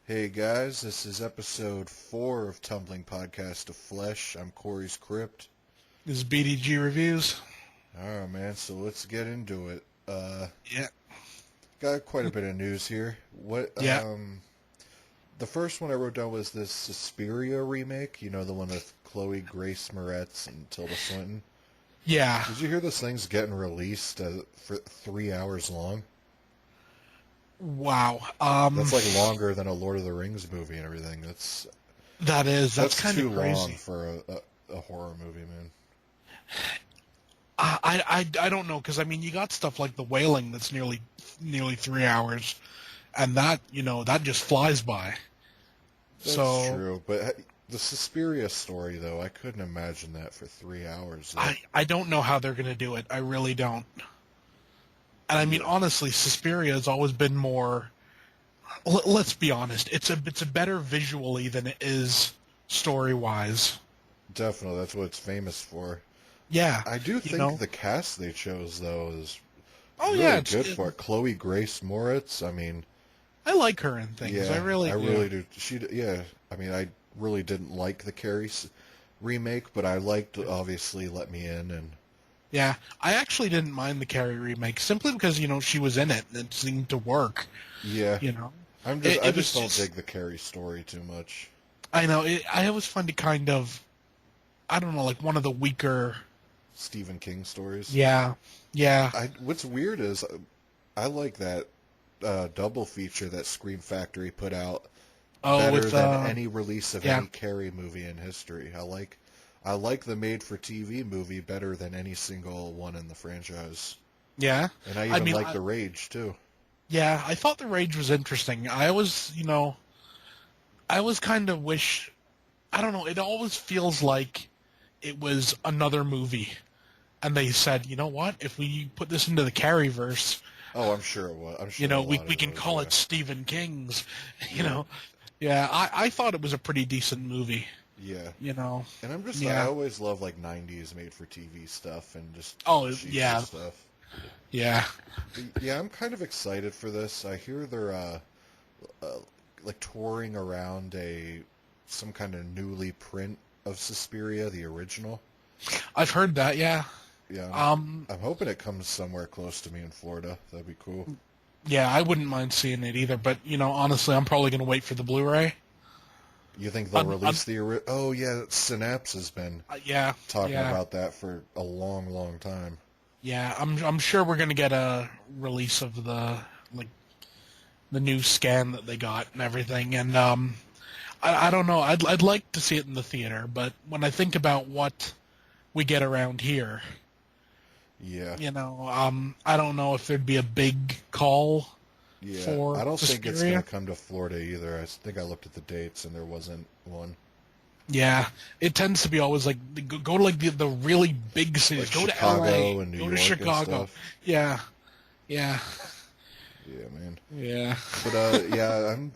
Hey guys, this is episode 4 of Tumbling Podcast of Flesh. I'm Corey's Crypt. This is BDG Reviews. Alright man, so let's get into it. Yeah. Got quite a bit of news here. Yeah. The first one I wrote down was this Suspiria remake, you know, the one with Chloe Grace Moretz and Tilda Swinton. Yeah. Did you hear this thing's getting released for 3 hours long? Wow. That's like longer than a Lord of the Rings movie and everything. That's That's kind too of long crazy. for a horror movie, man. I don't know, because I mean, you got stuff like The Wailing that's nearly 3 hours, and that just flies by. That's So true, but the Suspiria story, though, I couldn't imagine that for 3 hours. I don't know how they're gonna do it. I really don't. And I mean, honestly, Suspiria has always been more. Let's be honest. It's a better visually than it is story wise. Definitely, that's what it's famous for. Yeah. I do think the cast they chose, though, is really good for it. Chloe Grace Moretz, I mean... I like her in things. Yeah, I really do. I mean, I really didn't like the Carrie remake, but I liked, obviously, Let Me In, and... Yeah, I actually didn't mind the Carrie remake, simply because, she was in it, and it seemed to work. Yeah. I just don't dig the Carrie story too much. I know. I always find it kind of, I don't know, like one of the weaker... Stephen King stories. Yeah. What's weird is I like that double feature that Scream Factory put out better than any release of any Carrie movie in history. I like the made-for-TV movie better than any single one in the franchise. Yeah. And I even like The Rage, too. Yeah, I thought The Rage was interesting. I always kind of wish... I don't know, it always feels like it was another movie. And they said, you know what? If we put this into the Carrieverse... Oh, I'm sure it was. I'm sure we can call it Stephen King's, know. Yeah, I thought it was a pretty decent movie. Yeah. And I always love, like, 90s made-for-TV stuff and just stuff. Yeah. Yeah, I'm kind of excited for this. I hear they're, like, touring around some kind of newly print of Suspiria, the original. I've heard that, yeah. Yeah, I'm hoping it comes somewhere close to me in Florida. That'd be cool. Yeah, I wouldn't mind seeing it either, but, honestly, I'm probably going to wait for the Blu-ray. You think they'll release the... Oh, yeah, Synapse has been talking about that for a long, long time. Yeah, I'm sure we're going to get a release of the new scan that they got and everything, and I don't know, I'd like to see it in the theater, but when I think about what we get around here... Yeah. I don't know if there'd be a big call for I don't think Suspiria. it's going to come to Florida either. I think I looked at the dates and there wasn't one. Yeah, it tends to be always like go to like the really big cities. Like go Chicago to LA, and New go York to Chicago. And stuff. Yeah. Yeah, man. Yeah. But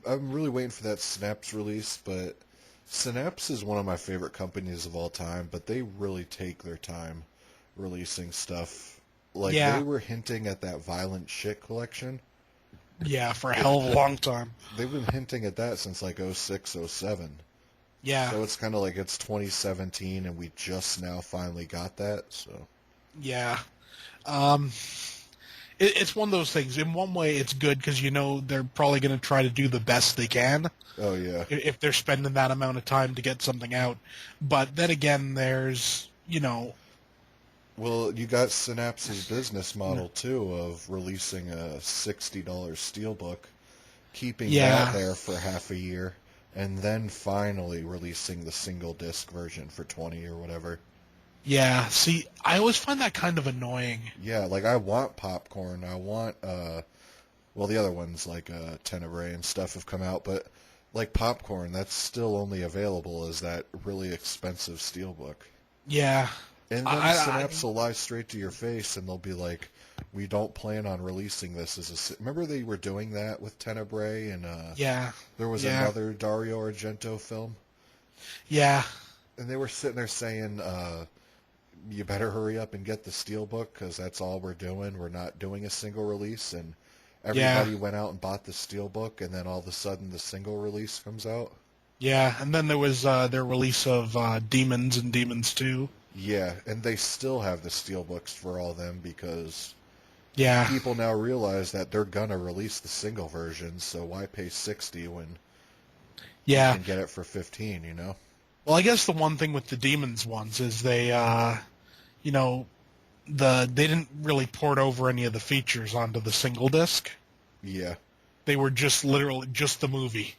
I'm really waiting for that Synapse release, but Synapse is one of my favorite companies of all time, but they really take their time releasing stuff. Like, they were hinting at that Violent Shit collection. Yeah, for a hell of a long time. They've been hinting at that since, like, 06, 07. Yeah. So it's kind of like it's 2017, and we just now finally got that, so... Yeah. It's one of those things. In one way, it's good, because, they're probably going to try to do the best they can. Oh, yeah. If they're spending that amount of time to get something out. But then again, there's, Well, you got Synapse's business model, too, of releasing a $60 steelbook, keeping that there for half a year, and then finally releasing the single-disc version for $20 or whatever. Yeah, see, I always find that kind of annoying. Yeah, like, I want Popcorn, I want, the other ones, like, Tenebrae and stuff have come out, but, like, Popcorn, that's still only available as that really expensive steelbook. Yeah. And then Synapse will lie straight to your face, and they'll be like, we don't plan on releasing this as a... Remember they were doing that with Tenebrae, and there was another Dario Argento film? Yeah. And they were sitting there saying, you better hurry up and get the steelbook, because that's all we're doing. We're not doing a single release. And Everybody went out and bought the Steelbook, and then all of a sudden the single release comes out. Yeah, and then there was their release of Demons and Demons 2. Yeah, and they still have the Steelbooks for all them because Yeah. people now realize that they're gonna release the single version, so why pay $60 when you can get it for $15, you know? Well, I guess the one thing with the Demons ones is they, you know, they didn't really port over any of the features onto the single disc. Yeah. They were just literally just the movie,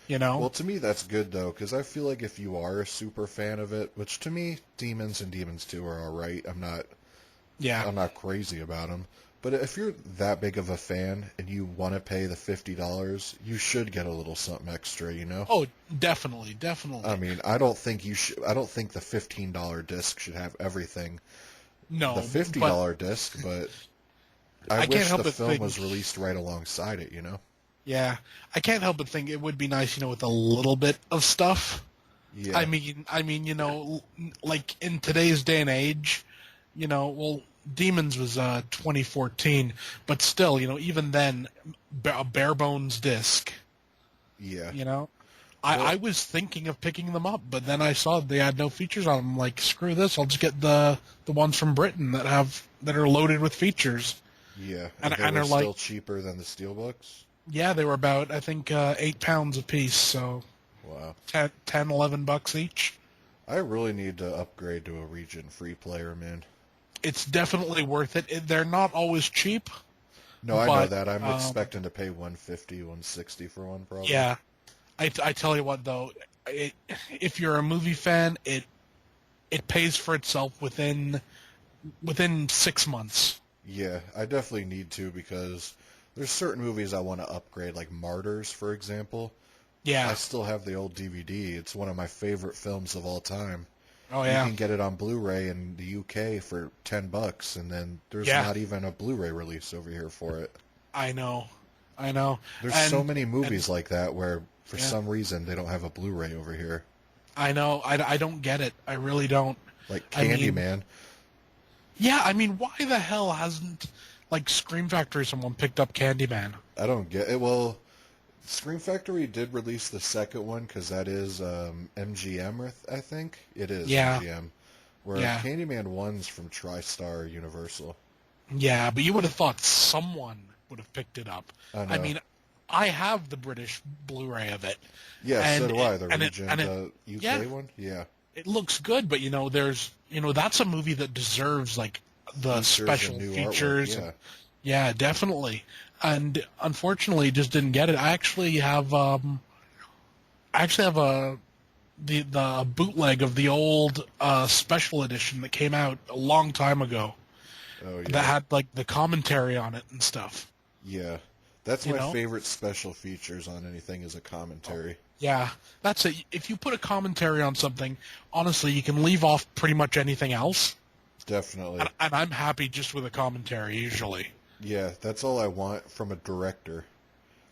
you know? Well, to me that's good though, because I feel like if you are a super fan of it, which to me Demons and Demons 2 are all right. I'm not crazy about them. But if you're that big of a fan and you want to pay the $50, you should get a little something extra, you know? Oh, definitely. I mean, I don't think I don't think the $15 disc should have everything. No, the $50 disc, but I wish the film was released right alongside it, you know? Yeah, I can't help but think it would be nice, you know, with a little bit of stuff. Yeah. I mean, you know, like in today's day and age, you know, well, Demons was 2014, but still, you know, even then, a bare bones disc. Yeah. You know, I was thinking of picking them up, but then I saw they had no features on them. I'm like, screw this! I'll just get the ones from Britain that are loaded with features. Yeah, and they're they're still like cheaper than the Steelbooks. Yeah, they were about, I think, £8 a piece, so wow, $10, $11 each. I really need to upgrade to a region-free player, man. It's definitely worth it. They're not always cheap. No, I know that. I'm expecting to pay $150, $160 for one, probably. Yeah, I tell you what, though, if you're a movie fan, it pays for itself within 6 months. Yeah, I definitely need to because there's certain movies I want to upgrade, like Martyrs, for example. Yeah. I still have the old DVD. It's one of my favorite films of all time. Oh, yeah. You can get it on Blu-ray in the UK for $10, and then there's not even a Blu-ray release over here for it. I know. There's so many movies like that where, for some reason, they don't have a Blu-ray over here. I know. I don't get it. I really don't. Like Candyman. Yeah, I mean, why the hell hasn't, like, Scream Factory someone picked up Candyman? I don't get it. Well, Scream Factory did release the second one because that is MGM, I think. It is MGM. Where Candyman 1's from TriStar Universal. Yeah, but you would have thought someone would have picked it up. I mean, I have the British Blu-ray of it. Yeah, so do I. The UK one? Yeah. It looks good, but, that's a movie that deserves, like, the special features. Yeah, definitely. And unfortunately, just didn't get it. I actually have the bootleg of the old special edition that came out a long time ago. Oh, yeah. That had, like, the commentary on it and stuff. Yeah. That's my favorite special features on anything is a commentary. Yeah, that's it. If you put a commentary on something, honestly, you can leave off pretty much anything else. Definitely. And I'm happy just with a commentary, usually. Yeah, that's all I want from a director.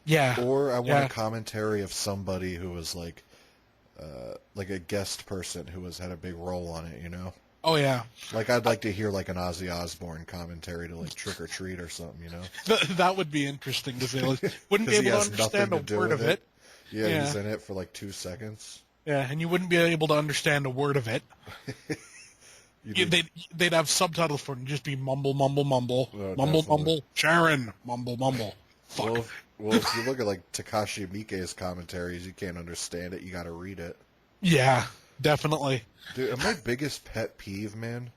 Yeah. Or I want a commentary of somebody who was like a guest person who had a big role on it, you know? Oh, yeah. Like, I'd like to hear, like, an Ozzy Osbourne commentary to, like, Trick or Treat or something, you know? That would be interesting, because they wouldn't be able to understand a word of it. Yeah, he's in it for, like, 2 seconds. Yeah, and you wouldn't be able to understand a word of it. They'd have subtitles for it and just be mumble, mumble, mumble. Oh, mumble, mumble. Sharon. Mumble, mumble. Fuck. Well, if you look at, like, Takashi Miike's commentaries, you can't understand it. You gotta read it. Yeah, definitely. Dude, my biggest pet peeve, man,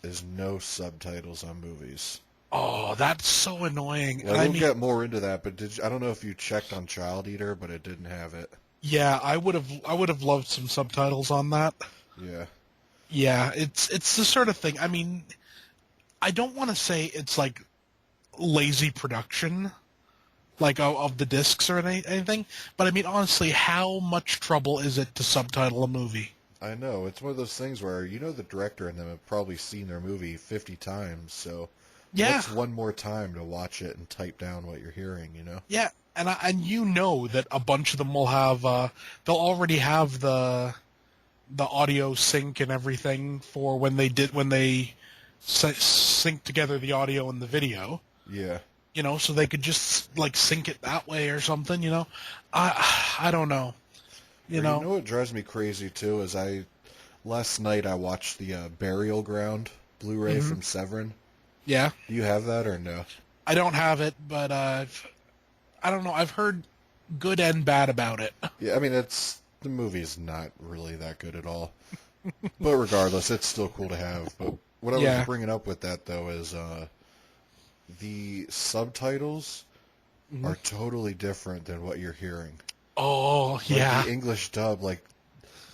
is no subtitles on movies. Oh, that's so annoying. Well, we'll get more into that, but I don't know if you checked on Child Eater, but it didn't have it. Yeah, I would have loved some subtitles on that. Yeah. Yeah, it's the sort of thing. I mean, I don't want to say it's like lazy production, like of the discs or anything, but I mean, honestly, how much trouble is it to subtitle a movie? I know. It's one of those things where, the director and them have probably seen their movie 50 times, so what's one more time to watch it and type down what you're hearing, you know? Yeah, and that a bunch of them will have, they'll already have the audio sync and everything for when they sync together the audio and the video. Yeah. So they could just like sync it that way or something. I don't know. You Or you know, know what drives me crazy too is last night I watched the Burial Ground Blu-ray hmm from Severin. yeah. Do you have that or no? I don't have it, but I don't know. I've heard good and bad about it. Yeah, I mean the movie's not really that good at all. But regardless, it's still cool to have. But what I was Yeah. bringing up with that though is the subtitles hmm are totally different than what you're hearing. Oh Like yeah, the English dub, like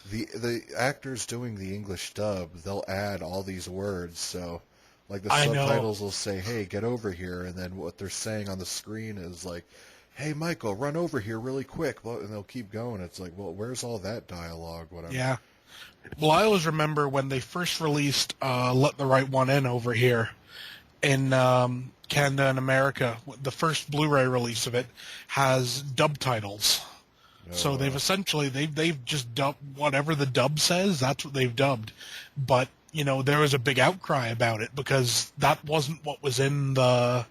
the actors doing the English dub, they'll add all these words. So, like the I know. subtitles will say, "Hey, get over here," and then what they're saying on the screen is like, "Hey, Michael, run over here really quick," well, and they'll keep going. It's like, well, where's all that dialogue? What I'm Yeah. Well, I always remember when they first released "Let the Right One In" over here in Canada and America. The first Blu-ray release of it has dub titles. Oh, So they've just dubbed whatever the dub says. That's what they've dubbed. But there was a big outcry about it because that wasn't what was in the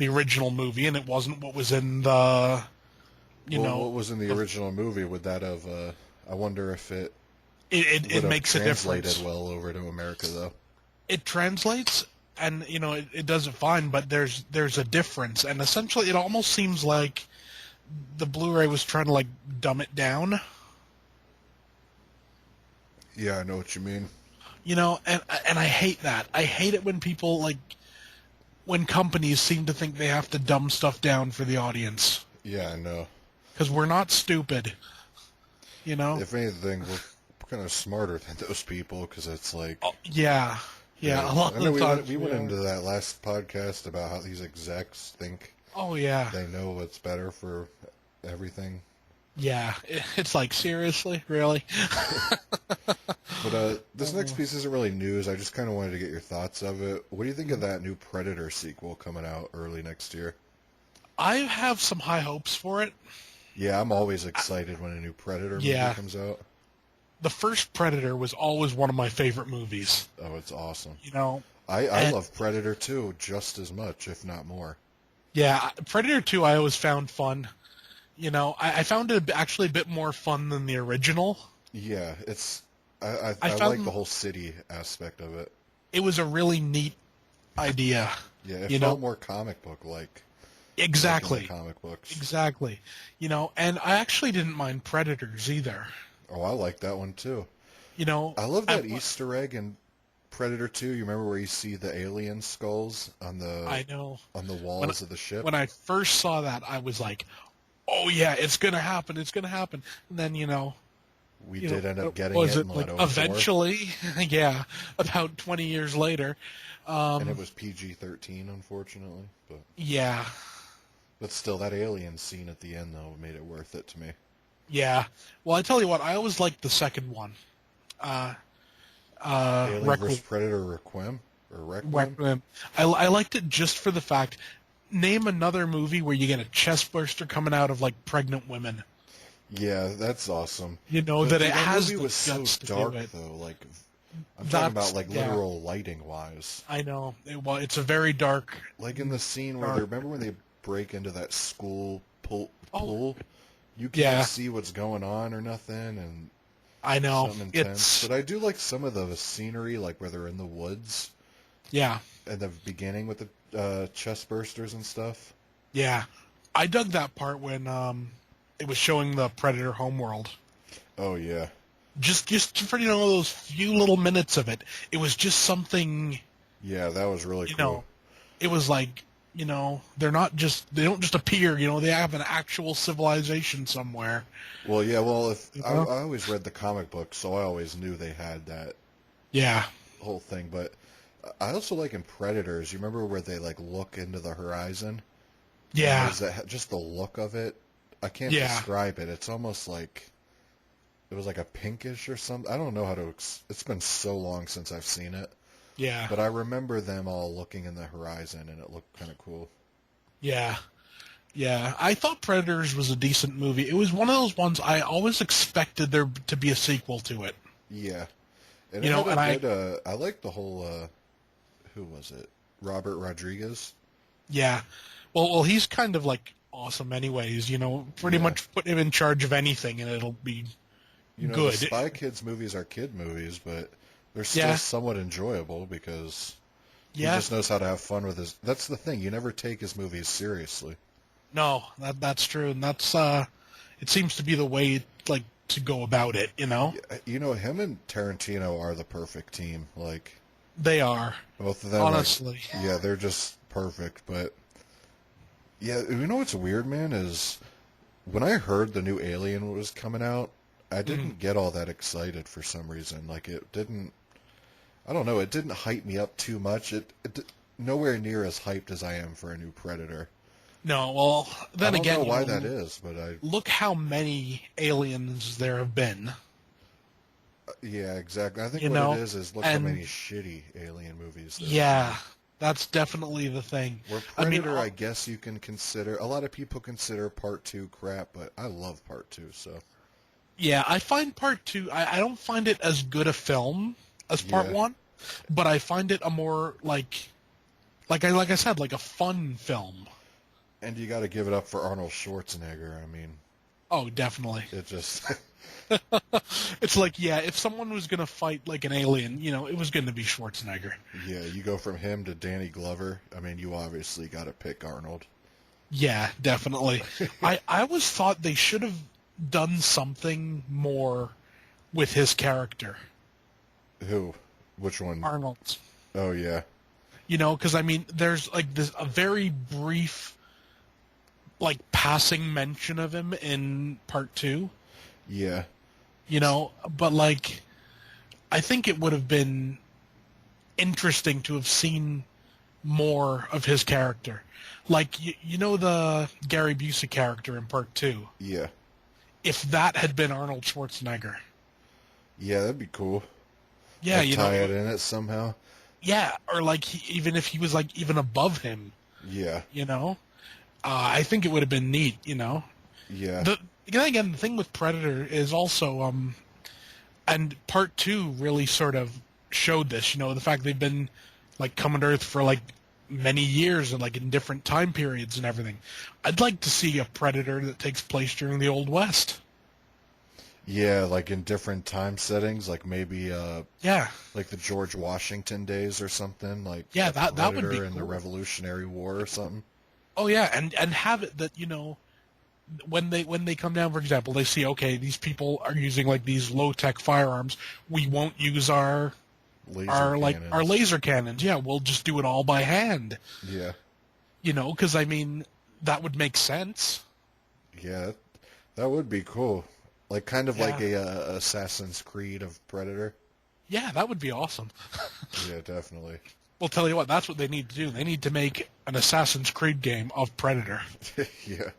original movie, and it wasn't what was in the you well, know what was in the the, original movie? Would that have? I wonder if it it would have makes a translated difference. well over to America, though. It translates, and it does it fine, but there's a difference, and essentially it almost seems like the Blu-ray was trying to like dumb it down. Yeah, I know what you mean. And I hate that. I hate it when people like when companies seem to think they have to dumb stuff down for the audience Yeah, I know. because we're not stupid, you know. If anything, we're kind of smarter than those people because it's like, Oh, yeah, yeah. yeah. A lot I of know the we times we went are. into that last podcast about how these execs think Oh yeah, they know what's better for everything. yeah. It's like seriously, really. But this next Uh, piece isn't really news. I just kind of wanted to get your thoughts of it. What do you think of that new Predator sequel coming out early next year? I have some high hopes for it. Yeah, I'm always excited when a new Predator movie Yeah, comes out. the first Predator was always one of my favorite movies. Oh, it's awesome. You know, I and love Predator 2 just as much, if not more. yeah, Predator 2 I always found fun. I found it actually a bit more fun than the original. Yeah, I I like the found whole city aspect of it. it was a really neat idea. Yeah, it You felt know, more comic book like in the exactly, comic books. exactly. And I actually didn't mind Predators either. Oh, I like that one too. You know, I love I, that Easter egg in Predator 2. You remember where you see the alien skulls I know on the when walls of the ship? when I first saw that, I was like, "Oh yeah, it's gonna happen. It's gonna happen." And then We did end up what getting was it it in like? what, '04? Eventually, yeah, about 20 years later, And it um, was PG-13, unfortunately. yeah, But still, that alien scene at the end though made it worth it to me. yeah. Well, I tell you what, I always liked the second one. Uh, Alien vs Requiem. Predator Requiem or Requiem? Requiem. I liked it just for the fact. Name another movie where you get a chest burster coming out of like pregnant women. Yeah, that's awesome. But That it dude, that has movie the was so guts to do dark it. though. Like I'm talking about That's like yeah. literal lighting wise. I know. Well, it's a very dark, Like in the scene where they dark. remember when they break into that school Oh, pool, you can't yeah. see what's going on or nothing, and I know. something intense. It's But I do like some of the scenery, like where they're in the woods yeah, at the beginning with the chest bursters and stuff. yeah. I dug that part when it was showing the Predator homeworld. Oh yeah, Just for those few little minutes of it, it was just something. yeah, that was really You cool. know, it was like they don't just appear. They have an actual civilization somewhere. Well, yeah, well, if You know? I always read the comic book, so I always knew they had that Yeah, whole thing. But I also like in Predators. You remember where they like look into the horizon? And yeah, there's that just the look of it. I can't yeah, describe it. It's almost like it was like a pinkish or something. I don't know how to. It's been so long since I've seen it, yeah, but I remember them all looking in the horizon, and it looked kind of cool. yeah, yeah. I thought Predators was a decent movie. It was one of those ones I always expected there to be a sequel to it. Yeah, and it had And a I good. I liked the whole. Who was it? Robert Rodriguez. Yeah. Well, he's kind of like awesome, anyways. Pretty Yeah. much put him in charge of anything, and it'll be The good. Spy Kids movies are kid movies, but they're still Yeah. somewhat enjoyable because he Yeah. just knows how to have fun with his. That's the thing. You never take his movies seriously. No, that's true, and that's it seems to be the way like to go about it. Him and Tarantino are the perfect team. Like They are both of them, like honestly. yeah, they're just perfect. But yeah, what's weird, man, is when I heard the new Alien was coming out, I Mm. didn't get all that excited for some reason. Like it didn't. I don't know. It didn't hype me up too much. Nowhere near as hyped as I am for a new Predator. No, well, I then don't know again, why that is, but look how many aliens there have been. yeah, exactly. I think You what know, it is look how and many shitty Alien movies there have yeah, been. that's definitely the thing. Where I mean, Predator, I guess you can consider. A lot of people consider Part Two crap, but I love Part Two. So yeah, I find part two. I don't find it as good a film as part yeah, one, but I find it a more like I said, like a fun film. and you got to give it up for Arnold Schwarzenegger. I mean, Oh, definitely. it just It's like, yeah, if someone was gonna fight like an alien, it was gonna be Schwarzenegger. yeah, you go from him to Danny Glover. I mean, you obviously got to pick Arnold. Yeah, definitely. I always thought they should have done something more with his character, Who? Which one? Arnold's. Oh yeah, Because I mean, there's like this a very brief, like passing mention of him in part two. yeah, But like, I think it would have been interesting to have seen more of his character. Like, the Gary Busey character in part two. yeah, If that had been Arnold Schwarzenegger. yeah. That'd be cool. Yeah, Like tie it in it somehow. yeah, or like even if he was like even above him, Yeah, I think it would have been neat. yeah, The again, the thing with Predator is also and part two really sort of showed this. The fact they've been like coming to Earth for like many years and like in different time periods and everything. I'd like to see a Predator that takes place during the Old West. yeah. Like in different time settings, like maybe Yeah, like the George Washington days or something, like yeah, a that would be Predator in the cool. Revolutionary War or something. Oh yeah, and have it that when they come down, for example, they see, okay, these people are using like these low tech firearms. We won't use our Laser our cannons. laser cannons. Yeah, we'll just do it all by hand. Yeah, Because I mean that would make sense. yeah, that would be cool. Like kind of like Yeah, a Assassin's Creed of Predator. yeah, that would be awesome. Yeah, definitely. Well, tell you what, that's what they need to do. They need to make an Assassin's Creed game of Predator. Yeah,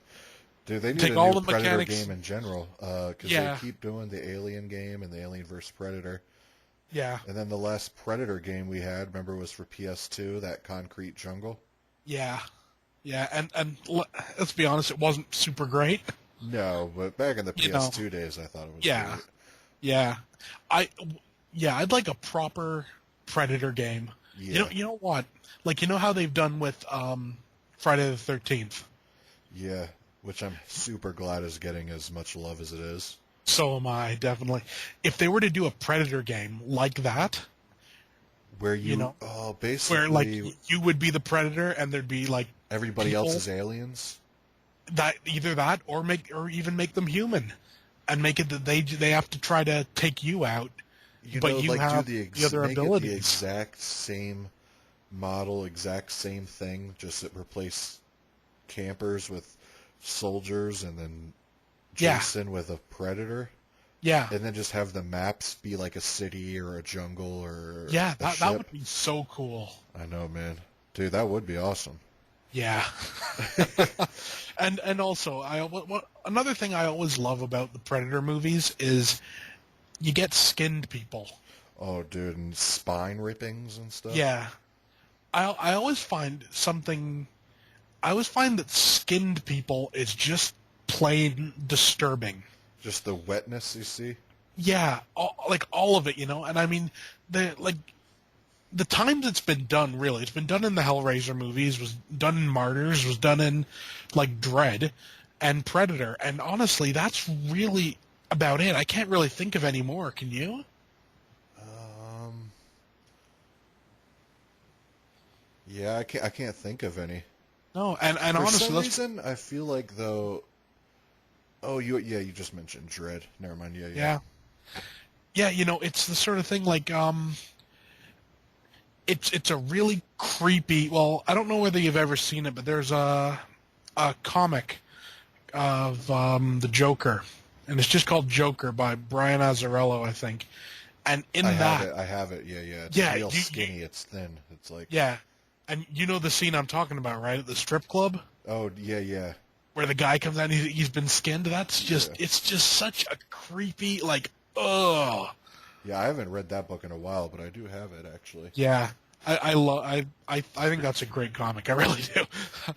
dude, they need Take a all new the Predator mechanics. game in general. Because they Yeah, keep doing the Alien game and the Alien vs Predator. yeah, And then the last Predator game we had, remember, was for PS2, that Concrete Jungle. yeah, yeah. And let's be honest, it wasn't super great. No, but back in the You know, PS2 days, I thought it was yeah, great. yeah. I I'd like a proper Predator game. Yeah, You know what? Like how they've done with Friday the 13th. yeah, which I'm super glad is getting as much love as it is. So am I, definitely. If they were to do a Predator game like that, Where you know, where like basically you would be the Predator and there'd be like everybody else people is aliens. that either that or even make them human and make it that they have to try to take you out, but you Like have do the other make it the abilities. exact same model, exact same thing, just replace campers with soldiers, and then Yeah, Jason with a predator, yeah, and then just have the maps be like a city or a jungle or yeah. a That ship. would be so cool. I know, man. Dude, that would be awesome. Yeah. And also, another thing I always love about the Predator movies is you get skinned people. Oh, dude, and spine rippings and stuff. Yeah. I always find something. I always find that skinned people is just plain disturbing. Just the wetness you see. Yeah, like all of it, And I mean, they like the times it's been done, really, it's been done in the Hellraiser movies, was done in Martyrs, was done in like Dread and Predator, and honestly, that's really about it. I can't really think of any more. Can you? Um, yeah, I can't think of any. No, and For honestly, some let's reason, I feel like though. Oh, you just mentioned Dread. Never mind. Yeah, yeah. yeah, yeah. It's the sort of thing like it's a really creepy. Well, I don't know whether you've ever seen it, but there's a comic of the Joker, and it's just called Joker by Brian Azzarello, I think. And in I have that, it. I have it. Yeah, yeah. It's yeah, real skinny. It's thin. It's like. yeah, and you know the scene I'm talking about, right? At the strip club Oh, yeah, yeah. where the guy comes out and he's been skinned. That's just Yeah. it's just such a creepy like ugh. Yeah, I haven't read that book in a while, but I do have it actually. Yeah. I love I think that's a great comic. I really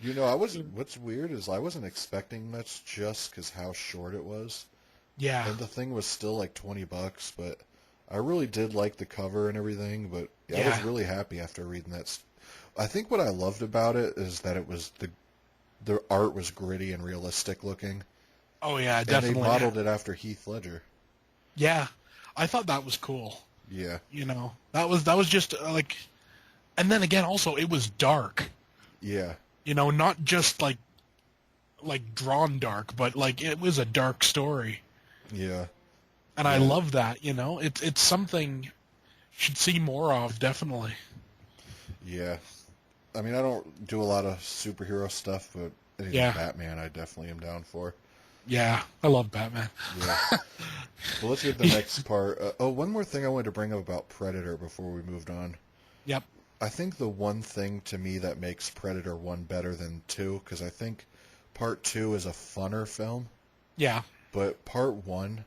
do. I wasn't. What's weird is I wasn't expecting much just because how short it was, Yeah. and the thing was still like $20. But I really did like the cover and everything. But I Yeah. was really happy after reading that. I think what I loved about it is that it was the art was gritty and realistic looking, Oh yeah, and they definitely. modeled it after Heath Ledger. Yeah. I thought that was cool. Yeah, That was just like, and then again also it was dark. yeah, Not just like drawn dark, but like it was a dark story. yeah, And I yeah, love that, it's something you should see more of, definitely. yeah. I mean, I don't do a lot of superhero stuff, but anything Yeah. Batman, I definitely am down for. Yeah, I love Batman. Yeah. Well, let's get to the next part. One more thing I wanted to bring up about Predator before we moved on. Yep. I think the one thing to me that makes Predator 1 better than 2, because I think Part 2 is a funner film, Yeah. but Part 1,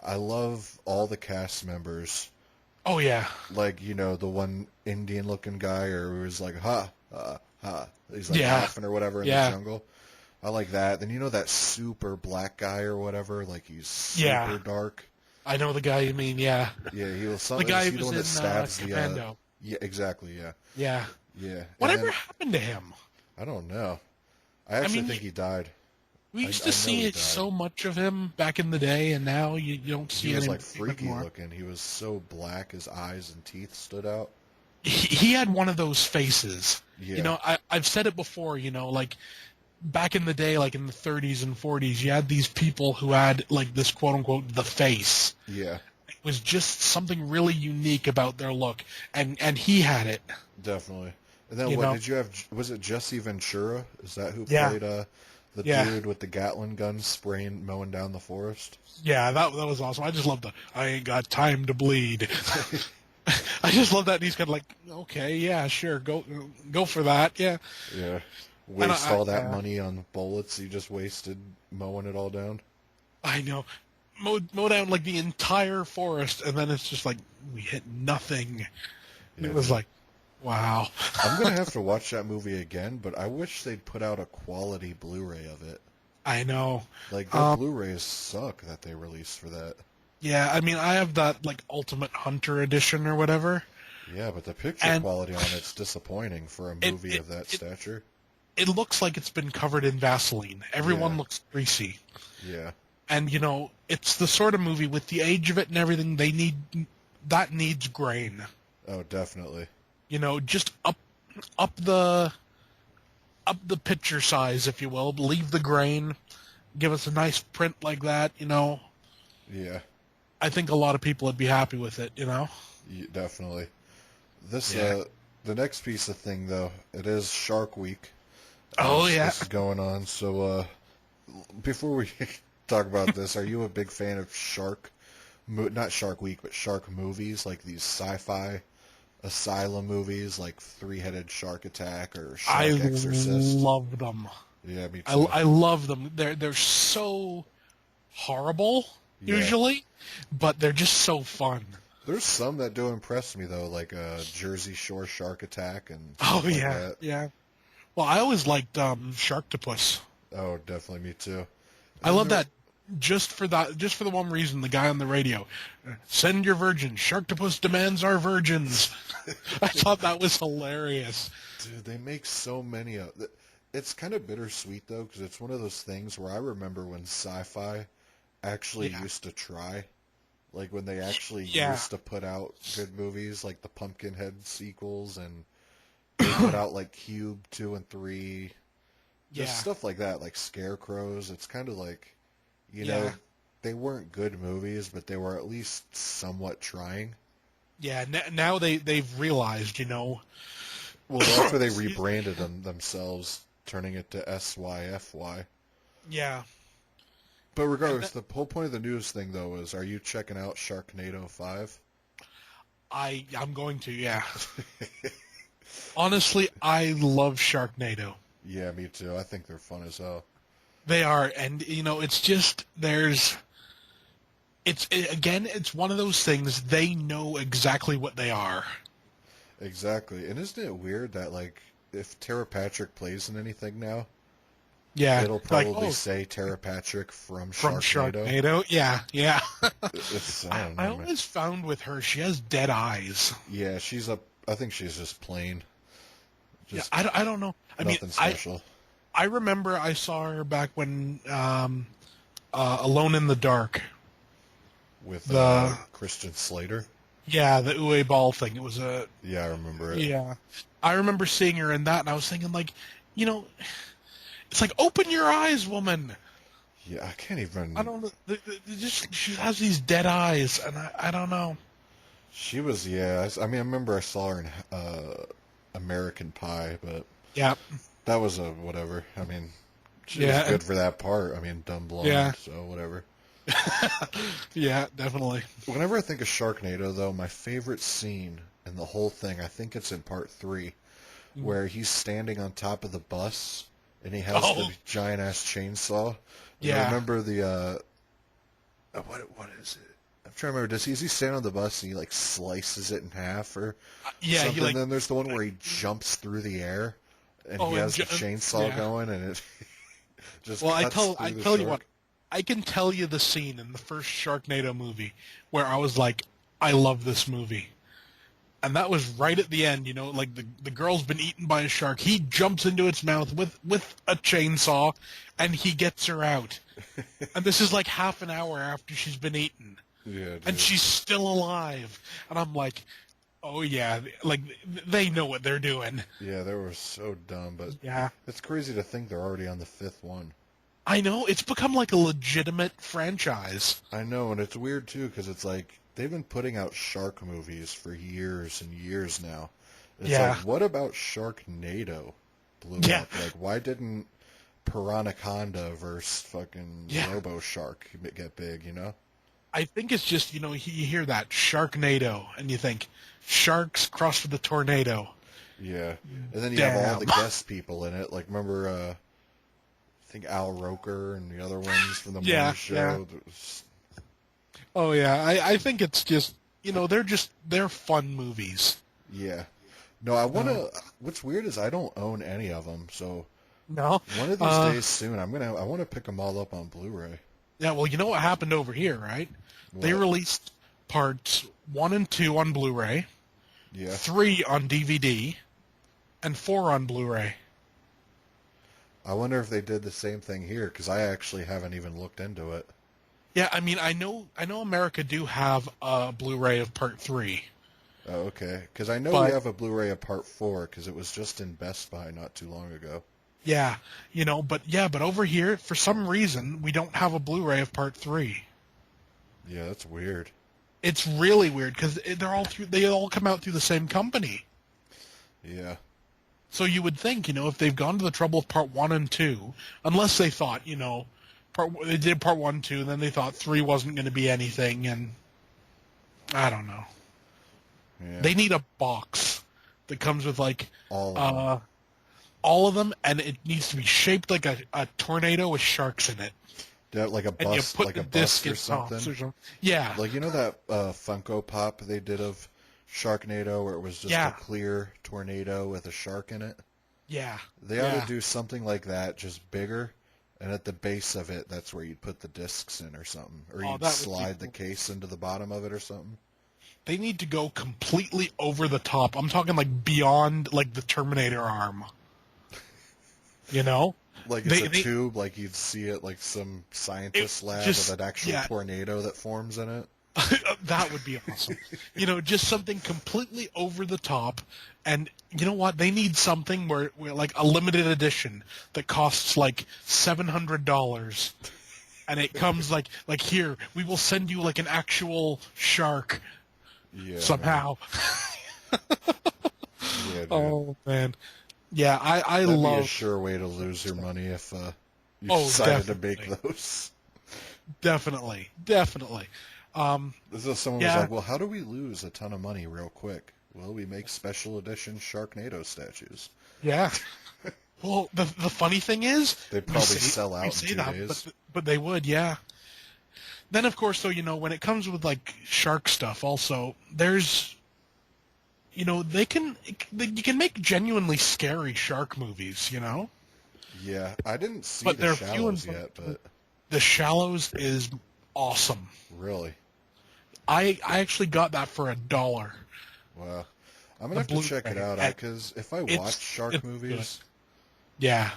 I love all the cast members. Oh yeah. Like, the one Indian-looking guy, or who's like, ha, ha. He's like Yeah. laughing or whatever in Yeah. the jungle. I like that. Then that super black guy or whatever, like he's super Yeah. dark. I know the guy you mean, yeah. Yeah, he was The something. guy Is who he the was one that in stabs Commando. Yeah, exactly. Yeah, Yeah. yeah. And Whatever then happened to him? I don't know. I actually mean, think he died. We I used know to he see died. so much of him back in the day, and now you don't see He was any like freaky anymore. looking. He was so black, his eyes and teeth stood out. He had one of those faces. Yeah, I've said it before, like back in the day, like in the 30s and 40s, you had these people who had like this quote unquote the face. yeah, It was just something really unique about their look, and he had it. definitely. And then You what know? did you have? Was it Jesse Ventura? Is that who Yeah. played the Yeah. dude with the Gatling gun spraying mowing down the forest? Yeah, that was awesome. I just love the I ain't got time to bleed. I just love that. And he's kind of like, okay, yeah, sure, go for that, yeah. Yeah. And Waste all that yeah. money on bullets you just wasted mowing it all down. I know. Mow down like the entire forest, and then it's just like we hit nothing. And Yeah, it was dude. like, wow. I'm gonna have to watch that movie again, but I wish they'd put out a quality Blu-ray of it. I know. Like their Blu-rays suck that they released for that. Yeah, I mean, I have that like Ultimate Hunter edition or whatever. Yeah, but the picture And quality on it's disappointing for a movie of that stature. It looks like it's been covered in Vaseline. Everyone Yeah. looks greasy. Yeah, And it's the sort of movie with the age of it and everything. That needs grain. oh, definitely. Just up the picture size, if you will. Leave the grain. Give us a nice print like that. Yeah, I think a lot of people would be happy with it. definitely. This Yeah. the next piece of thing though, it is Shark Week. Oh yeah. This is going on. So before we talk about this, are you a big fan of not Shark Week, but shark movies, like these sci-fi asylum movies, like Three-Headed Shark Attack or Shark I Exorcist? love them. Yeah, me too. I love them. They're so horrible Yeah. usually, but they're just so fun. There's some that do impress me though, like Jersey Shore Shark Attack and Oh stuff like yeah, that. yeah. Well, I always liked Sharktopus. Oh, definitely me too. I And love there- that. just for that, just for the one reason, the guy on the radio, send your virgins. Sharktopus demands our virgins. I thought that was hilarious. Dude, they make so many of. It's kind of bittersweet though, because it's one of those things where I remember when sci-fi actually used to try, like when they actually used to put out good movies, like the Pumpkinhead sequels, and they put out like Cube 2 and 3, just stuff like that, like Scarecrows. It's kind of like, you know, they weren't good movies, but they were at least somewhat trying. Yeah, now they've realized, you know. Well, that's where they rebranded themselves, turning it to SYFY. Yeah. But regardless, the whole point of the news thing, though, is, are you checking out Sharknado 5? I'm going to, yeah. Honestly, I love Sharknado. Yeah, me too. I think they're fun as hell. They are, and, you know, it's just, it's one of those things, they know exactly what they are. Exactly. And isn't it weird that, like, if Tara Patrick plays in anything now, it'll probably say Tara Patrick from Sharknado. Yeah. I know, always found with her, she has dead eyes. Yeah, I think she's just plain. Just I don't know. Nothing special. I remember I saw her back when Alone in the Dark. With Christian Slater? Yeah, the Uwe Ball thing. It was Yeah, I remember it. Yeah. I remember seeing her in that, and I was thinking, like, you know, it's like, open your eyes, woman. Yeah, I can't even... I don't know. She has these dead eyes, and I don't know. She was, I remember I saw her in American Pie, but that was a whatever. I mean, she was good for that part. I mean, dumb blonde, so whatever. Yeah, definitely. Whenever I think of Sharknado, though, my favorite scene in the whole thing, I think it's in part 3, where he's standing on top of the bus, and he has the giant-ass chainsaw. And I remember the, what is it? I'm trying to remember. Is he standing on the bus and he, like, slices it in half or something? And then there's the one where he jumps through the air, and he has the chainsaw going, and it just cuts through I the tell you shark. what, I can tell you the scene in the first Sharknado movie where I was like, I love this movie. And that was right at the end, you know, like the girl's been eaten by a shark. He jumps into its mouth with a chainsaw, and he gets her out. And this is like half an hour after she's been eaten. Yeah, dude. And she's still alive. And I'm like, oh yeah, like, they know what they're doing. Yeah, they were so dumb, but it's crazy to think they're already on the 5th one. I know, it's become like a legitimate franchise. I know, and it's weird too, because it's like, they've been putting out shark movies for years and years now. It's like, what about Sharknado blew up? Like, why didn't Piranhaconda versus fucking Robo Shark get big, you know? I think it's just, you know, you hear that, Sharknado, and you think, sharks crossed with a tornado. Yeah. And then you have all the guest people in it. Like, remember, I think Al Roker and the other ones from the morning show. Oh, yeah. I think it's just, you know, they're fun movies. Yeah. No, I want to, what's weird is I don't own any of them, so one of these days soon, I want to pick them all up on Blu-ray. Yeah, well, you know what happened over here, right? What? They released parts 1 and 2 on Blu-ray, 3 on DVD, and 4 on Blu-ray. I wonder if they did the same thing here, because I actually haven't even looked into it. Yeah, I mean, I know America do have a Blu-ray of Part 3. Oh, okay. Because I know we have a Blu-ray of Part 4, because it was just in Best Buy not too long ago. Yeah, you know, but over here, for some reason, we don't have a Blu-ray of Part 3. Yeah, that's weird. It's really weird, because they all come out through the same company. Yeah. So you would think, you know, if they've gone to the trouble of Part 1 and 2, unless they thought, you know, they did Part 1 and 2, and then they thought 3 wasn't going to be anything, and I don't know. Yeah. They need a box that comes with, like, all of them, and it needs to be shaped like a tornado with sharks in it. Yeah, like a bus, and you put like the a bus disc or something. Yeah. Like, you know that Funko Pop they did of Sharknado, where it was just a clear tornado with a shark in it? Yeah. They ought to do something like that, just bigger, And at the base of it, that's where you'd put the discs in or something. Or Oh, you'd that would be slide the cool. case into the bottom of it or something. They need to go completely over the top. I'm talking like beyond like the Terminator arm. You know? Like it's a tube, like you'd see it like some scientist lab with an actual yeah, tornado that forms in it. that would be awesome. You know, just something completely over the top. And you know what? They need something where like a limited edition that costs like $700, and it comes like here we will send you like an actual shark Yeah, somehow. man. Yeah, dude. Oh man, yeah, I That'd be a love. sure way to lose your money if you Oh, decided to make definitely, those. definitely. This is someone was Yeah, like, well, how do we lose a ton of money real quick? Well, we make special edition Sharknado statues. yeah. Well, the funny thing is, They'd we probably say sell we out in say two that, days. but they would, yeah. Then of course, though, you know, when it comes with like shark stuff, also there's, you know, you can make genuinely scary shark movies, you know, Yeah, I didn't see but The they're few and Shallows far yet, between. but The Shallows is awesome. really, I actually got that for $1. well, I'm gonna The have to check it Blu-ray, out. and Because if I watch shark it's good. movies, Yeah,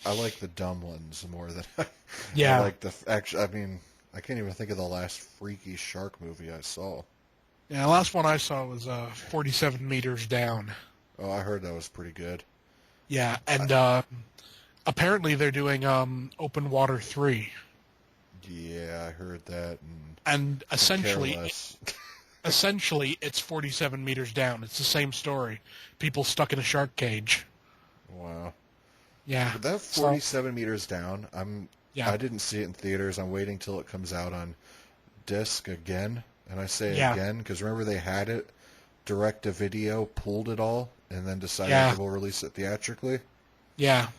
I like the dumb ones more than I yeah, like the actual. I mean, I can't even think of the last freaky shark movie I saw. yeah. The last one I saw was 47 meters down. Oh, I heard that was pretty good. Yeah, I, and apparently they're doing Open Water 3. yeah, I heard that, and And I could care less. essentially it's 47 meters down. It's the same story. People stuck in a shark cage. Wow. Yeah. But that So 47 meters down, yeah. I didn't see it in theaters. I'm waiting till it comes out on disc again. And I say Yeah. again because remember they had it direct to video, pulled it all, and then decided Yeah. to release it theatrically. Yeah.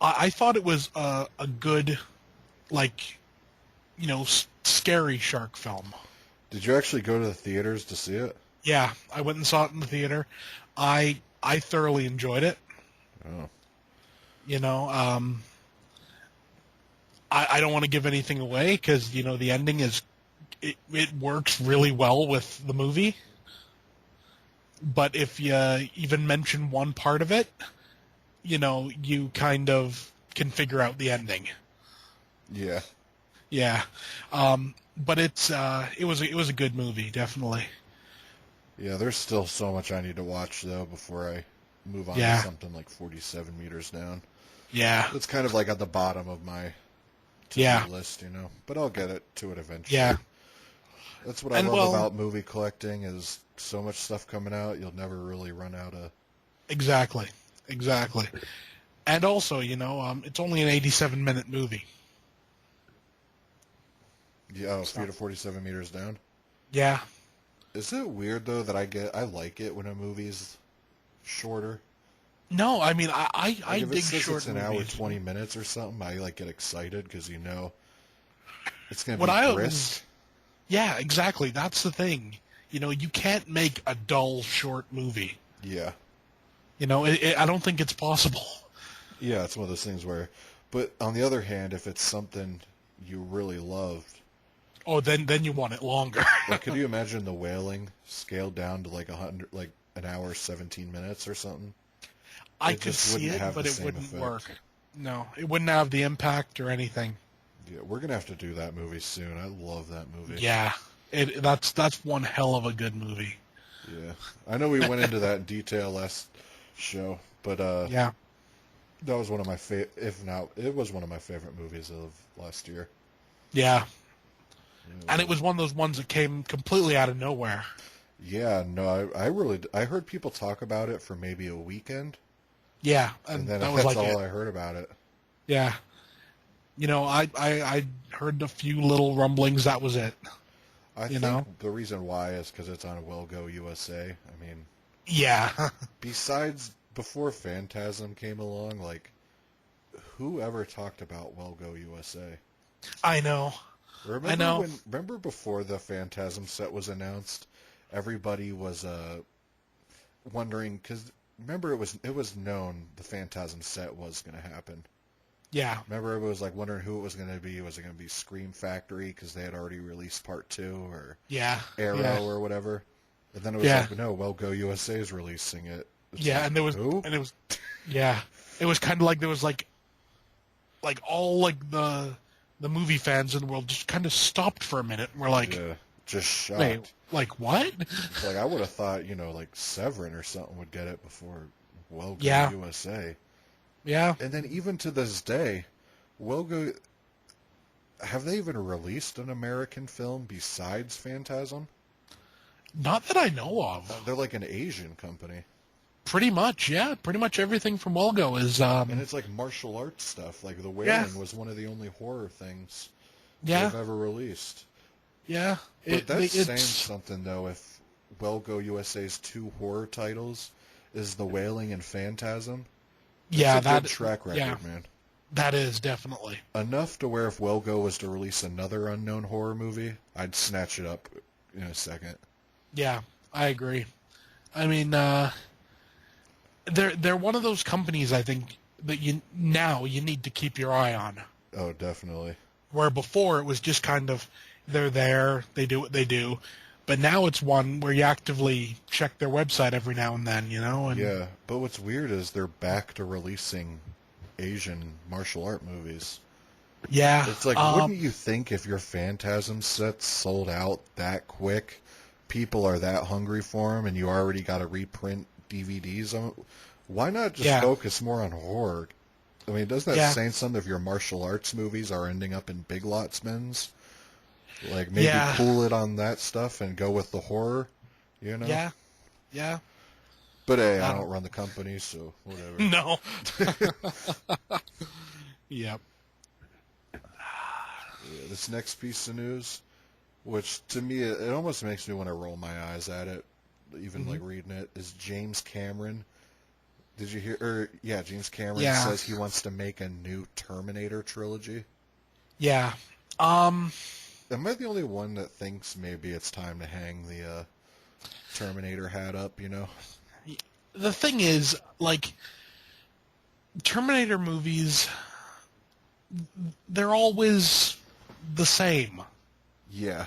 I thought it was a good, like, you know, scary shark film. Did you actually go to the theaters to see it? Yeah, I went and saw it in the theater. I thoroughly enjoyed it. Oh. You know, I don't want to give anything away because you know the ending is it works really well with the movie. But if you even mention one part of it, you know, you kind of can figure out the ending. Yeah. Yeah, but it was a good movie, definitely. Yeah, there's still so much I need to watch though before I move on to Yeah, something like 47 meters down. yeah, It's kind of like at the bottom of my to-do yeah, list, you know. But I'll get it to it eventually. yeah. That's what I And love well, about movie collecting is so much stuff coming out, you'll never really run out of. exactly, exactly. And also, you know, it's only an 87-minute movie. Yeah, oh, So 3 to 47 meters down. yeah. Is it weird though that I like it when a movie's shorter? No, I mean I Like if it dig says short it's an hour movies. 20 minutes or something, I like get excited because you know it's gonna What be I brisk. always Yeah, exactly. That's the thing. You know, you can't make a dull short movie. Yeah, You know, I don't think it's possible. yeah, it's one of those things where. But on the other hand, if it's something you really loved, Oh, then you want it longer. like could you imagine The Wailing scaled down to like 100, like an hour 17 minutes or something? I It could just see wouldn't it, have but the it same wouldn't effect. work. No, it wouldn't have the impact or anything. Yeah, we're gonna have to do that movie soon. I love that movie. Yeah, that's one hell of a good movie. Yeah, I know we went into that in detail last show, but Yeah, that was one of my if not, it was one of my favorite movies of last year. yeah, and it was. was one of those ones that came completely out of nowhere. Yeah, no, I really I heard people talk about it for maybe a weekend, Yeah, and and then that was that's like all it. I heard about it. Yeah, you know, I heard a few little rumblings. That was it. I You think know. the reason why is because it's on Will Go USA. I mean, Yeah, besides before Phantasm came along, like who ever talked about Will Go USA? I know. I know. Remember before the Phantasm set was announced, everybody was wondering because remember it was known the Phantasm set was going to happen. Yeah. Remember everybody was like wondering who it was going to be. Was it going to be Scream Factory because they had already released Part 2 or Yeah. Arrow Yeah. or whatever? And then it was like, no, Well Go USA is releasing it. It's yeah, like, and there was who? and it was yeah. It was kind of like there was like all like the movie fans in the world just kind of stopped for a minute and were like, yeah, just shocked. wait, like what? It's like I would have thought, like Severin or something would get it before Well Go Yeah. USA. Yeah. And then even to this day, Well Go, have they even released an American film besides Phantasm? Not that I know of. They're like an Asian company. Pretty much, yeah. Pretty much everything from Walgo is And it's like martial arts stuff. Like The Wailing was one of the only horror things they've ever released. Yeah. But that's saying something, though, if Well Go USA's 2 horror titles is The Wailing and Phantasm. Yeah, that's a good track record, man. That is, definitely. Enough to where if Well Go was to release another unknown horror movie, I'd snatch it up in a second. Yeah, I agree. I mean, they're one of those companies, I think, that you need to keep your eye on. Oh, definitely. Where before it was just kind of, they're there, they do what they do. But now it's one where you actively check their website every now and then, And yeah, but what's weird is they're back to releasing Asian martial art movies. Yeah. It's like, wouldn't you think if your Phantasm sets sold out that quick, people are that hungry for them, and you already got to reprint DVDs on? Why not just focus more on horror? I mean, doesn't that say something if your martial arts movies are ending up in Big Lots bins? Like, maybe cool it on that stuff and go with the horror, Yeah. Yeah. But hey, I don't run the company, so whatever. No. Yep. Yeah, this next piece of news, which to me, it almost makes me want to roll my eyes at it, even like reading it, is James Cameron. Did you hear? James Cameron says he wants to make a new Terminator trilogy. Yeah. Am I the only one that thinks maybe it's time to hang the Terminator hat up, The thing is, like, Terminator movies, they're always the same. Yeah.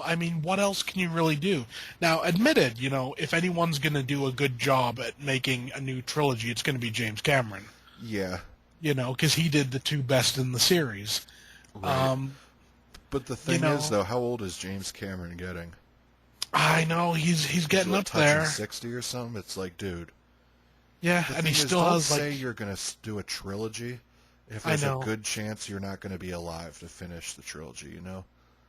I mean, what else can you really do? Now, admitted, if anyone's going to do a good job at making a new trilogy, it's going to be James Cameron. Yeah. Because he did the 2 best in the series. Right. But the thing is, though, how old is James Cameron getting? I know, he's getting up there. 60 or something? It's like, dude. Yeah, and he still has, don't say you're going to do a trilogy if there's a good chance you're not going to be alive to finish the trilogy,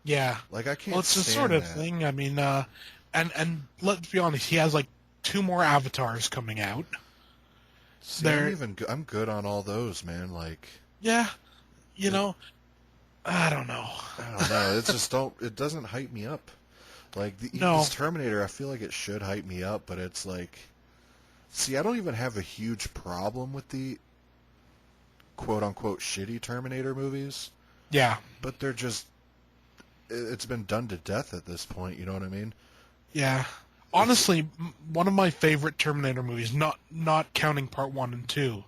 Yeah. Like, I can't Well, it's the sort of thing, I mean, and let's be honest, he has, like, 2 more Avatars coming out. See, I'm good on all those, man, like... Yeah, I don't know. It's just it doesn't hype me up. Like, this Terminator, I feel like it should hype me up, but it's like... See, I don't even have a huge problem with the quote-unquote shitty Terminator movies. Yeah. But they're just... It's been done to death at this point, you know what I mean? Yeah. Honestly, one of my favorite Terminator movies, not counting Part 1 and 2,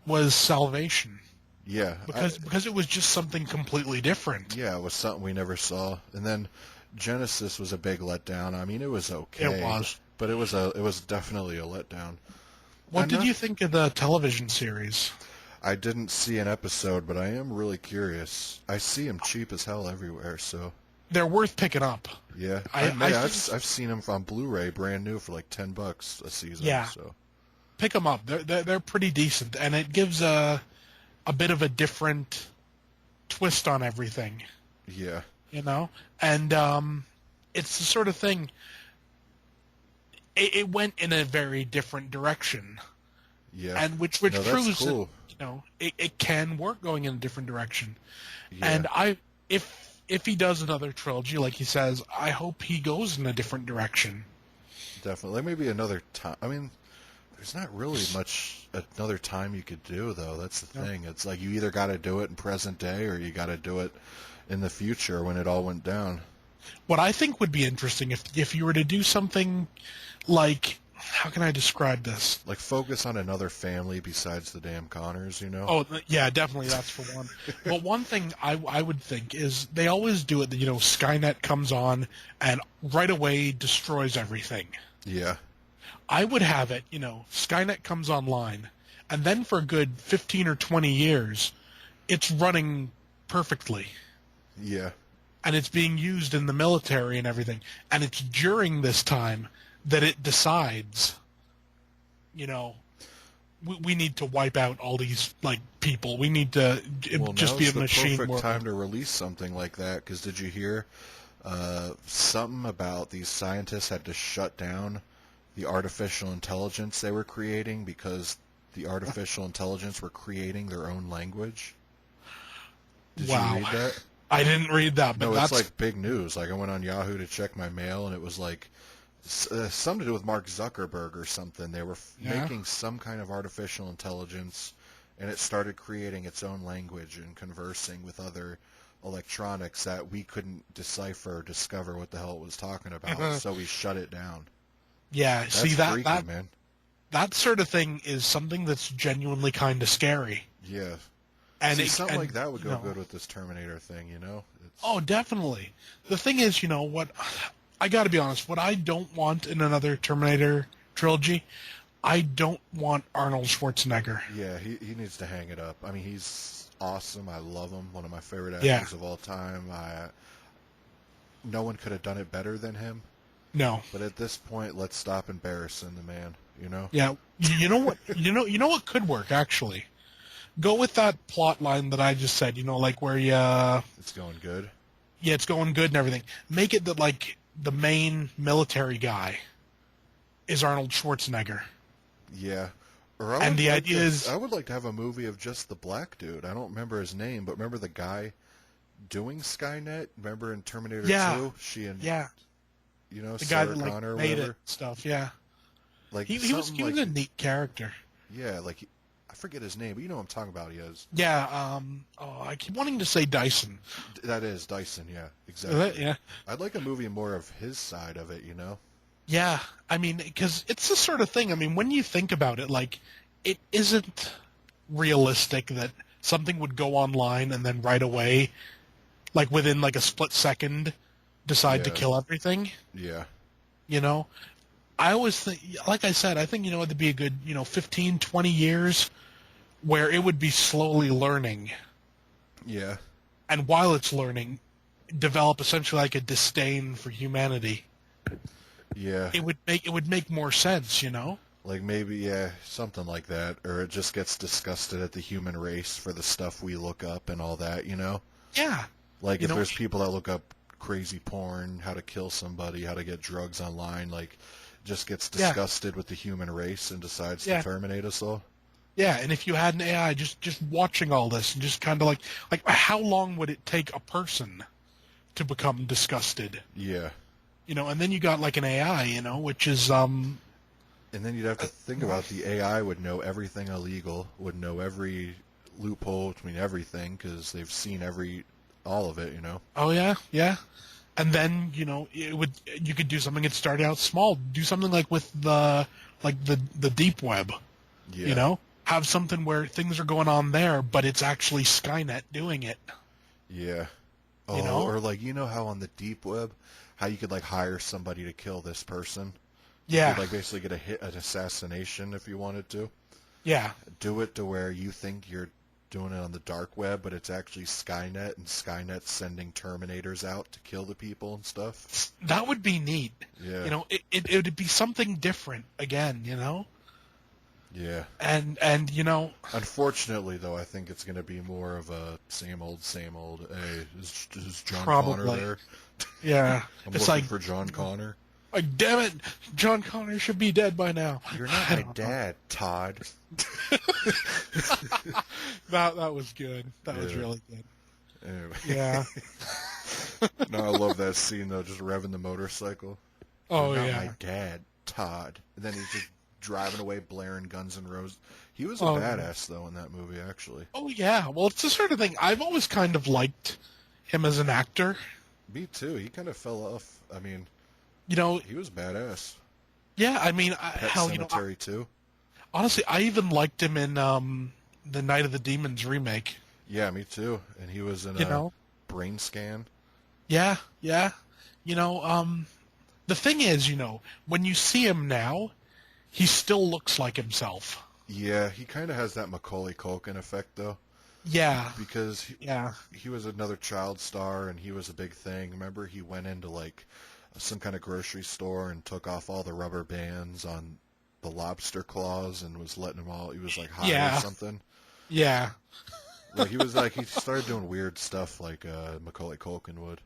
was Salvation. Yeah. Because it was just something completely different. Yeah, it was something we never saw. And then Genesis was a big letdown. I mean, it was okay. It was. But it was definitely a letdown. What did you think of the television series? I didn't see an episode, but I am really curious. I see them cheap as hell everywhere, so... They're worth picking up. Yeah. I've seen them on Blu-ray brand new for like $10 a season. Yeah. So. Pick them up. They're pretty decent, and it gives a bit of a different twist on everything. Yeah. And it's the sort of thing... It went in a very different direction. Yeah. And which proves cool. that it can work going in a different direction. Yeah. And if he does another trilogy, like he says, I hope he goes in a different direction. Definitely. Maybe another time. I mean, there's not really much another time you could do, though. That's the thing. It's like you either got to do it in present day or you got to do it in the future when it all went down. What I think would be interesting if you were to do something like how can I describe this? Like, focus on another family besides the damn Connors, you know? Oh, yeah, definitely that's for one. But one thing I would think is they always do it that, Skynet comes on and right away destroys everything. Yeah. I would have it, Skynet comes online, and then for a good 15 or 20 years, it's running perfectly. Yeah. And it's being used in the military and everything. And it's during this time that it decides, we need to wipe out all these, people. We need to just be a machine. Well, now's the perfect time to release something like that, because did you hear something about these scientists had to shut down the artificial intelligence they were creating because the artificial intelligence were creating their own language? Did you read that? I didn't read that, but no, it's like big news. Like, I went on Yahoo to check my mail, and it was like something to do with Mark Zuckerberg or something. They were making some kind of artificial intelligence, and it started creating its own language and conversing with other electronics that we couldn't decipher or discover what the hell it was talking about. So we shut it down. Yeah, that's see freaky, man. That sort of thing is something that's genuinely kind of scary. Yeah. And something like that would go good with this Terminator thing, Oh, definitely. The thing is, what I got to be honest, what I don't want in another Terminator trilogy, I don't want Arnold Schwarzenegger. Yeah, he needs to hang it up. I mean, he's awesome. I love him. One of my favorite actors of all time. No one could have done it better than him. No. But at this point, let's stop embarrassing the man, Yeah. You know what? you know what could work, actually? Go with that plot line that I just said, like where you... It's going good? Yeah, it's going good and everything. Make it that, the main military guy is Arnold Schwarzenegger. Yeah. And the idea is... I would like to have a movie of just the black dude. I don't remember his name, but remember the guy doing Skynet? Remember in Terminator 2? She and... Yeah. The guy Sarah that, Connor made whatever. It stuff, yeah. Like he was a neat character. Yeah, I forget his name, but you know what I'm talking about. He is. Yeah. I keep wanting to say Dyson. That is Dyson. Yeah, exactly. Yeah. I'd like a movie more of his side of it. Yeah, I mean, because it's the sort of thing. I mean, when you think about it, it isn't realistic that something would go online and then right away, within a split second, decide to kill everything. Yeah. I always think, like I said, I think, it'd be a good, 15, 20 years where it would be slowly learning. Yeah. And while it's learning, develop essentially a disdain for humanity. Yeah. It would make more sense, Like maybe, something like that. Or it just gets disgusted at the human race for the stuff we look up and all that, Yeah. Like if there's people that look up crazy porn, how to kill somebody, how to get drugs online, just gets disgusted with the human race and decides to terminate us all. Yeah, and if you had an AI just watching all this and just kind of like how long would it take a person to become disgusted? Yeah. And then you got an AI, which is And then you'd have to think about the AI would know everything illegal, would know every loophole between everything because they've seen all of it, Oh yeah, yeah. And then, you could do something that started out small. Do something with the deep web. Yeah. Have something where things are going on there, but it's actually Skynet doing it. Yeah. Oh, or how on the deep web, how you could hire somebody to kill this person. Yeah. You could basically get an assassination if you wanted to. Yeah. Do it to where you think you're doing it on the dark web, but it's actually Skynet, and Skynet's sending Terminators out to kill the people and stuff. That would be neat. Yeah. It would be something different again, Yeah. And Unfortunately, though, I think it's going to be more of a same old. Hey, is John probably. Connor there? Yeah. I'm looking for John Connor. Damn it, John Connor should be dead by now. You're not my dad, Todd. That was good. That was really good. Anyway. Yeah. No, I love that scene though, just revving the motorcycle. Oh, You're not yeah. my dad, Todd. And then he's just driving away, blaring Guns N' Roses. He was a badass though in that movie, actually. Oh yeah. Well, it's the sort of thing I've always kind of liked him as an actor. Me too. He kind of fell off. I mean, he was badass. Yeah, I mean, Pet hell, Cemetery too. honestly, I even liked him in the Night of the Demons remake. Yeah, me too. And he was in You a know? Brain Scan. Yeah, yeah. You know, the thing is, when you see him now, he still looks like himself. Yeah, he kind of has that Macaulay Culkin effect though, Yeah, because yeah, he was another child star and he was a big thing. Remember, he went into like some kind of grocery store and took off all the rubber bands on the lobster claws and was letting them all. He was like high or yeah, something. yeah, Like he was like he started doing weird stuff like Macaulay Culkin would.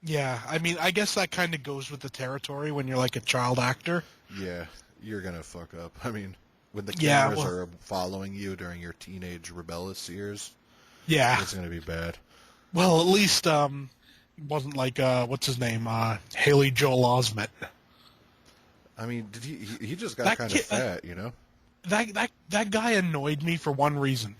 yeah. I mean, I guess that kind of goes with the territory when you're like a child actor. Yeah, you're gonna fuck up. I mean, when the Yeah, cameras well, are following you during your teenage rebellious years, yeah. it's gonna be bad. Well, at least it wasn't like what's his name, Haley Joel Osment. I mean, did he just got That kind of kid, fat, you know? that guy annoyed me for one reason.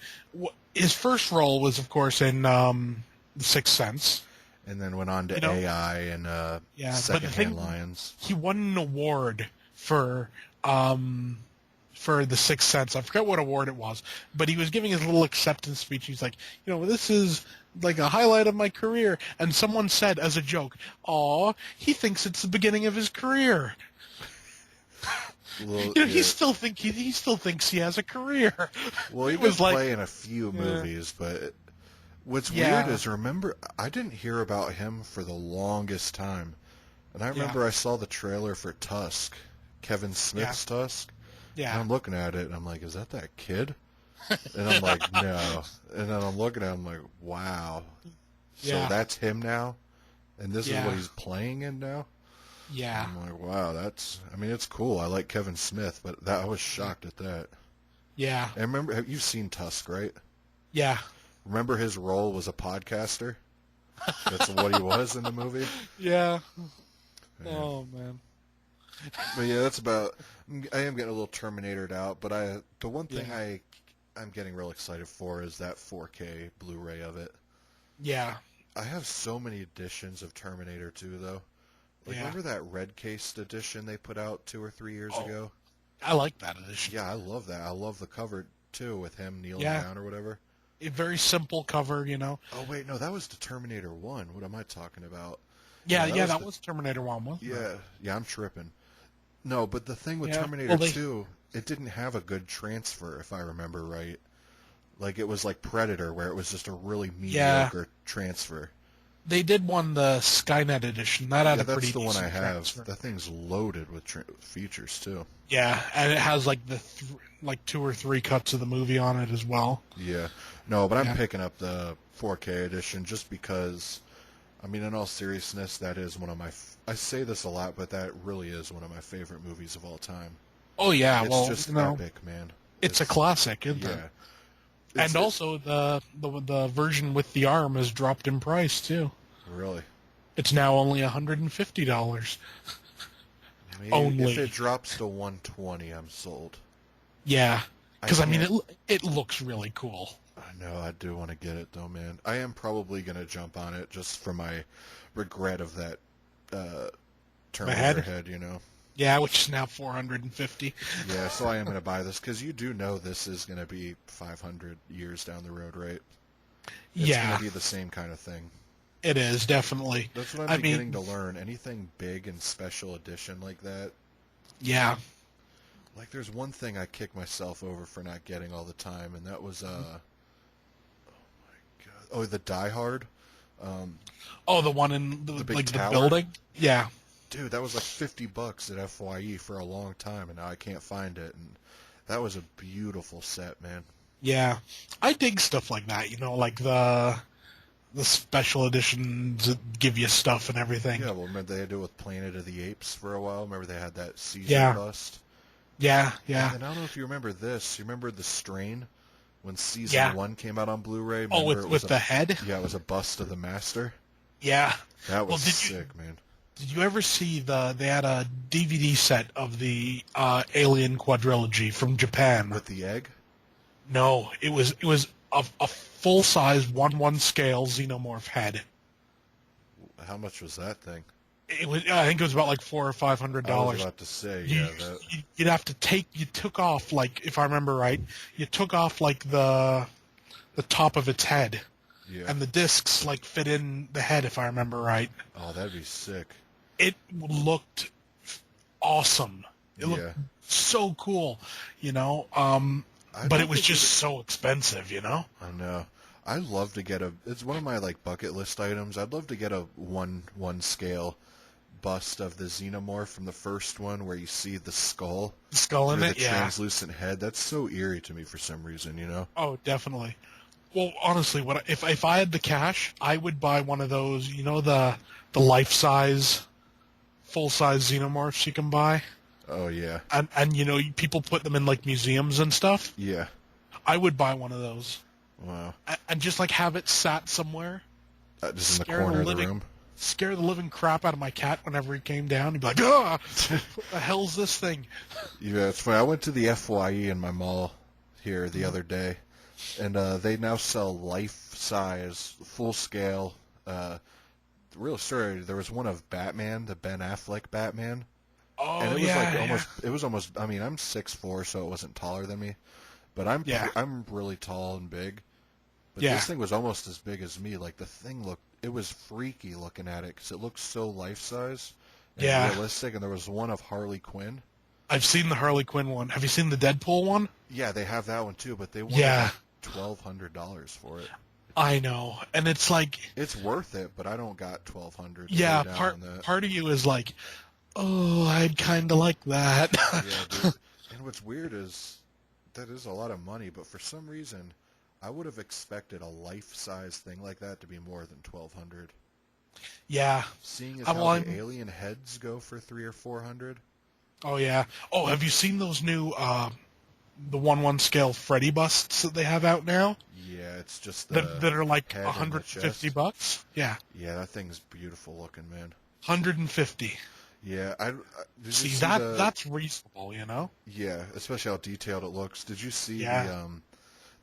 His first role was, of course, in The Sixth Sense. And then went on You to know, AI and yeah. But the Secondhand thing, Lions. he won an award for The Sixth Sense. I forget what award it was, but he was giving his little acceptance speech. He's like, this is like a highlight of my career. And someone said as a joke, "Aw, he thinks it's the beginning of his career." Well, He yeah. still he still thinks he has a career. Well, he It did was like, play in a few yeah, movies, but what's weird yeah, is, remember, I didn't hear about him for the longest time. And I yeah, remember I saw the trailer for Tusk, Kevin yeah, Smith's Tusk, and yeah, I'm looking at it and I'm like, is that kid? And I'm like, no. And then I'm looking at it, I'm like, wow. So yeah, that's him now? And this is what yeah, he's playing in now? yeah, I'm like, wow, I mean, it's cool. I like Kevin Smith, but I was shocked at that. yeah, And remember, you've seen Tusk, right? yeah, Remember his role was a podcaster? That's what he was in the movie? yeah. Yeah. Oh man. But yeah, that's about. I am getting a little Terminatored out, but the one thing Yeah, I'm getting real excited for is that 4K Blu-ray of it. yeah, I have so many editions of Terminator 2 though. Like, yeah. remember that red cased edition they put out 2 or 3 years Oh, ago? I like that edition. Yeah, I love that. I love the cover too, with him kneeling Yeah, down or whatever. a very simple cover. Oh wait, no, that was the Terminator 1. What am I talking about? Yeah, Yeah, that yeah, was that the. was Terminator 1, wasn't it? Yeah, I'm tripping. No, but the thing with Yeah. Terminator Well, 2, it didn't have a good transfer, if I remember right. Like, it was like Predator, where it was just a really yeah, mediocre transfer. they did one, the Skynet edition. That had Yeah, a that's pretty the one I decent have. transfer. That thing's loaded with features, too. Yeah, and it has like like 2 or 3 cuts of the movie on it as well. Yeah. No, but I'm Yeah. picking up the 4K edition just because, I mean, in all seriousness, that is one of my... I say this a lot, but that really is one of my favorite movies of all time. Oh yeah, It's well, just epic, man. it's a classic, isn't it? Yeah. And also the version with the arm has dropped in price too. Really. It's now only $150. Maybe if it Only. drops to 120, I'm sold. Yeah, I because I mean can't. it looks really cool. I know, I do want to get it though, man. I am probably gonna jump on it just for my regret of that Terminator Head? head, you know. Yeah, which is now 450. Yeah, so I am gonna buy this because you do know this is gonna be 500 years down the road, right? It's Yeah, gonna be the same kind of thing. it is definitely. That's what I I'm beginning mean, to learn. Anything big and special edition like that. yeah. Like, there's one thing I kick myself over for not getting all the time, and that was oh, the Die Hard. Oh, the one in The big like the tower? building. Yeah, Dude, that was like $50 at FYE for a long time, and now I can't find it. And that was a beautiful set, man. yeah. I dig stuff like that. Like the special editions that give you stuff and everything. Yeah, well, remember they had to do it with Planet of the Apes for a while? Remember they had that Caesar Yeah, bust? yeah, And yeah, then I don't know if you remember this. You remember The Strain? When season yeah. 1 came out on Blu-ray? Oh, Remember it with was the head. yeah, it was a bust of the Master? Yeah. That Well, was sick, man. did you ever see they had a DVD set of the Alien quadrilogy from Japan? With the egg? No, it was a full size 1/1 scale xenomorph head. How much was that thing? It was, I think it was about like $400 or I was $500. about to say, You, yeah, that. you'd have to you took off, like, if I remember right, you took off like the top of its head, Yeah. and the discs like fit in the head, if I remember right. Oh, that'd be sick. It looked awesome. It looked Yeah. so cool, you know. I'd But it love was to get just it. so expensive, you know. I know. I'd love to get a. It's one of my like bucket list items. I'd love to get a one scale bust of the xenomorph from the first one, where you see the skull The skull in through the it, yeah. translucent head. That's so eerie to me for some reason, you know? Oh, definitely. Well, honestly, if I had the cash, I would buy one of those. You know, the life size, full size xenomorphs you can buy, Oh yeah, and you know, people put them in like museums and stuff. yeah. I would buy one of those, Wow. and just like have it sat somewhere, Just in the scare the corner of the living room. scare the living crap out of my cat whenever he came down. He'd be like, "Ah, what the hell's this thing?" Yeah, it's funny. I went to the FYE in my mall here the other day, and they now sell life-size, full-scale. Real story. There was one of Batman, the Ben Affleck Batman, and Oh it was like yeah, yeah, almost. It was almost. I mean, I'm 6'4", so it wasn't taller than me, but I'm yeah, I'm really tall and big. But yeah, this thing was almost as big as me. Like the thing looked. It was freaky looking at it because it looked so life-size and yeah. realistic. And there was one of Harley Quinn. I've seen the Harley Quinn one. Have you seen the Deadpool one? Yeah, they have that one too, but they wanted Yeah, like $1,200 for it. I know, and it's like, It's worth it, but I don't got 1,200 to lay yeah, down on that. part of you is like, oh, I'd kind of like that. Yeah, dude. And what's weird is that is a lot of money, but for some reason, I would have expected a life-size thing like that to be more than 1,200. Yeah, Seeing as I'm, how well, the alien heads go for 300 or 400. oh yeah. Oh, have you seen those new the 1/1 scale Freddy busts that they have out now? Yeah, it's just That the are like head and the 150 chest. bucks. Yeah, Yeah, that thing's beautiful looking, man. 150. Yeah, did you See, see the that's reasonable, you know? yeah, especially how detailed it looks. Did you see Yeah,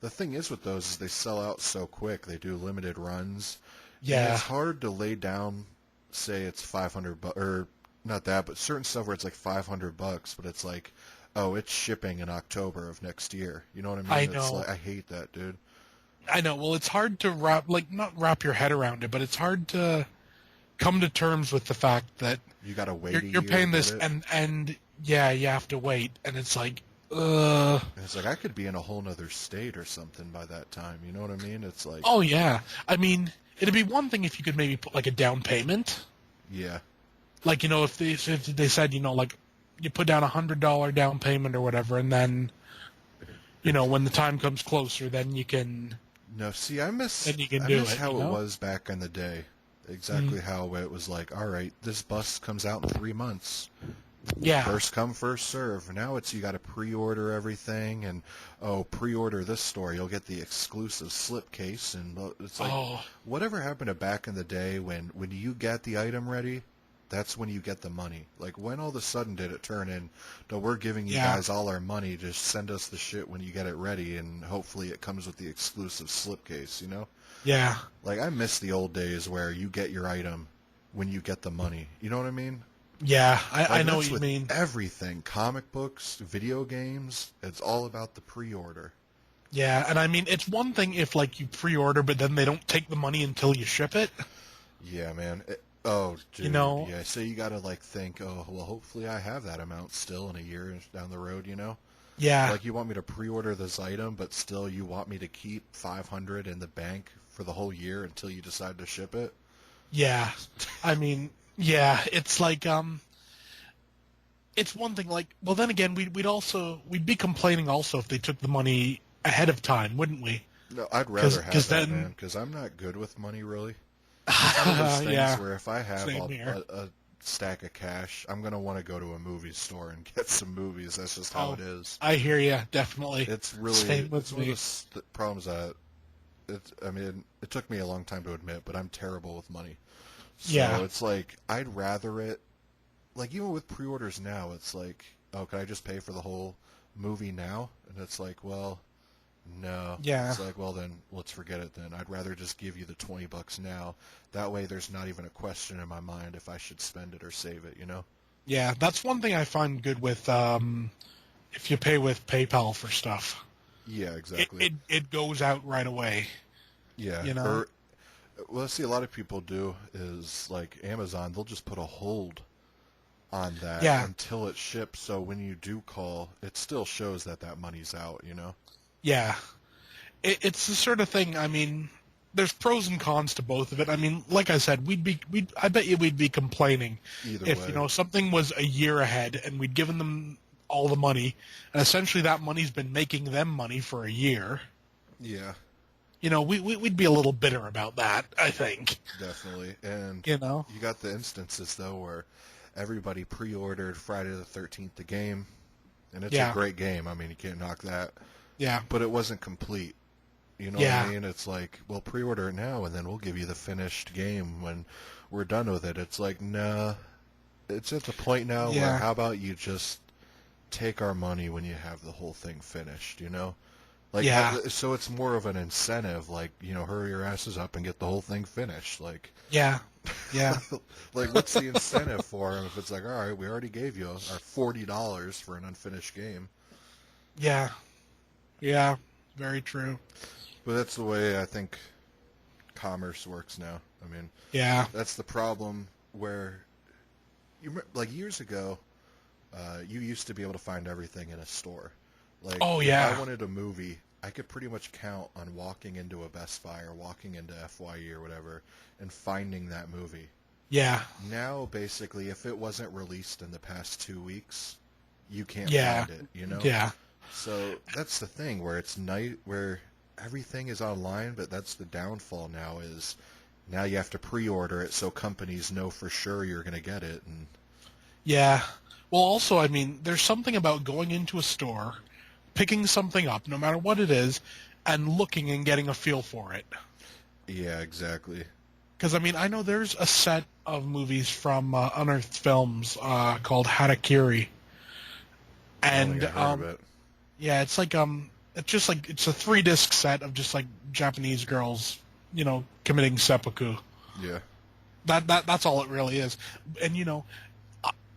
the thing is with those is they sell out so quick. They do limited runs, and yeah, it's hard to lay down. Say it's 500 or not that, but certain stuff where it's like $500, but it's like, oh, it's shipping in October of next year. You know what I I mean? It's know. like I hate that, dude. I know. Well, it's hard to not wrap your head around it, but it's hard to come to terms with the fact that You gotta wait a you're year to paying get this, it. and yeah, you have to wait, and it's like, And it's like I could be in a whole nother state or something by that time. You know what I mean? It's like, oh yeah. I mean, it'd be one thing if you could maybe put like a down payment, yeah, like, you know, if they said, you know, like, you put down $100 down payment or whatever, and then, you know, when the time comes closer, then you can no. See, I do miss it, how you it know? was back in the day. Mm, Exactly how it was like, all right, this bus comes out in 3 months. yeah, First come, first serve. Now it's you got to pre-order everything, and oh, pre-order this store, you'll get the exclusive slipcase, and it's like, oh, whatever happened to back in the day when you get the item ready, that's when you get the money. Like when all of a sudden did it turn in? No, we're giving you yeah, guys all our money. Just send us the shit when you get it ready, and hopefully it comes with the exclusive slipcase. You know, yeah, like I miss the old days where you get your item when you get the money. You know what I mean? yeah, I Like know that's what you with mean. everything. Comic books, video games, it's all about the pre-order. Yeah, and I mean, it's one thing if, like, you pre-order, but then they don't take the money until you ship it, Yeah, man. Oh, you dude. know? Yeah, so you gotta like think, oh, well, hopefully I have that amount still in a year down the road, you know? Yeah, Like you want me to pre-order this item, but still you want me to keep 500 in the bank for the whole year until you decide to ship it? yeah. I mean, yeah, it's like, it's one thing, like, well, then again, we'd be complaining also if they took the money ahead of time, wouldn't we? No, I'd rather Because have that, man, then, because I'm not good with money, really. It's one of those things yeah, where if I have same here. a stack of cash, I'm gonna want to go to a movie store and get some movies. That's just how Oh, it is. I hear you, definitely. It's really Same it's with one of me. those problems that I mean, it took me a long time to admit, but I'm terrible with money. Yeah, So it's like I'd rather it like even with pre-orders now, it's like, oh, can I just pay for the whole movie now? And it's like, well, No. Yeah. It's like, well, then let's forget it then. I'd rather just give you the $20 now. That way there's not even a question in my mind if I should spend it or save it, you know? Yeah, that's one thing I find good with if you pay with PayPal for stuff. Yeah, exactly. It goes out right away. Yeah. You know? Or, well, see, a lot of people do is, like, Amazon, they'll just put a hold on that Yeah. until it ships, so when you do call, it still shows that that money's out, you know? Yeah. It's the sort of thing, I mean, there's pros and cons to both of it. I mean, like I said, I bet you we'd be complaining Either if, way. you know, something was a year ahead and we'd given them all the money, and essentially that money's been making them money for a year. Yeah. You know, we'd be a little bitter about that, I think. Definitely. And You know? you got the instances, though, where everybody pre-ordered Friday the 13th, the game, and it's a great game. I mean, you can't knock that. Yeah. But it wasn't complete. You know what I mean? It's like, well, pre-order it now, and then we'll give you the finished game when we're done with it. It's like, nah. It's at the point now where how about you just take our money when you have the whole thing finished, you know? Like, so it's more of an incentive, like, you know, hurry your asses up and get the whole thing finished. Like, yeah. like, what's the incentive for them if it's like, all right, we already gave you our $40 for an unfinished game? Yeah, very true. But that's the way I think commerce works now. I mean, that's the problem where, like years ago, you used to be able to find everything in a store. Like, if I wanted a movie, I could pretty much count on walking into a Best Buy or walking into FYE or whatever and finding that movie. Yeah. Now, basically, if it wasn't released in the past 2 weeks, you can't find it, you know? Yeah. So that's the thing where it's where everything is online, but that's the downfall now is now you have to pre-order it so companies know for sure you're going to get it. And yeah. Well, also, I mean, there's something about going into a store, picking something up, no matter what it is, and looking and getting a feel for it. Yeah, exactly. Because, I mean, I know there's a set of movies from Unearthed Films called Harakiri. And, yeah, it's like, it's just like, it's a 3-disc set of just like Japanese girls, you know, committing seppuku. Yeah. That's all it really is. And, you know,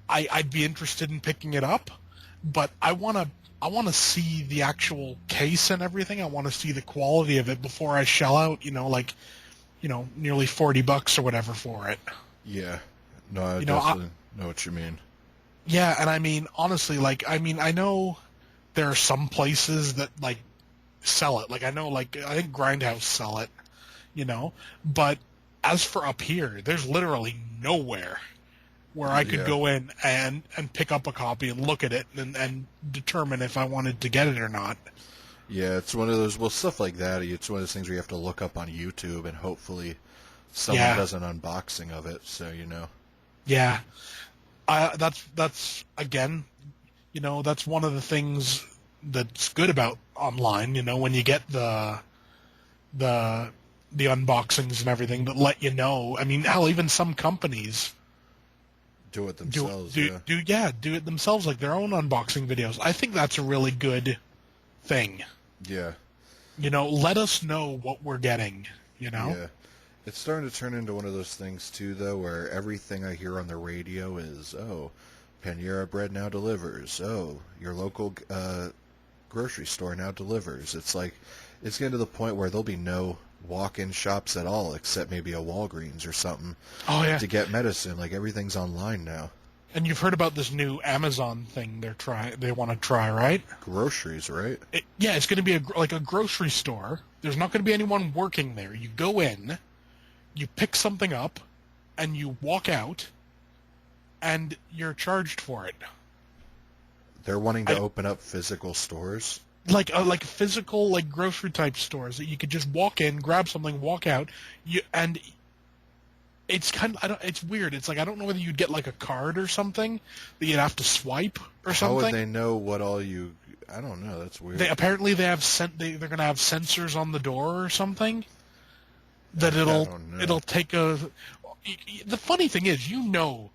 I'd be interested in picking it up, but I want to see the actual case and everything. I want to see the quality of it before I shell out, you know, like, you know, nearly $40 or whatever for it. Yeah. No, I definitely know what you mean. Yeah, and I mean, honestly, like, I mean, I know there are some places that, like, sell it. Like, I know, like, I think Grindhouse sell it, you know, but as for up here, there's literally nowhere where I could go in and pick up a copy and look at it and determine if I wanted to get it or not. Yeah, it's one of those, well, stuff like that, it's one of those things where you have to look up on YouTube and hopefully someone does an unboxing of it, so you know. Yeah. That's, again, you know, that's one of the things that's good about online, you know, when you get the unboxings and everything that let you know. I mean, hell, even some companies do it themselves. Do it themselves, like their own unboxing videos. I think that's a really good thing. Yeah. You know, let us know what we're getting, you know? Yeah. It's starting to turn into one of those things, too, though, where everything I hear on the radio is, oh, Panera Bread now delivers. Oh, your local grocery store now delivers. It's like, it's getting to the point where there'll be no walk-in shops at all, except maybe a Walgreens or something to get medicine. Like, everything's online now. And you've heard about this new Amazon thing they want to try, right? Groceries, right? It's going to be like a grocery store. There's not going to be anyone working there. You go in, you pick something up, and you walk out, and you're charged for it. They're wanting to open up physical stores? Like physical, like grocery type stores that you could just walk in, grab something, walk out, and it's kind of, it's weird. It's like, I don't know whether you'd get like a card or something that you'd have to swipe or something. How would they know what all you? I don't know. That's weird. They're going to have sensors on the door or something that it'll take a. The funny thing is, you know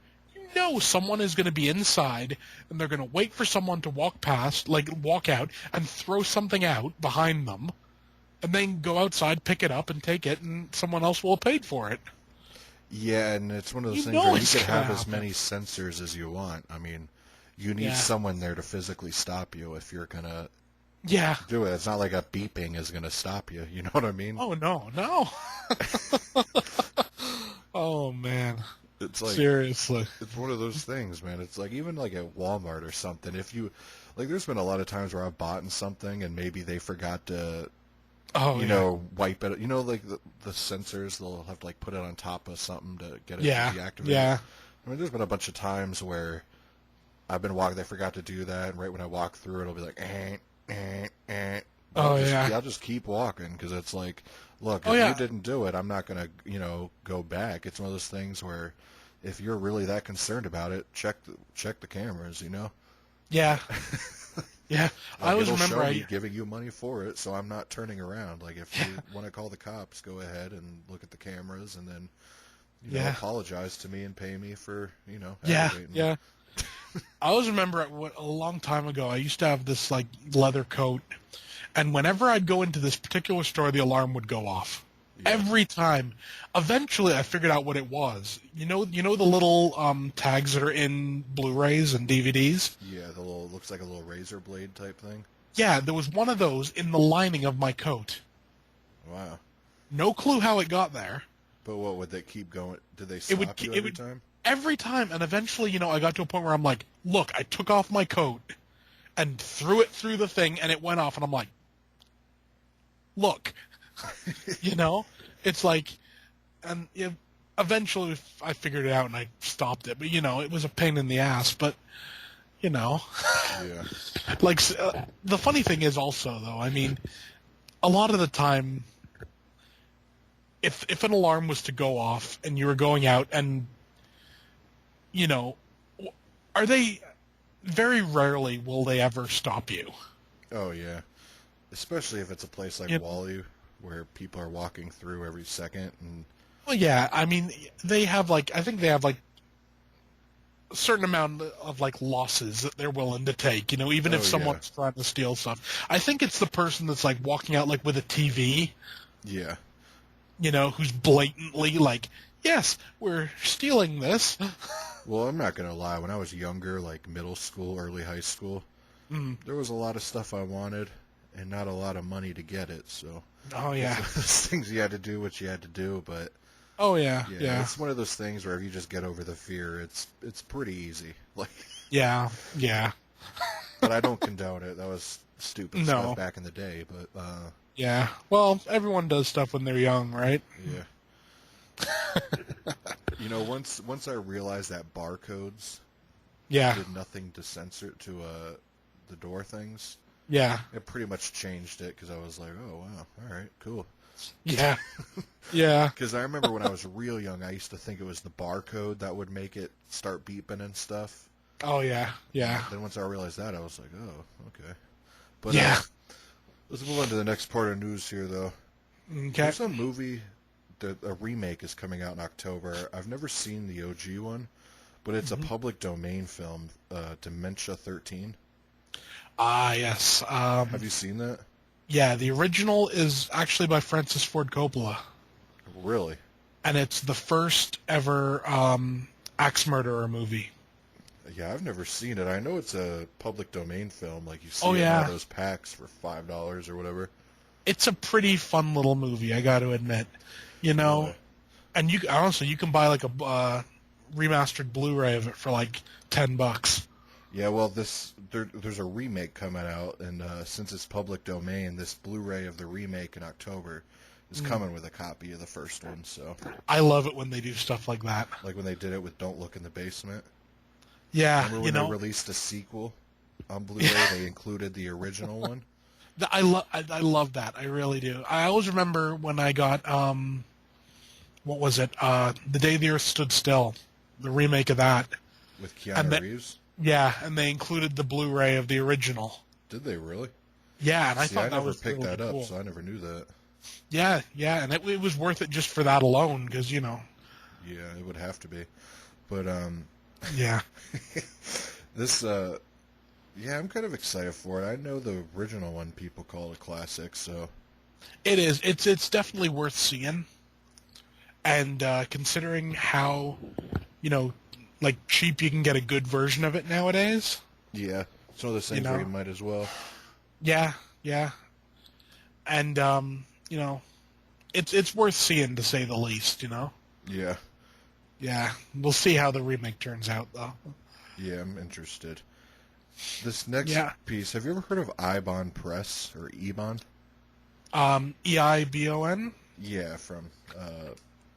know someone is going to be inside, and they're going to wait for someone to walk past, like walk out, and throw something out behind them, and then go outside, pick it up, and take it, and someone else will have paid for it. Yeah, and it's one of those You things know where you it's could gonna have as happen. many sensors as you want. I mean, you need Yeah. someone there to physically stop you if you're gonna Yeah. do it. It's not like a beeping is gonna stop you. You know what I mean? Oh, no. Oh, man. It's like Seriously. it's one of those things, man. It's like even like at Walmart or something. If you like, there's been a lot of times where I've bought something and maybe they forgot to, Oh, you yeah. know, wipe it. You know, like the sensors, they'll have to like put it on top of something to get it Yeah. to deactivate. Yeah. I mean, there's been a bunch of times where I've been walking, they forgot to do that, and right when I walk through, it'll be like, Oh, yeah. I'll just keep walking because it's like, look, Oh, if yeah. you didn't do it, I'm not gonna, go back. It's one of those things where, if you're really that concerned about it, check the cameras, Yeah. Yeah. Like, I always it'll remember show me giving you money for it, so I'm not turning around. Like if you want to call the cops, go ahead and look at the cameras, and then apologize to me and pay me for Yeah. aggravating me. Yeah. I always remember a long time ago, I used to have this like leather coat, and whenever I'd go into this particular store, the alarm would go off. Yeah. Every time. Eventually, I figured out what it was. You know the little tags that are in Blu-rays and DVDs. Yeah, the little looks like a little razor blade type thing. Yeah, there was one of those in the lining of my coat. Wow. No clue how it got there. But what would they keep going? Did they stop you every time? Every time, and eventually, I got to a point where I'm like, look, I took off my coat and threw it through the thing, and it went off, and I'm like, look, it's like, and eventually I figured it out and I stopped it, but it was a pain in the ass, but Yeah. like the funny thing is also though, I mean, a lot of the time, if an alarm was to go off and you were going out and are they very rarely will they ever stop you. Oh yeah. Especially if it's a place like Wally where people are walking through every second and well, yeah, I mean, they have I think they have a certain amount of losses that they're willing to take, even if someone's trying to steal stuff. I think it's the person that's walking out with a TV. Yeah. Who's blatantly yes, we're stealing this. Well, I'm not going to lie. When I was younger, like middle school, early high school, there was a lot of stuff I wanted and not a lot of money to get it. So, oh, yeah. It's one of those things you had to do what you had to do. But, oh, yeah. It's one of those things where if you just get over the fear, it's pretty easy. Yeah. But I don't condone it. That was stupid stuff back in the day. But, yeah. Well, everyone does stuff when they're young, right? Yeah. Once I realized that barcodes did nothing to censor to the door things. Yeah. It pretty much changed it because I was like, oh wow, all right, cool. Yeah. Yeah. Because I remember when I was real young, I used to think it was the barcode that would make it start beeping and stuff. Oh yeah. Yeah. Then once I realized that, I was like, oh, okay. But yeah. Let's move on to the next part of news here, though. Okay. There's a movie. A remake is coming out in October. I've never seen the OG one, but it's a public domain film, Dementia 13. Ah, yes. Have you seen that? Yeah, the original is actually by Francis Ford Coppola. Really? And it's the first ever axe murderer movie. Yeah, I've never seen it. I know it's a public domain film, like you see Oh, in yeah. all those packs for $5 or whatever. It's a pretty fun little movie, I got to admit. And you honestly, you can buy a remastered Blu-ray of it for $10. Yeah, well, there's a remake coming out, and since it's public domain, this Blu-ray of the remake in October is coming with a copy of the first one. So I love it when they do stuff like that. Like when they did it with Don't Look in the Basement. Yeah, remember when they released a sequel on Blu-ray? They included the original one. I love that. I really do. I always remember when I got what was it? The Day the Earth Stood Still, the remake of that with Keanu Reeves. Yeah, and they included the Blu-ray of the original. Did they really? Yeah, and I thought I that was never picked really that up, cool. so I never knew that. Yeah, and it was worth it just for that alone, because Yeah, it would have to be. But Yeah. This, yeah, I'm kind of excited for it. I know the original one people call it a classic, so. It is. It's definitely worth seeing. And considering how, you know, like cheap you can get a good version of it nowadays. Yeah, it's one of those You things where know. you might as well. Yeah, yeah. And you know, it's worth seeing to say the least. You know. Yeah, Yeah, we'll see how the remake turns out, though. yeah, I'm interested. This next Yeah. piece, have you ever heard of Ibon Press or Ebon? EIBON. Yeah, from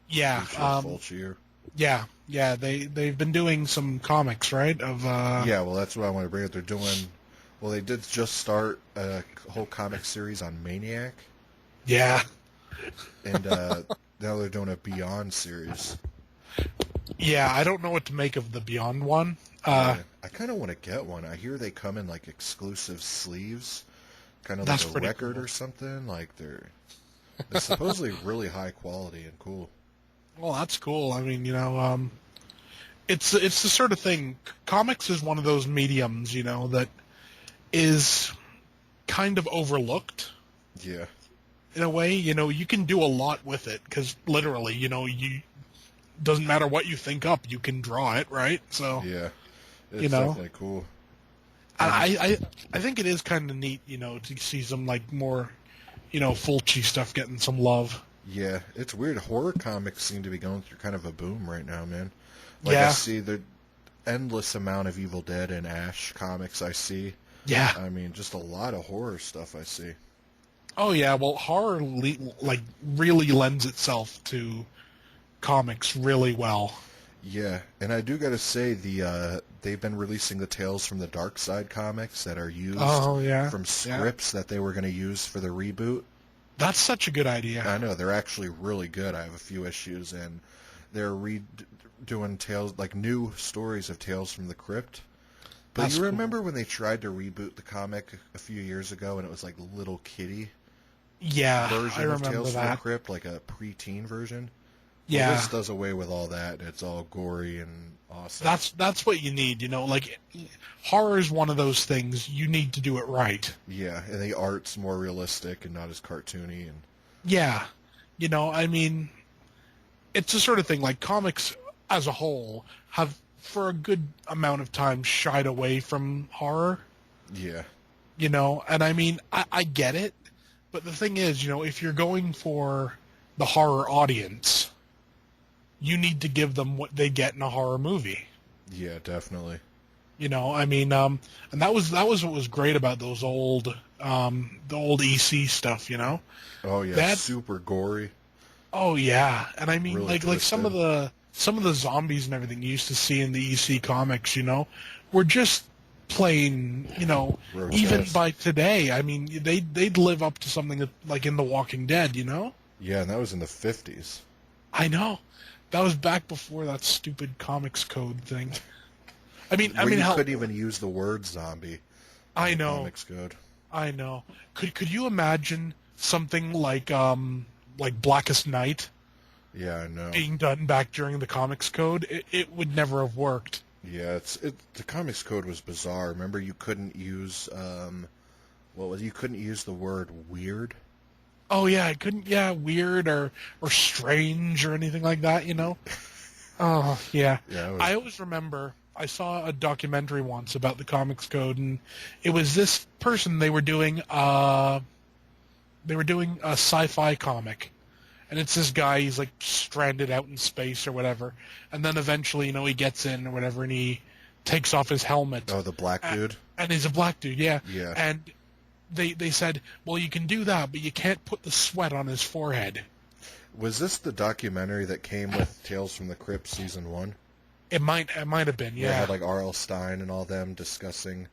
Yeah. Lucio Fulci. Yeah. Yeah. They've been doing some comics, right? Of Yeah, well, that's what I want to bring up. They're doing. Well, they did just start a whole comic series on Maniac, Yeah. and now they're doing a Beyond series. Yeah. I don't know what to make of the Beyond one. Yeah, I kind of want to get one. I hear they come in like exclusive sleeves, kind of like That's a pretty record cool. or something. Like they're supposedly really high quality and cool. Well, that's cool. I mean, it's the sort of thing. Comics is one of those mediums, that is kind of overlooked Yeah, in a way. You can do a lot with it because literally, you doesn't matter what you think up, you can draw it, right? So, yeah, you it's know, definitely cool. And I think it is kind of neat, to see some like more, Fulci stuff getting some love. yeah, it's weird. Horror comics seem to be going through kind of a boom right now, man. Like I Yeah, see the endless amount of Evil Dead and Ash comics I see. yeah. I mean, just a lot of horror stuff I see. Oh yeah. Well, horror like really lends itself to comics really well. Yeah, and I do gotta say they've been releasing the Tales from the Dark Side comics that are used Oh yeah, from yeah. scripts that they were gonna use for the reboot. That's such a good idea. I know they're actually really good. I have a few issues, and they're doing tales like new stories of Tales from the Crypt. But That's you cool. remember when they tried to reboot the comic a few years ago, and it was like Little Kitty Yeah, I version of remember Tales from the that. Crypt, like a preteen version? Well, Yeah, this does away with all that. It's all gory and awesome. that's what you need. Like horror is one of those things you need to do it right. Yeah, and the art's more realistic and not as cartoony. And Yeah, I mean, it's the sort of thing like comics as a whole have for a good amount of time shied away from horror. yeah, And I mean, I get it, but the thing is, if you're going for the horror audience, you need to give them what they get in a horror movie. yeah, definitely. I mean, and that was what was great about those the old EC stuff. Oh yeah, That super gory, oh yeah, and I mean, really like twisted. some of the zombies and everything you used to see in the EC comics, were just plain, even Grotesque. by today. I mean, they'd live up to something like in The Walking Dead. Yeah, and that was in the 50s. I know. That was back before that stupid comics code thing. I Where mean, you hell, couldn't even use the word zombie in I the know, comics code. I know. Could you imagine something like Blackest Night Yeah, I know. being done back during the comics code? It would never have worked. Yeah, the comics code was bizarre. Remember, you couldn't use you couldn't use the word weird. Oh yeah, I couldn't. Yeah, weird or strange or anything like that. Oh yeah, Yeah, it was. I always remember. I saw a documentary once about the comics code, and it was this person they were doing a sci-fi comic, and it's this guy. He's like stranded out in space or whatever, and then eventually, he gets in or whatever, and he takes off his helmet. Oh, the black dude. And he's a black dude, yeah. Yeah. And they said, well, you can do that, but you can't put the sweat on his forehead. Was this the documentary that came with Tales from the Crypt season 1? It might have been, Where it yeah. had like R.L. Stine and all them discussing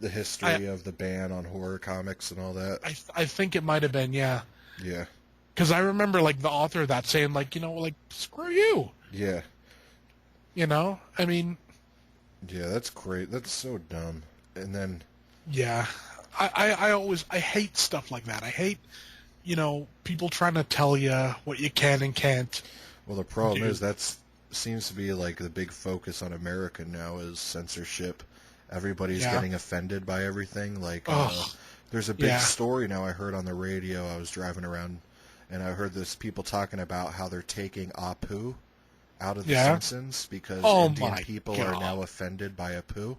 the history of the ban on horror comics and all that. I think it might have been, yeah. Yeah. Because I remember like the author of that saying like, like screw you. Yeah. I mean, Yeah, that's great. That's so dumb. And then yeah. I hate stuff like that. I hate, people trying to tell you what you can and can't well, the problem do. is that's seems to be like the big focus on America now is censorship. Everybody's getting offended by everything. Like, there's a big story now I heard on the radio. I was driving around, and I heard this people talking about how they're taking Apu out of The Simpsons because Indian people are now offended by Apu.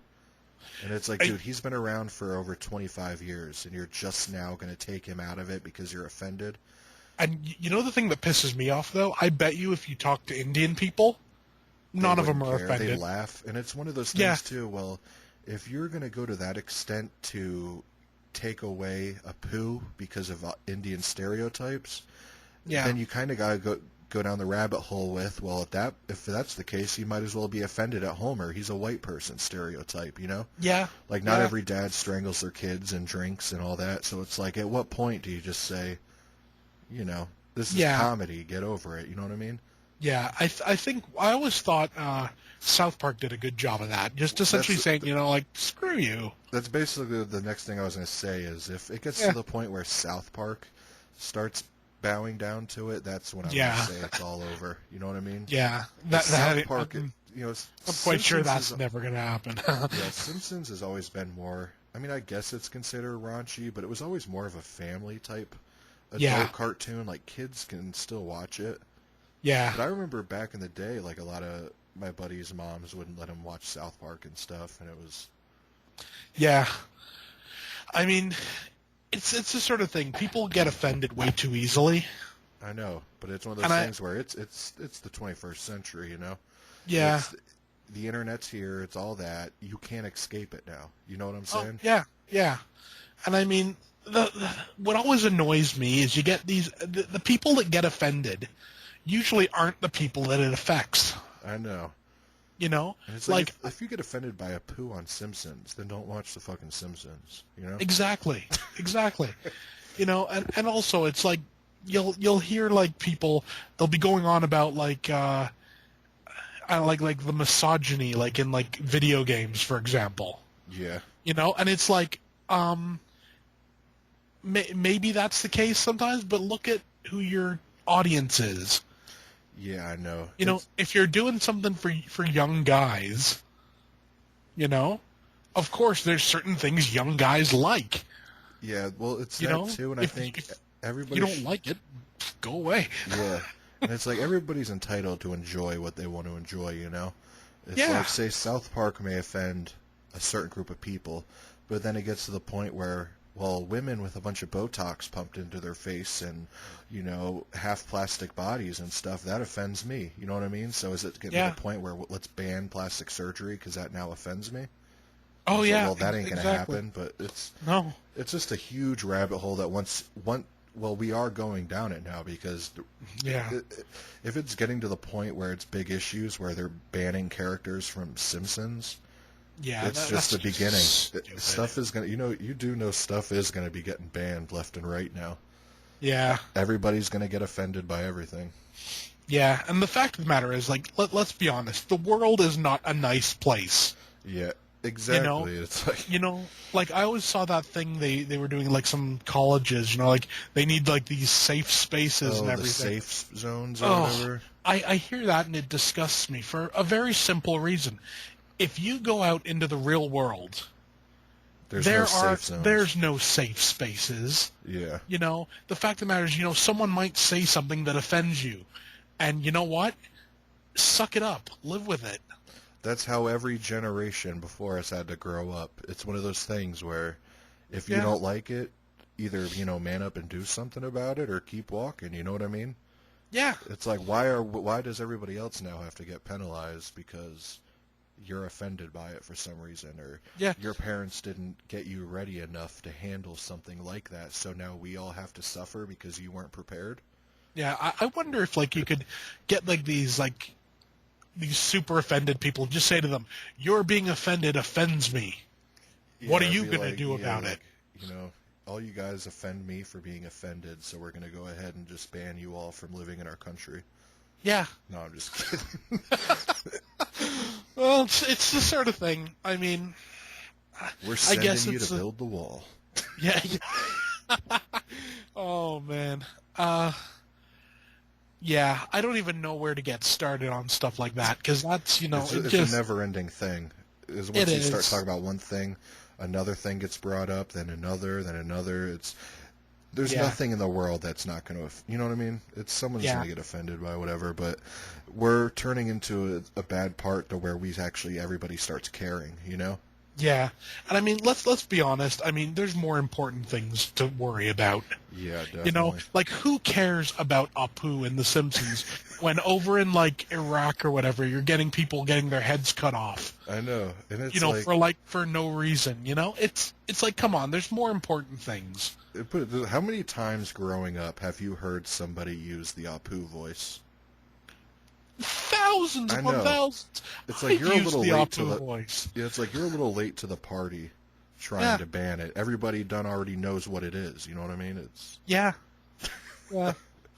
And it's like, dude, he's been around for over 25 years, and you're just now going to take him out of it because you're offended? And you know the thing that pisses me off, though? I bet you if you talk to Indian people, none of them are offended. They laugh. And it's one of those things, too, well, if you're going to go to that extent to take away Apu because of Indian stereotypes, then you kind of got to go down the rabbit hole with, well, if that's the case, you might as well be offended at Homer. He's a white person stereotype, you know? Yeah. Like, not every dad strangles their kids and drinks and all that, so it's like, at what point do you just say, you know, this is comedy, get over it, you know what I mean? Yeah, I think, I always thought South Park did a good job of that, just essentially saying, you know, like, screw you. That's basically the next thing I was going to say, is if it gets to the point where South Park starts bowing down to it, that's when I'm going to say it's all over. You know what I mean? Yeah. South Park, you know, I'm quite sure that's never going to happen. Simpsons has always been more, I mean, I guess it's considered raunchy, but it was always more of a family type adult cartoon. Like, kids can still watch it. Yeah. But I remember back in the day, like, a lot of my buddies' moms wouldn't let them watch South Park and stuff, and it was... Yeah. I mean... It's the sort of thing. People get offended way too easily. I know, but it's one of those things where it's the 21st century, you know? Yeah. The internet's here, it's all that. You can't escape it now. You know what I'm saying? Yeah. And I mean, what always annoys me is you get the people that get offended usually aren't the people that it affects. I know. You know? And it's like if you get offended by a poo on Simpsons, then don't watch the fucking Simpsons, you know? Exactly. You know, and also it's like you'll hear like people, they'll be going on about like the misogyny like in like video games, for example. Yeah. You know, and it's like maybe that's the case sometimes, but look at who your audience is. Yeah, I know. You know, if you're doing something for young guys, you know, of course there's certain things young guys like. Yeah, well, it's that too, and I think everybody... you don't like it, go away. Yeah, and it's like everybody's entitled to enjoy what they want to enjoy, you know? It's like, say, South Park may offend a certain group of people, but then it gets to the point where... Well, women with a bunch of Botox pumped into their face and, you know, half plastic bodies and stuff, that offends me. You know what I mean? So is it getting to the point where let's ban plastic surgery because that now offends me? Oh, so, yeah. Well, that ain't going to happen, but it's just a huge rabbit hole that well, we are going down it now because if it's getting to the point where it's big issues where they're banning characters from Simpsons... Yeah, it's just the beginning. Stuff is gonna, you do know stuff is gonna be getting banned left and right now. Yeah, everybody's gonna get offended by everything. Yeah, and the fact of the matter is, like, let's be honest, the world is not a nice place. Yeah, exactly. You know, it's like, like I always saw that thing they were doing, like some colleges, like they need like these safe spaces and everything. The safe zones or whatever. I hear that and it disgusts me for a very simple reason. If you go out into the real world, there's no safe spaces. Yeah. The fact of the matter is, someone might say something that offends you. And you know what? Suck it up. Live with it. That's how every generation before us had to grow up. It's one of those things where if you don't like it, either, man up and do something about it or keep walking. You know what I mean? Yeah. It's like, why does everybody else now have to get penalized because you're offended by it for some reason, or your parents didn't get you ready enough to handle something like that, so now we all have to suffer because you weren't prepared? Yeah, I wonder if you could get these super offended people, just say to them, "Your being offended offends me. What are you going to do about it?" All you guys offend me for being offended, so we're going to go ahead and just ban you all from living in our country. Yeah. No, I'm just kidding. Well, it's the sort of thing. I mean, we're sending you to build the wall. Yeah. Oh man. Yeah, I don't even know where to get started on stuff like that because that's It's a never-ending thing. Is once it you start is. talking about one thing, another thing gets brought up, then another, then another. There's Yeah, nothing in the world that's not going to, you know what I mean? Someone's going yeah. to get offended by whatever, but we're turning into a bad part to where everybody starts caring, you know? Yeah, and I mean, let's be honest. I mean, there's more important things to worry about. Yeah, definitely. Like who cares about Apu and The Simpsons when over in like Iraq or whatever, you're getting people getting their heads cut off. I know, and it's like, For no reason. It's like, come on, there's more important things. how many times growing up have you heard somebody use the Apu voice? Thousands I upon know. thousands. It's like I've you're a used little the late to Apu the voice. Yeah, it's like you're a little late to the party trying Yeah, to ban it. Everybody done already knows what it is, you know what I mean? It's yeah, yeah.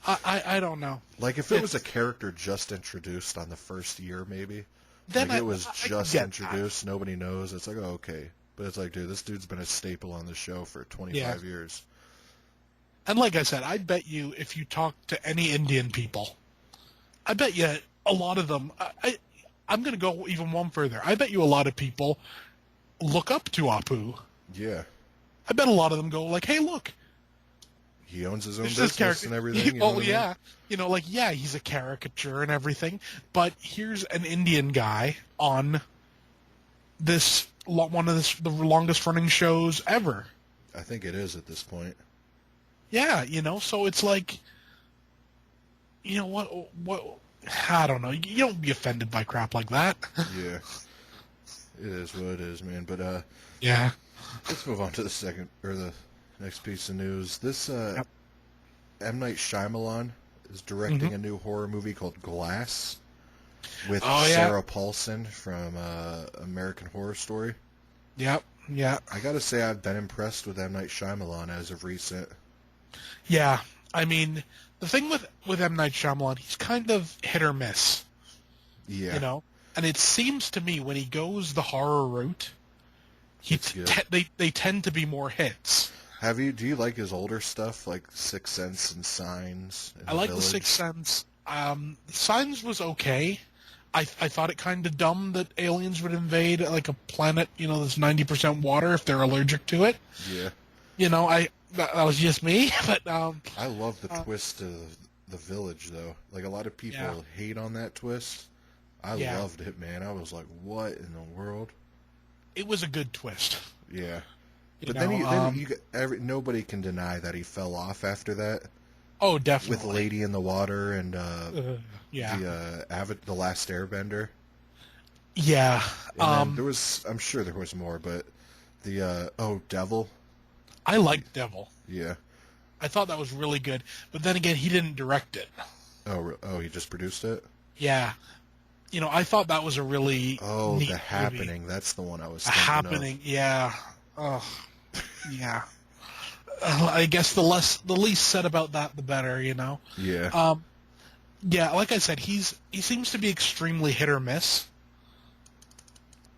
I don't know. like if it was a character just introduced on the first year maybe. Then Like it was I can just get that. introduced, nobody knows. It's like, oh, okay. But it's like, dude, this dude's been a staple on the show for Yeah. 25 years. And like I said, I bet you if you talk to any Indian people, I bet you a lot of them. I'm going to go even one further. I bet you a lot of people look up to Apu. Yeah. I bet a lot of them go like, "Hey, look, He owns his own there's this business character." and everything. You know what I mean? Yeah, yeah, he's a caricature and everything, but here's an Indian guy on the longest running shows ever. I think it is at this point. Yeah, so it's like, what I don't know. You don't be offended by crap like that. Yeah. It is what it is, man. But Yeah. let's move on to the next piece of news. This Yep. M. Night Shyamalan is directing Mm-hmm. a new horror movie called Glass with Oh, yeah. Sarah Paulson from American Horror Story. Yep. Yeah. I gotta say, I've been impressed with M. Night Shyamalan as of recent. Yeah. I mean, the thing with M. Night Shyamalan, he's kind of hit or miss, Yeah, And it seems to me when he goes the horror route, it's good. they tend to be more hits. Do you like his older stuff, like Sixth Sense and Signs and I like Village? The Sixth Sense. Signs was okay. I thought it kind of dumb that aliens would invade like a planet, that's 90% water if they're allergic to it. Yeah. That was just me, but I love the twist of the Village, though. Like, a lot of people hate on that twist. I loved it, man. I was like, what in the world? it was a good twist. Yeah. You But know, nobody can deny that he fell off after that. oh, With definitely. Lady in the Water and Yeah. the Last Airbender. Yeah. And then I'm sure there was more, but Devil. I liked Devil. Yeah. I thought that was really good, but then again, he didn't direct it. Oh, he just produced it? Yeah. I thought that was a really Oh, neat The movie. Happening. That's the one I was The thinking Happening. Yeah. Oh, yeah. I guess the least said about that, the better. of. Yeah. Yeah. Like I said, he seems to be extremely hit or miss.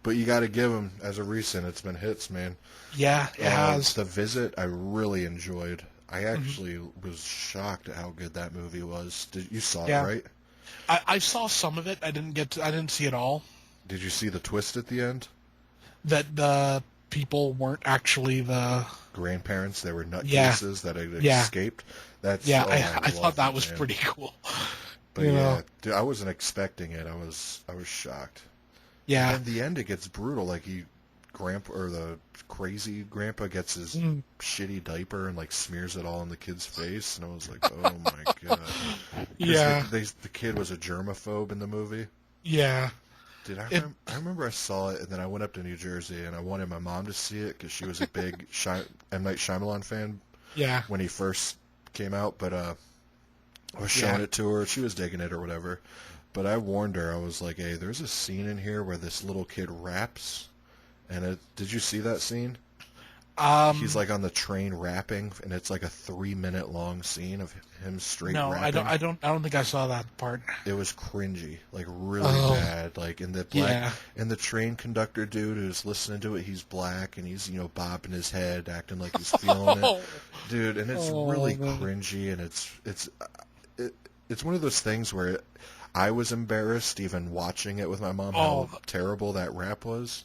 But you got to give him, as a recent, it's been hits, man. Yeah, it has. The Visit, I really enjoyed. I actually was shocked at how good that movie was. You saw it, right? I saw some of it. I didn't see it all. Did you see the twist at the end? That the people weren't actually the Grandparents, they were nutcases that had Yeah. escaped. That's I thought that was man. pretty cool. But yeah, dude, I wasn't expecting it. I was shocked. Yeah. And the end, it gets brutal. Like the crazy grandpa gets his shitty diaper and like smears it all in the kid's face, and I was like, oh my god. Yeah. The kid was a germaphobe in the movie. Yeah. Dude, I remember I saw it, and then I went up to New Jersey, and I wanted my mom to see it because she was a big M. Night Shyamalan fan Yeah. when he first came out. But I was showing it to her. She was digging it or whatever. But I warned her. I was like, hey, there's a scene in here where this little kid raps. And did you see that scene? He's like on the train rapping, and it's like a 3-minute long scene of him straight No, rapping. I don't think I saw that part. It was cringy, like really bad. Like in the train conductor dude who's listening to it, he's black and he's bobbing his head, acting like he's feeling it, dude. And it's really cringy, and it's one of those things where I was embarrassed even watching it with my mom Oh, how terrible that rap was.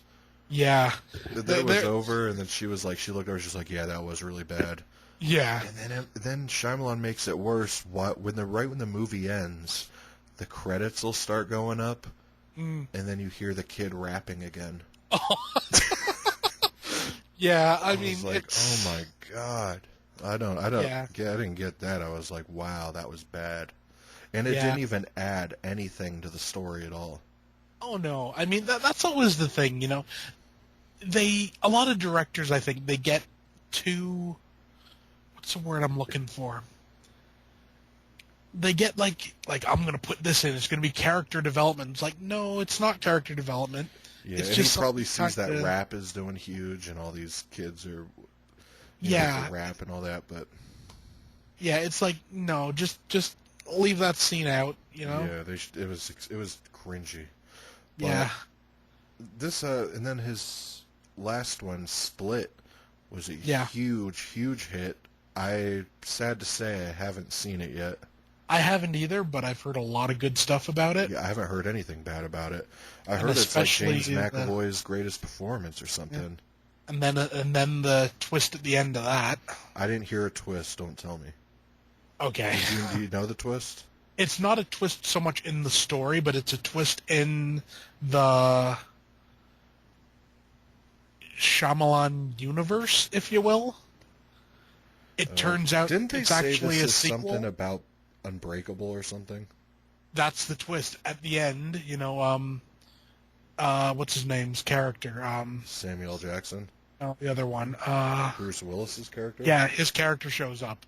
yeah. Then it was over, and then she was like, she looked over, she's like, yeah, that was really bad. Yeah. And then Shyamalan makes it worse. When the movie ends, the credits will start going up, and then you hear the kid rapping again. Oh. Yeah, I mean, was like, it's... oh my god. I didn't get that. I was like, wow, that was bad. And it didn't even add anything to the story at all. Oh no, I mean that's always the thing, you know. A lot of directors, I think, they get too, what's the word I'm looking for? They get like I'm going to put this in. It's going to be character development. It's like, no, it's not character development. Yeah, it's and just he probably sees that rap is doing huge, and all these kids are, rap and all that. But yeah, it's like, no, just leave that scene out. You know? Yeah, it was cringy. But Yeah. This and then his last one, Split, was a huge hit. Sad to say, I haven't seen it yet. I haven't either, but I've heard a lot of good stuff about it. Yeah, I haven't heard anything bad about it. I heard it's like James McAvoy's greatest performance or something. Yeah. And then the twist at the end of that. I didn't hear a twist. Don't tell me. Okay. Do you know the twist? It's not a twist so much in the story, but it's a twist in the Shyamalan universe, if you will. It turns out it's actually a sequel. Something about Unbreakable or something? That's the twist at the end. You know, what's his name's character? Samuel Jackson. No, the other one. Bruce Willis's character. Yeah, his character shows up.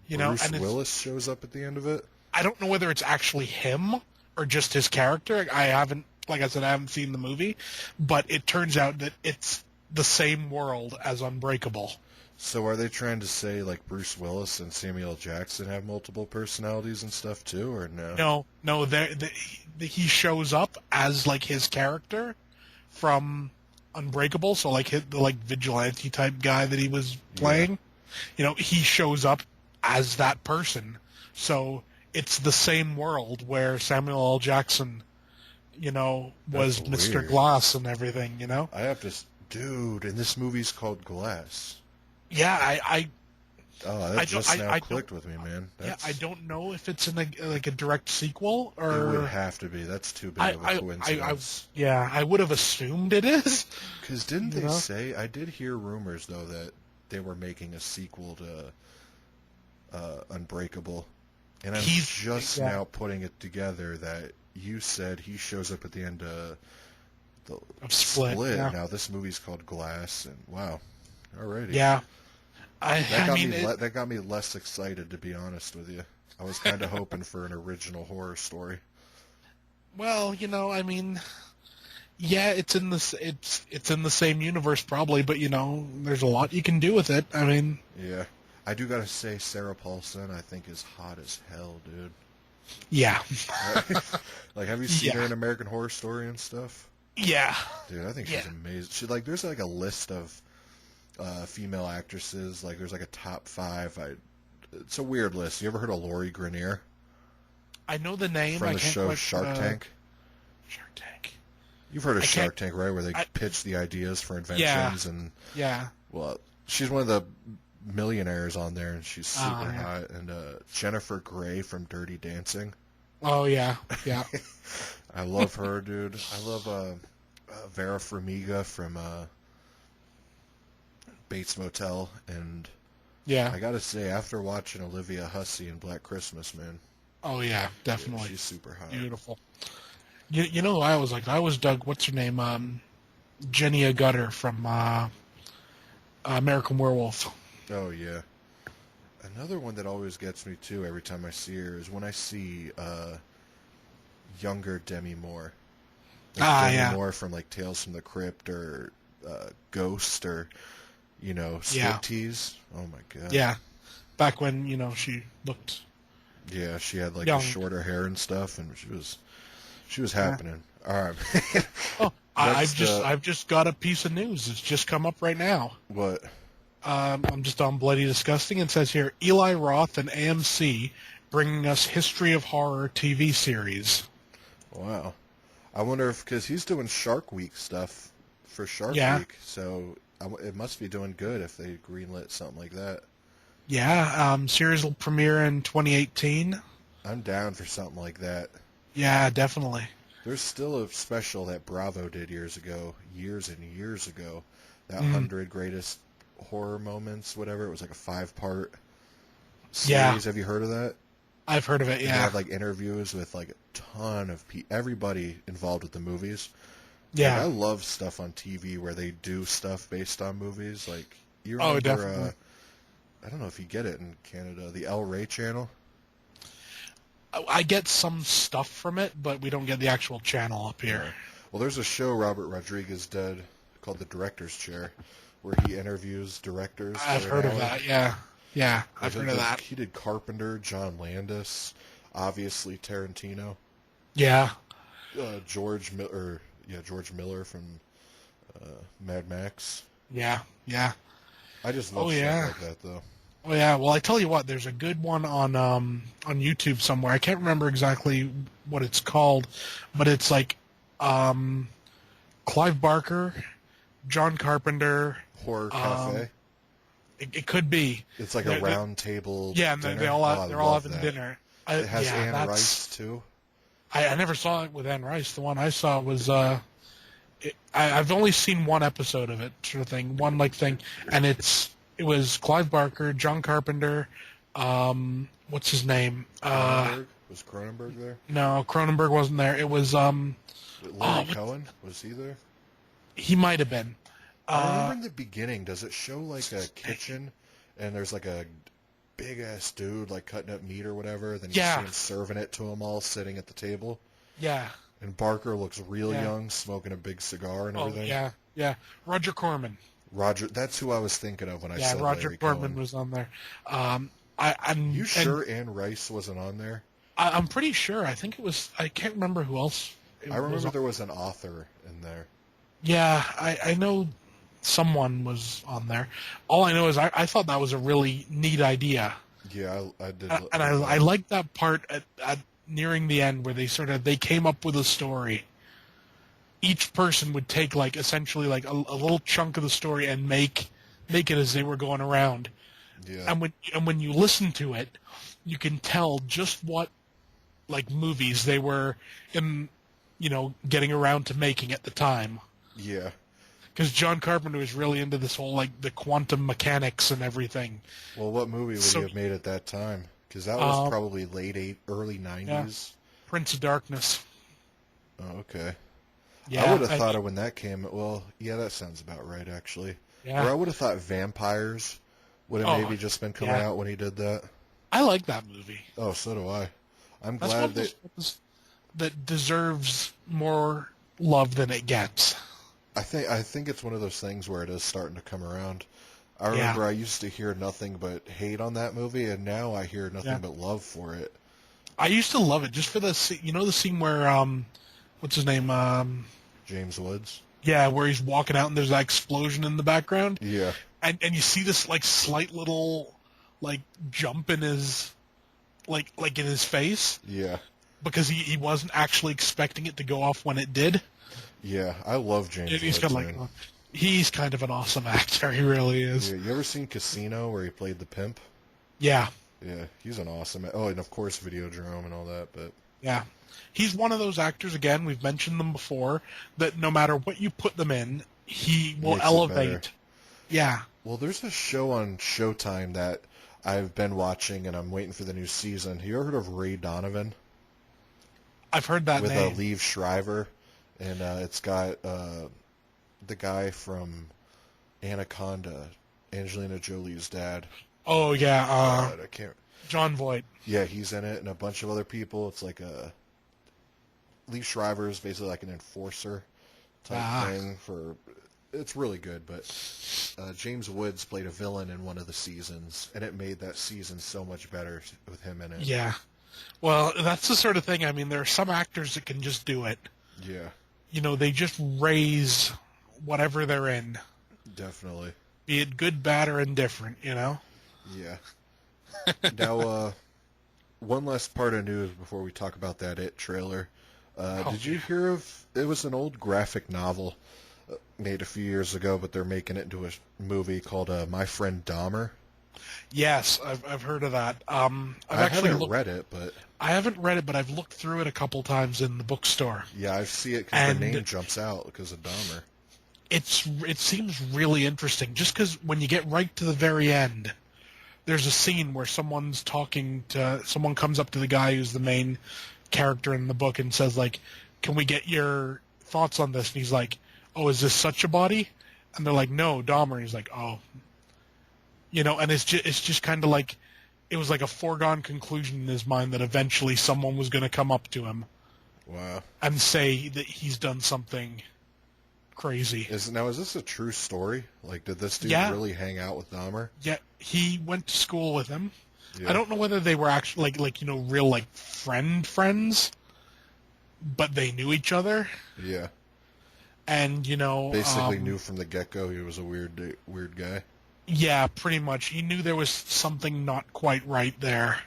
Bruce Willis shows up at the end of it. I don't know whether it's actually him or just his character. Like I said, I haven't seen the movie, but it turns out that it's the same world as Unbreakable. So are they trying to say like Bruce Willis and Samuel Jackson have multiple personalities and stuff too, or no? No. He shows up as like his character from Unbreakable, so like the vigilante type guy that he was playing. Yeah. You know, he shows up as that person. So it's the same world where Samuel L. Jackson, was Mr. Glass and everything, I have to... Dude, and this movie's called Glass. Yeah, that just now clicked with me, man. Yeah, I don't know if it's in a direct sequel or... It would have to be. That's too big of a coincidence. I would have assumed it is. Because didn't they say... I did hear rumors, though, that they were making a sequel to Unbreakable. And I'm just now putting it together that you said he shows up at the end of Split. Yeah. Now this movie's called Glass, and wow, alrighty. Yeah, that got me less excited, to be honest with you. I was kind of hoping for an original horror story. Well, yeah, it's in the same universe probably, but there's a lot you can do with it. Yeah. I do gotta say, Sarah Paulson, I think, is hot as hell, dude. Yeah. Like, have you seen her in American Horror Story and stuff? Yeah. Dude, I think she's amazing. There's like a list of female actresses. Like, there's like a top 5. It's a weird list. You ever heard of Lori Greiner? I know the name. From the show Shark Tank. Shark Tank. You've heard of Shark Tank, right? Where they pitch the ideas for inventions and... Yeah. Well, she's one of the millionaires on there, and she's super hot. And Jennifer Grey from Dirty Dancing. Oh yeah. I love her, dude. I love Vera Farmiga from Bates Motel, and I gotta say, after watching Olivia Hussey in Black Christmas, man. Oh yeah, definitely. She's super hot. Beautiful. You know who I was like? I was Doug. What's her name? Jenny Agutter from American Werewolf. Oh, yeah. Another one that always gets me, too, every time I see her is when I see younger Demi Moore. Demi Moore from, Tales from the Crypt or Ghost or, Striptease. Oh, my God. Yeah. Back when, she looked... Yeah, she had, the shorter hair and stuff, and she was happening. All right. Oh, I've just got a piece of news. It's just come up right now. What? I'm just on Bloody Disgusting. It says here, Eli Roth and AMC bringing us History of Horror TV series. Wow. I wonder if, because he's doing Shark Week stuff for Shark Week, so it must be doing good if they greenlit something like that. Yeah, series will premiere in 2018. I'm down for something like that. Yeah, definitely. There's still a special that Bravo did years and years ago. That 100 Greatest Horror Moments, whatever. It was like a 5-part series. Yeah. Have you heard of that? I've heard of it, And yeah. they have like interviews with like a ton of everybody involved with the movies. Yeah. Like, I love stuff on TV where they do stuff based on movies. Like, you Oh, remember, definitely. I don't know if you get it in Canada, the El Rey channel? I get some stuff from it, but we don't get the actual channel up here. Yeah. Well, there's a show Robert Rodriguez did called The Director's Chair, where he interviews directors. I've heard of that, yeah. Yeah, I've heard of that. He did Carpenter, John Landis, obviously Tarantino. Yeah. George Miller from Mad Max. Yeah, yeah. I just love stuff like that, though. Oh yeah, well I tell you what, there's a good one on YouTube somewhere. I can't remember exactly what it's called, but it's like Clive Barker, John Carpenter, Horror Cafe. It could be. It's like a round table. Yeah, and dinner. they're all having dinner. It has Anne Rice too. I never saw it with Anne Rice. The one I saw was I've only seen one episode of it, sort of thing, and it was Clive Barker, John Carpenter, what's his name? Cronenberg? Was Cronenberg there? No, Cronenberg wasn't there. It was Larry Cohen? Was he there? He might have been. I remember in the beginning, does it show like a kitchen and there's like a big ass dude like cutting up meat or whatever, then you see him serving it to them all sitting at the table? Yeah. And Barker looks real young, smoking a big cigar and everything. Yeah. Roger Corman. That's who I was thinking of when I said Roger Larry Corman Cohen. was on there. You sure Anne Rice wasn't on there? I'm pretty sure. I think it was. I can't remember who else. I remember there was an author in there. Yeah, I know someone was on there. All I know is I thought that was a really neat idea. Yeah, I did. And I liked that part at nearing the end where they came up with a story. Each person would take like essentially like a little chunk of the story and make it as they were going around. Yeah. And when you listen to it, you can tell just what like movies they were getting around to making at the time. Yeah. Because John Carpenter was really into this whole like the quantum mechanics and everything. Well, what movie would he have made at that time? Because that was probably early 90s. Yeah. Prince of Darkness. Oh, okay. Yeah, I would have thought of when that came. Well, yeah, that sounds about right, actually. Yeah. Or I would have thought Vampires would have maybe just been coming out when he did that. I like that movie. Oh, so do I. I'm That's glad that deserves more love than it gets. I think it's one of those things where it is starting to come around. I remember I used to hear nothing but hate on that movie, and now I hear nothing but love for it. I used to love it just for the scene where what's his name? James Woods. Yeah, where he's walking out and there's that explosion in the background. Yeah. And you see this like slight little like jump in his like in his face. Yeah. Because he wasn't actually expecting it to go off when it did. Yeah, I love James Woods. He's kind of an awesome actor. He really is. Yeah, you ever seen Casino where he played the pimp? Yeah. Yeah, he's an awesome. Oh, and of course Videodrome and all that, but yeah. He's one of those actors, again, we've mentioned them before, that no matter what you put them in, he will elevate. Yeah. Well, there's a show on Showtime that I've been watching, and I'm waiting for the new season. Have you ever heard of Ray Donovan? I've heard that name. With Liev Schreiber, and it's got the guy from Anaconda, Angelina Jolie's dad. Oh, yeah. I can't... John Voight. Yeah, he's in it, and a bunch of other people. It's like Liev Schreiber is basically like an enforcer type thing for. It's really good, but James Woods played a villain in one of the seasons, and it made that season so much better with him in it. Yeah. Well, that's the sort of thing. I mean, there are some actors that can just do it. Yeah. They just raise whatever they're in. Definitely. Be it good, bad, or indifferent, Yeah. Now, one last part of news before we talk about that It trailer. Did you hear of? It was an old graphic novel made a few years ago, but they're making it into a movie called My Friend Dahmer. Yes, I've heard of that. I haven't read it, but I haven't read it, but I've looked through it a couple times in the bookstore. yeah, I see it because the name jumps out because of Dahmer. It seems really interesting, just because when you get right to the very end, there's a scene where someone comes up to the guy who's the main character in the book and says, like, can we get your thoughts on this? And he's like, oh, is this such a body? And they're like, no, Dahmer. And he's like, oh, and it's just kind of like, it was like a foregone conclusion in his mind that eventually someone was going to come up to him, wow, and say that he's done something crazy. Is this a true story? Like, did this dude really hang out with Dahmer? Yeah, he went to school with him. Yeah. I don't know whether they were actually real friends, but they knew each other. Yeah. And basically knew from the get-go he was a weird guy. Yeah, pretty much. He knew there was something not quite right there.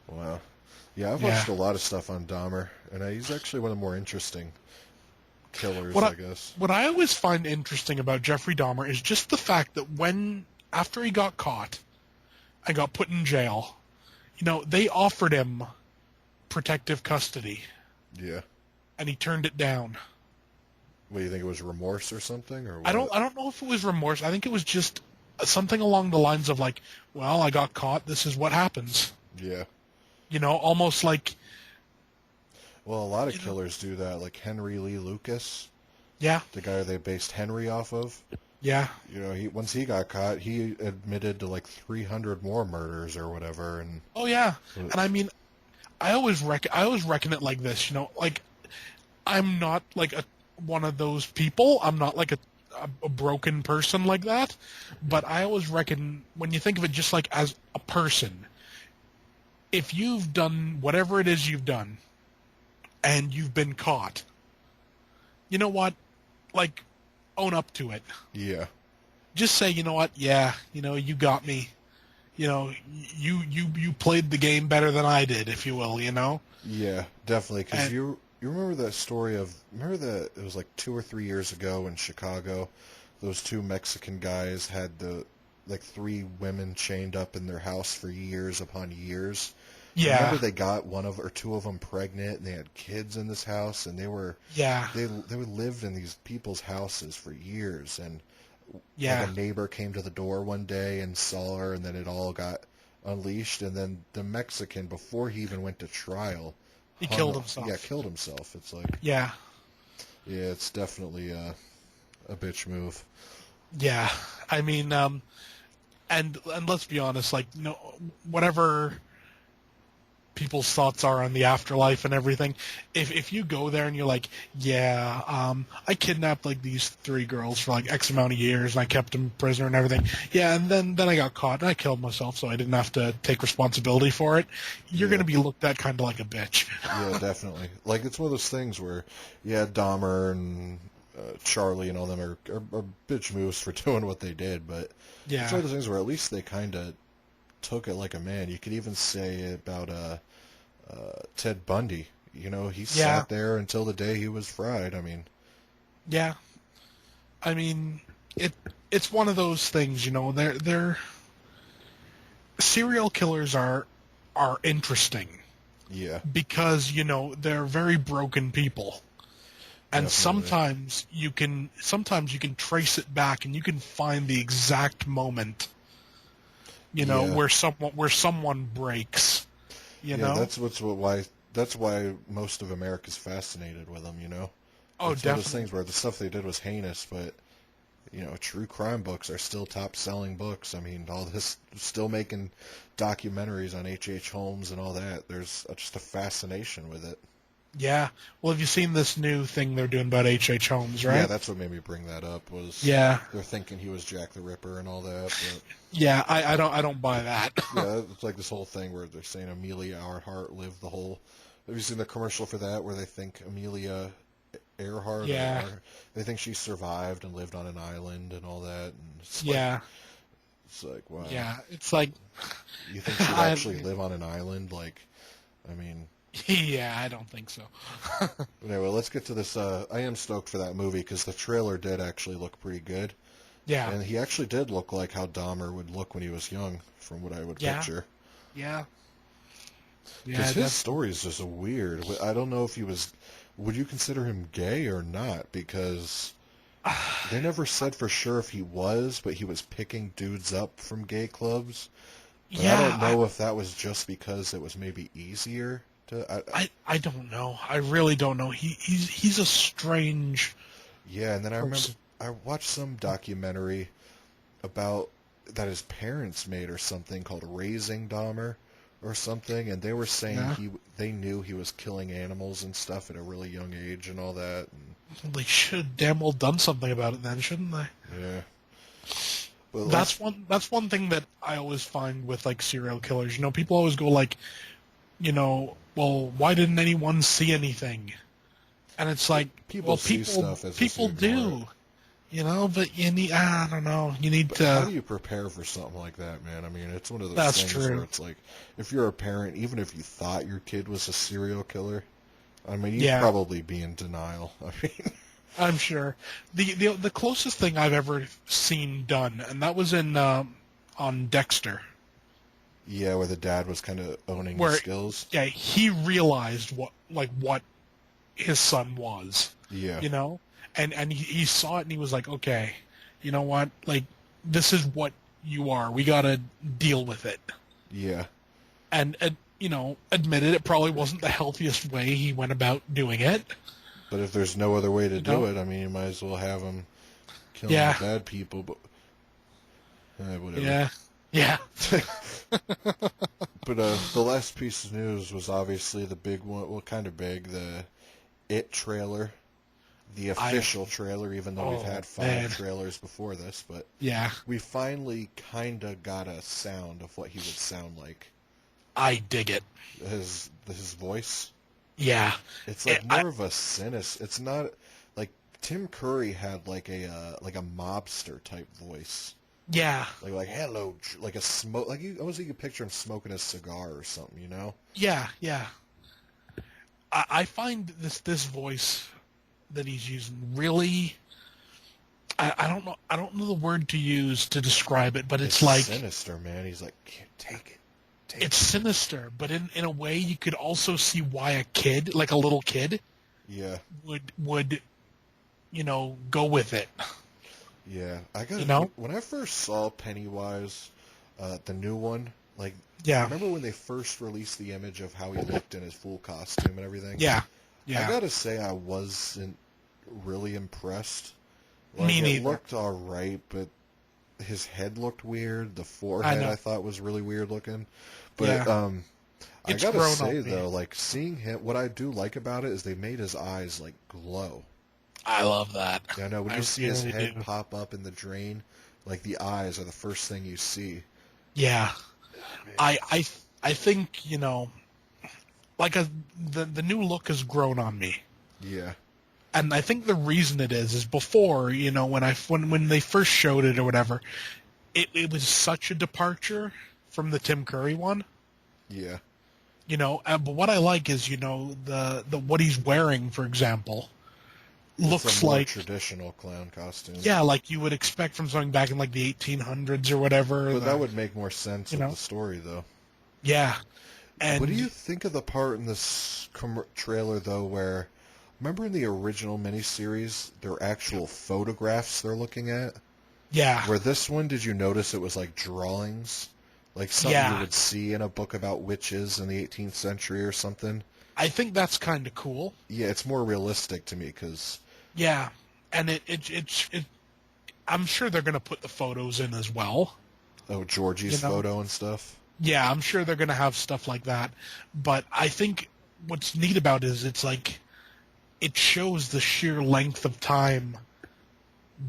Wow. Yeah, I've watched a lot of stuff on Dahmer, and he's actually one of the more interesting killers, I guess. What I always find interesting about Jeffrey Dahmer is just the fact that after he got caught and got put in jail, they offered him protective custody. Yeah. And he turned it down. What, do you think it was remorse or something, or what? I don't know if it was remorse. I think it was just something along the lines of like, well, I got caught. This is what happens. Yeah. Almost like. Well, a lot of killers do that, like Henry Lee Lucas. Yeah. The guy they based Henry off of. Yeah. Once he got caught, he admitted to like 300 more murders or whatever, and. Oh yeah, and I mean, I always reckon it like this. Like, I'm not like one of those people. I'm not like a broken person like that. But I always reckon when you think of it just like as a person, if you've done whatever it is you've done, and you've been caught, you know what? Like, own up to it. Yeah. Just say, you know what? Yeah, you got me. You played the game better than I did, if you will. Yeah, definitely. Because you remember that story of it was like 2 or 3 years ago in Chicago. Those two Mexican guys had 3 women chained up in their house for years upon years. Yeah. Remember they got 1 or 2 of them pregnant, and they had kids in this house, and they lived in these people's houses for years, and like a neighbor came to the door one day and saw her, and then it all got unleashed, and then the Mexican, before he even went to trial, he killed himself. Yeah, killed himself. It's like yeah, it's definitely a bitch move. Yeah, I mean, and let's be honest, like, whatever people's thoughts are on the afterlife and everything, if you go there and you're like, I kidnapped like these 3 girls for like X amount of years and I kept them prisoner and everything, and then I got caught and I killed myself so I didn't have to take responsibility for it, you're going to be looked at kind of like a bitch. Yeah, definitely. Like, it's one of those things where, Dahmer and Charlie and all them are bitch moves for doing what they did, but it's one of those things where at least they kind of took it like a man. You could even say about Ted Bundy. He sat there until the day he was fried. I mean, yeah. I mean, it's one of those things. They're serial killers are interesting. Yeah. Because they're very broken people, and Definitely. sometimes you can trace it back and you can find the exact moment. Where someone breaks. That's why most of America's fascinated with them. Oh, it's definitely. One of those things where the stuff they did was heinous, but true crime books are still top selling books. I mean, all this still making documentaries on H.H. Holmes and all that. There's just a fascination with it. Yeah. Well, have you seen this new thing they're doing about H.H. Holmes, right? Yeah, that's what made me bring that up. They're thinking he was Jack the Ripper and all that. But, yeah, I don't buy that. Yeah, it's like this whole thing where they're saying Amelia Earhart lived the whole. Have you seen the commercial for that where they think Amelia Earhart? Yeah. They think she survived and lived on an island and all that. And yeah. It's like, wow. Yeah, it's like You think she'd actually live on an island? Like, I mean, yeah, I don't think so. anyway, let's get to this. I am stoked for that movie because the trailer did actually look pretty good. Yeah. And he actually did look like how Dahmer would look when he was young, from what I would picture. Yeah. Because his story is just weird. I don't know if he was... Would you consider him gay or not? Because they never said for sure if he was, but he was picking dudes up from gay clubs. But I don't know if that was just because it was maybe easier to... I don't know. I really don't know. He's a strange... Yeah, and then I remember I watched some documentary about that his parents made or something called Raising Dahmer or something, and they were saying they knew he was killing animals and stuff at a really young age and all that. And they should damn well done something about it then, shouldn't they? Yeah. But that's one thing that I always find with like serial killers. You know, people always go like, you know, well, why didn't anyone see anything? And it's like, people see stuff as people do. You know, but you need, I don't know, you need to... How do you prepare for something like that, man? I mean, it's one of those things where it's like, if you're a parent, even if you thought your kid was a serial killer, I mean, you'd probably be in denial. I mean... I'm sure. The closest thing I've ever seen done, and that was in on Dexter. Yeah, where the dad was kind of owning the skills. Yeah, he realized what his son was. Yeah. You know? And he saw it and he was like, okay, you know what? Like, this is what you are. We got to deal with it. Yeah. And, you know, admitted it probably wasn't the healthiest way he went about doing it. But if there's no other way to do it, I mean, you might as well have him killing the bad people. But whatever. Yeah. Yeah. But the last piece of news was obviously the big one. Well, kind of big. The It trailer. The official trailer, even though we've had 5 trailers before this. But we finally kind of got a sound of what he would sound like. I dig it. His voice? Yeah. It's like more of a sinister. It's not like Tim Curry had like a mobster type voice. Yeah. Like hello, like a smoke. Like almost you could picture him smoking a cigar or something, you know? Yeah, yeah. I find this voice that he's using really. I don't know the word to use to describe it, but it's like sinister, man. He's like, take it. It's sinister, but in a way you could also see why a kid, like a little kid, would you know, go with it. Yeah, when I first saw Pennywise, the new one, like, remember when they first released the image of how he looked in his full costume and everything? Yeah. I gotta say I wasn't really impressed. Like, Me neither. It looked alright, but his head looked weird. The forehead I thought was really weird looking. But I gotta say though, like seeing him, what I do like about it is they made his eyes like glow. I love that. Yeah, I know when you see his head pop up in the drain, like the eyes are the first thing you see. Yeah, I think, you know, like the new look has grown on me. Yeah. And I think the reason it is before, you know, when they first showed it or whatever, it was such a departure from the Tim Curry one. Yeah. You know, but what I like is, you know, the what he's wearing, for example, looks like traditional clown costume. Yeah, like you would expect from something back in like the 1800s or whatever. But that would make more sense with the story, though. Yeah. And what do you think of the part in this trailer, though, where... Remember in the original miniseries, there are actual photographs they're looking at? Yeah. Where this one, did you notice it was like drawings? Like something you would see in a book about witches in the 18th century or something? I think that's kind of cool. Yeah, it's more realistic to me, because... Yeah, and it I'm sure they're going to put the photos in as well. Oh, Georgie's photo and stuff? Yeah, I'm sure they're going to have stuff like that. But I think what's neat about it is it's like... It shows the sheer length of time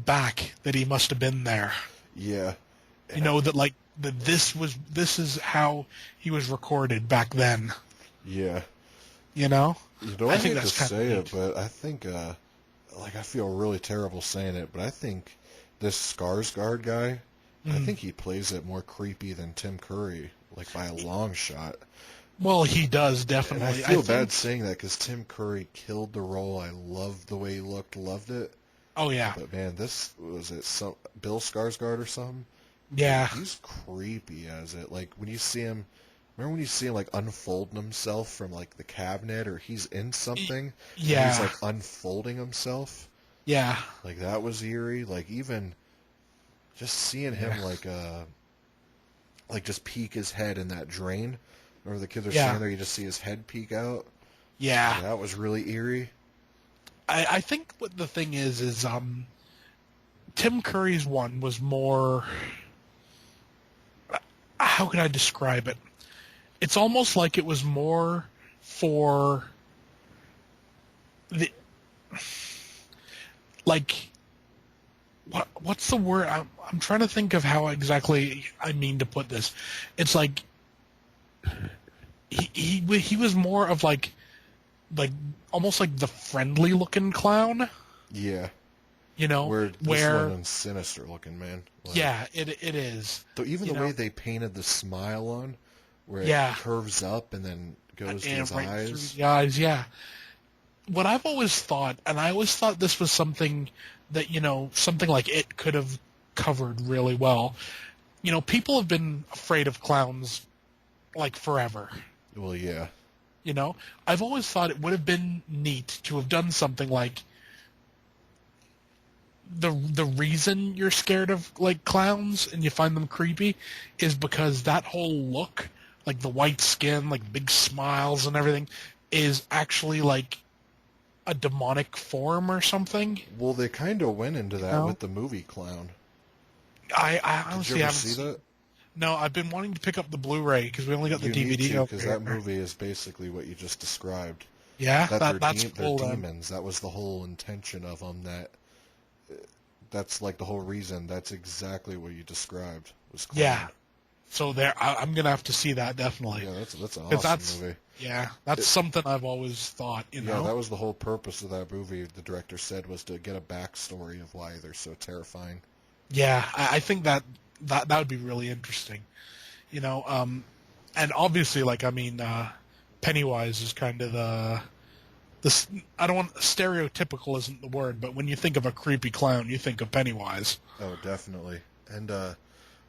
back that he must have been there. Yeah. You know, that like this is how he was recorded back then. Yeah. You know? You don't hate to say it, but I think like I feel really terrible saying it, but I think this Skarsgård guy I think he plays it more creepy than Tim Curry, like by a long shot. Well, he does, And I definitely. feel bad saying that because Tim Curry killed the role. I loved the way he looked, loved it. Oh, yeah. But man, this was it. Some Bill Skarsgård or something. Yeah. He's creepy as it. Like when you see him, remember when you see him like unfolding himself from like the cabinet, or he's in something. Yeah. And he's like unfolding himself. Yeah. Like that was eerie. Like even just seeing him like just peek his head in that drain. Remember the kids are standing there, you just see his head peek out. Yeah. That was really eerie. I think what the thing is Tim Curry's one was more, how can I describe it? It's almost like it was more for the, like, what's the word? I'm trying to think of how exactly I mean to put this. It's like he was more of like almost like the friendly looking clown. Yeah. You know, where this one's sinister looking, man. Like, yeah, it is. So even the way they painted the smile on, where it curves up and then goes to his right eyes. Through the eyes, yeah. What I've always thought, and I always thought this was something that, something like it could have covered really well. People have been afraid of clowns like forever. Well, yeah. I've always thought it would have been neat to have done something like the reason you're scared of like clowns and you find them creepy is because that whole look, like the white skin, like big smiles and everything, is actually like a demonic form or something. Well, they kind of went into that with the movie Clown. I honestly Did you ever haven't see that? No, I've been wanting to pick up the Blu-ray because we only got the DVD. Because that movie is basically what you just described. Yeah, that's cool, they're demons. That was the whole intention of them. That's like the whole reason. That's exactly what you described. Was Clown. Yeah. So I'm gonna have to see that definitely. Yeah, that's an awesome movie. Yeah, that's something I've always thought. Yeah, that was the whole purpose of that movie. The director said was to get a backstory of why they're so terrifying. Yeah, I think that would be really interesting. And obviously, Pennywise is kind of the I don't want stereotypical isn't the word, but when you think of a creepy clown, you think of Pennywise. Oh, definitely. And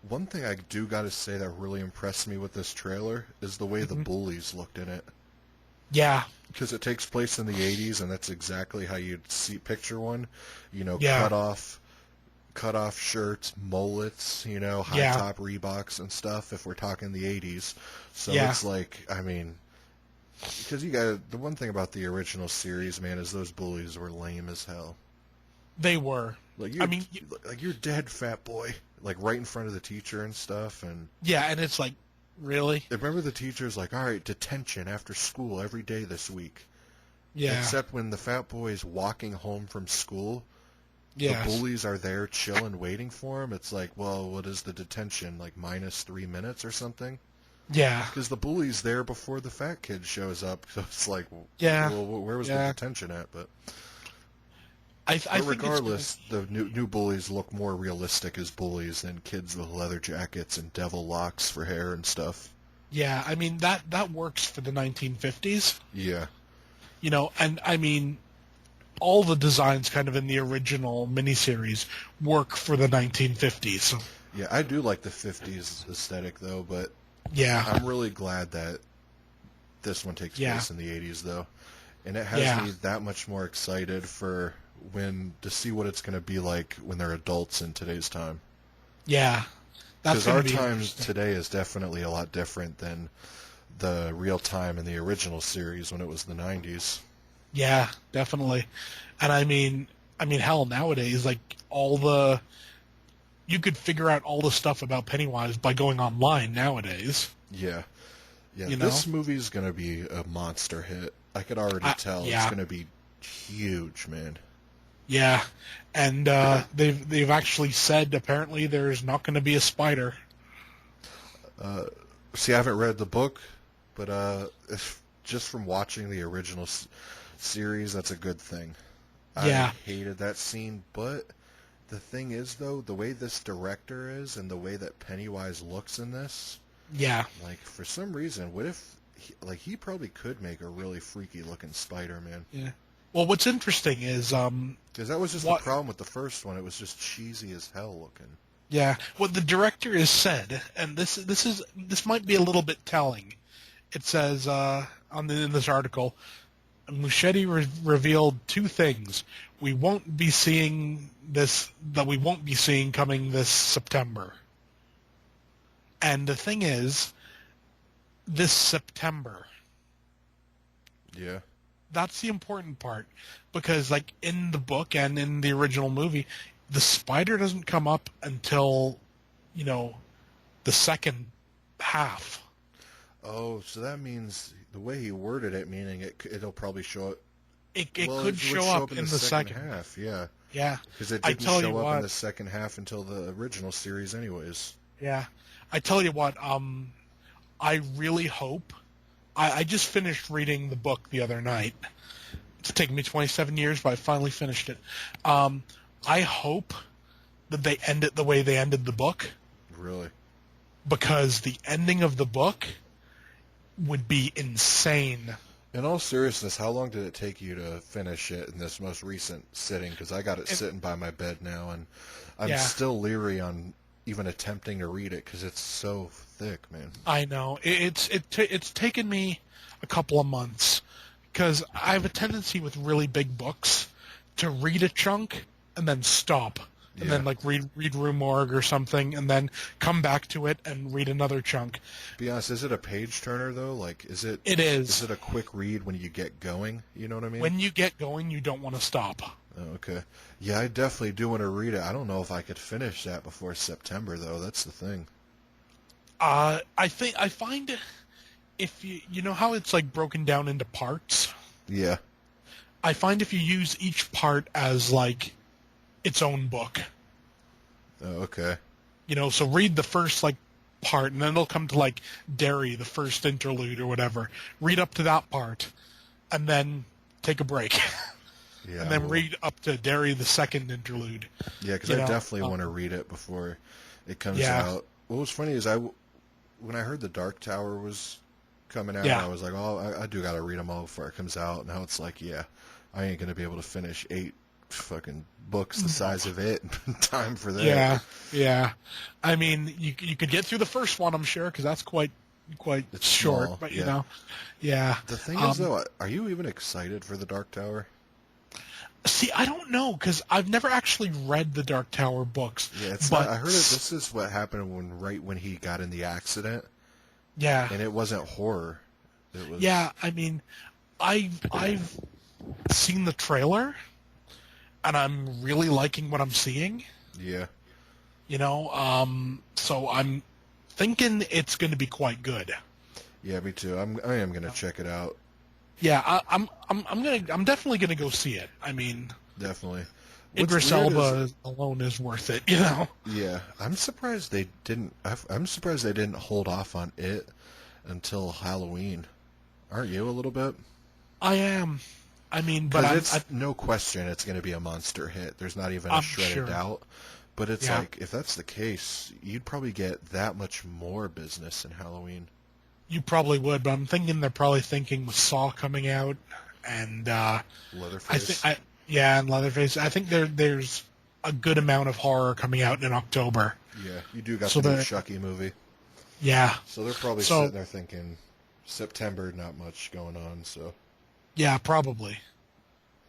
one thing I do got to say that really impressed me with this trailer is the way the bullies looked in it. Yeah. Because it takes place in the 80s, and that's exactly how you'd picture one. Cut off shirts, mullets, high top Reeboks and stuff if we're talking the 80s. So it's like, because the one thing about the original series, man, is those bullies were lame as hell. They were. Like you're dead, fat boy. Like right in front of the teacher and stuff, and and it's like, really? Remember the teacher's like, all right, detention after school every day this week. Yeah. Except when the fat boy's walking home from school, the bullies are there chilling, waiting for him. It's like, well, what is the detention? Like -3 minutes or something? Yeah. Because the bully's there before the fat kid shows up. So it's like, well, where was the detention at? But regardless, the new bullies look more realistic as bullies than kids with leather jackets and devil locks for hair and stuff. Yeah, that works for the 1950s. Yeah. And all the designs kind of in the original miniseries work for the 1950s. Yeah, I do like the 50s aesthetic, though, but I'm really glad that this one takes place in the 80s, though. And it has me that much more excited for to see what it's going to be like when they're adults in today's time. Yeah. Because our time today is definitely a lot different than the real time in the original series when it was the 90s. Yeah, definitely. And hell, nowadays, like you could figure out all the stuff about Pennywise by going online nowadays. Yeah. Yeah, this movie's going to be a monster hit. I could already tell it's going to be huge, man. Yeah, and they've actually said apparently there's not going to be a spider. See, I haven't read the book, but just from watching the original series, that's a good thing. I hated that scene, but The thing is, though, the way this director is and the way that Pennywise looks in this, Yeah. like, for some reason, what if, he probably could make a really freaky looking Spider-Man. Yeah. Well, what's interesting is because that was just the problem with the first one. It was just cheesy as hell looking. Yeah, what the director has said, and this might be a little bit telling. It says in this article, Muschietti revealed two things we won't be seeing coming this September. And the thing is, this September. Yeah. That's the important part, because like in the book and in the original movie, the spider doesn't come up until, the second half. Oh, so that means the way he worded it, meaning it'll probably show up. It could show up in the second half, yeah. Yeah. Because it didn't show up in the second half until the original series anyways. Yeah. I tell you what, I really hope... I just finished reading the book the other night. It's taken me 27 years, but I finally finished it. I hope that they end it the way they ended the book. Really? Because the ending of the book would be insane. In all seriousness, how long did it take you to finish it in this most recent sitting? Because I got it sitting by my bed now, and I'm still leery on even attempting to read it because it's so thick, man. I know. It's taken me a couple of months because I have a tendency with really big books to read a chunk and then stop. And then like read Rue Morgue or something, and then come back to it and read another chunk. Be honest, is it a page turner though? Like, is it? It is. Is it a quick read when you get going? You know what I mean? When you get going, you don't want to stop. Oh, okay. Yeah, I definitely do want to read it. I don't know if I could finish that before September though. That's the thing. I find if you know how it's like broken down into parts. Yeah. I find if you use each part as like its own book. Oh, okay. So read the first like part, and then it'll come to like Derry, the first interlude or whatever. Read up to that part, and then take a break. Yeah. And then read up to Derry, the second interlude. Yeah, because I definitely want to read it before it comes out. What was funny is when I heard The Dark Tower was coming out, I was like, oh, I do got to read them all before it comes out. Now it's like, yeah, I ain't going to be able to finish 8 fucking books the size of it in time for that. Yeah. I mean, you could get through the first one, I'm sure, because that's quite it's short. Small, but The thing is, though, are you even excited for The Dark Tower? See, I don't know, because I've never actually read the Dark Tower books. Yeah, I heard this is what happened when he got in the accident. Yeah. And it wasn't horror. It was... Yeah, I mean, I've seen the trailer, and I'm really liking what I'm seeing. Yeah. So I'm thinking it's going to be quite good. Yeah, me too. I am going to check it out. Yeah, I'm definitely gonna go see it. I mean, definitely. Idris Elba alone is worth it, Yeah, I'm surprised they didn't. I'm surprised they didn't hold off on it until Halloween. Aren't you a little bit? I am. I mean, but it's no question it's going to be a monster hit. There's not even a shred of doubt. But it's like, if that's the case, you'd probably get that much more business in Halloween. You probably would, but I'm thinking they're probably thinking with Saw coming out and Leatherface. And Leatherface. I think there's a good amount of horror coming out in October. Yeah, you do got the new Chucky movie. Yeah. So they're probably sitting there thinking September, not much going on. So. Yeah, probably.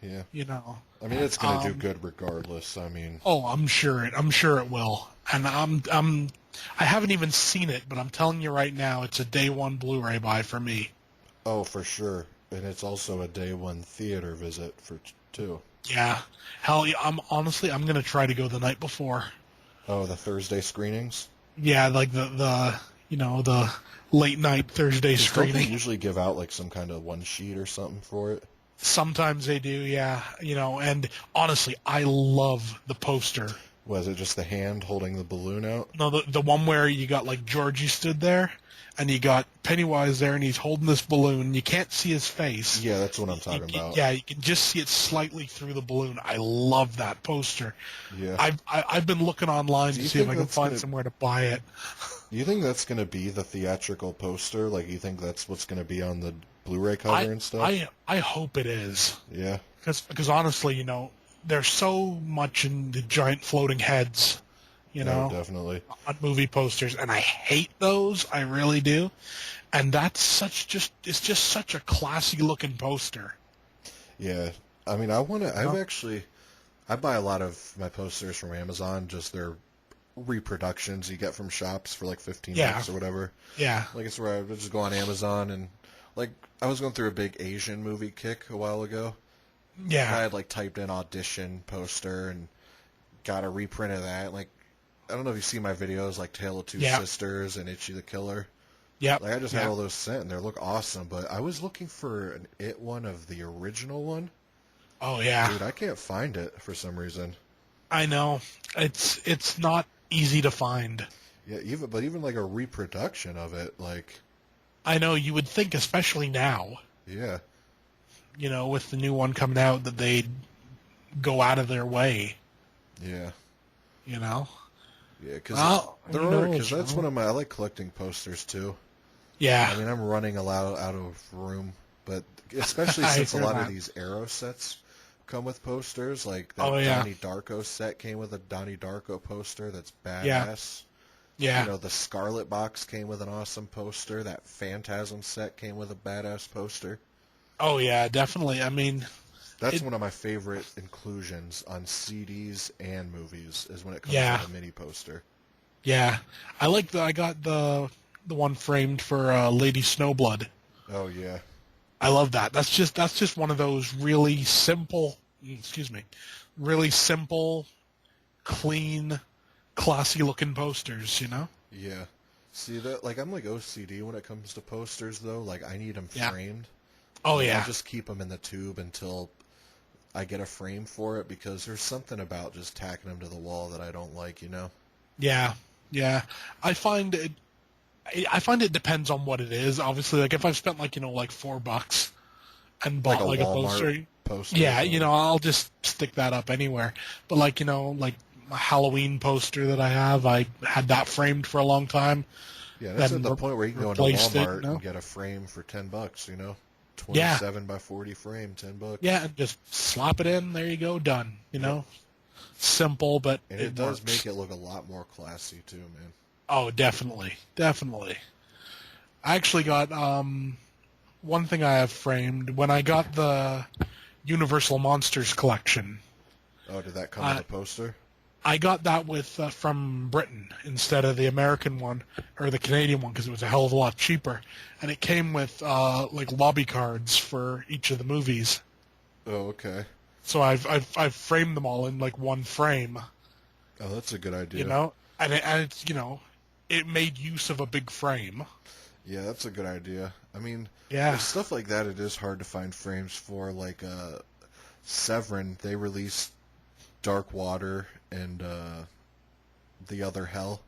Yeah. I mean, it's going to do good regardless. I mean. Oh, I'm sure it will, and I haven't even seen it, but I'm telling you right now, it's a day one Blu-ray buy for me. Oh, for sure. And it's also a day one theater visit for two. Yeah. Hell, I'm going to try to go the night before. Oh, the Thursday screenings? Yeah, like the late night Thursday screening. Don't they usually give out like some kind of one sheet or something for it? Sometimes they do, yeah. And honestly, I love the poster Was it just the hand holding the balloon out? No, the one where you got like Georgie stood there, and you got Pennywise there, and he's holding this balloon. You can't see his face. Yeah, that's what I'm talking about. Yeah, you can just see it slightly through the balloon. I love that poster. Yeah. I've been looking online to see if I can find somewhere to buy it. You think that's going to be the theatrical poster? Like, you think that's what's going to be on the Blu-ray cover and stuff? I hope it is. Yeah. Because honestly, there's so much in the giant floating heads, definitely. on movie posters, and I hate those. I really do. And that's it's just such a classy looking poster. Yeah. I mean, I buy a lot of my posters from Amazon, just their reproductions you get from shops for like 15 bucks or whatever. Yeah. Like, it's where I would just go on Amazon and, like, I was going through a big Asian movie kick a while ago. Yeah. I had, like, typed in audition poster and got a reprint of that. Like, I don't know if you see my videos, like Tale of Two Sisters and Itchy the Killer. Yeah. Like, I just had all those sent, and they look awesome. But I was looking for an It one of the original one. Oh, yeah. Dude, I can't find it for some reason. I know. It's not easy to find. Yeah, even like a reproduction of it, like... I know, you would think, especially now. Yeah. With the new one coming out, that they'd go out of their way. Yeah. Yeah, because that's one of I like collecting posters too. Yeah. I mean, I'm running a lot out of room, but especially since a lot of these Arrow sets come with posters, like that Donnie Darko set came with a Donnie Darko poster that's badass. Yeah. The Scarlet Box came with an awesome poster. That Phantasm set came with a badass poster. Oh, yeah, definitely. I mean... That's one of my favorite inclusions on CDs and movies, is when it comes to the mini poster. Yeah. I got the one framed for Lady Snowblood. Oh, yeah. I love that. That's just one of those really simple, clean, classy-looking posters, Yeah. See, that, like, I'm like OCD when it comes to posters, though. Like, I need them framed. Oh, yeah. I'll just keep them in the tube until I get a frame for it, because there's something about just tacking them to the wall that I don't like, Yeah, yeah. I find it depends on what it is. Obviously, like if I've spent like $4 and bought like a poster. Yeah, I'll just stick that up anywhere. But like like a Halloween poster that I have, I had that framed for a long time. Yeah, that's at the point where you can go into Walmart and get a frame for $10, 27 by 40 frame, $10. Yeah, and just slap it in. There you go, done. Simple, but it does make it look a lot more classy too, man. Oh, definitely. I actually got one thing I have framed when I got the Universal Monsters collection. Oh, did that come with a poster? I got that with from Britain instead of the American one or the Canadian one, because it was a hell of a lot cheaper, and it came with like lobby cards for each of the movies. Oh, okay. So I've framed them all in like one frame. Oh, that's a good idea. And it's it made use of a big frame. Yeah, that's a good idea. I mean, with stuff like that, it is hard to find frames for. Like Severin, they released Dark Water and The Other Hell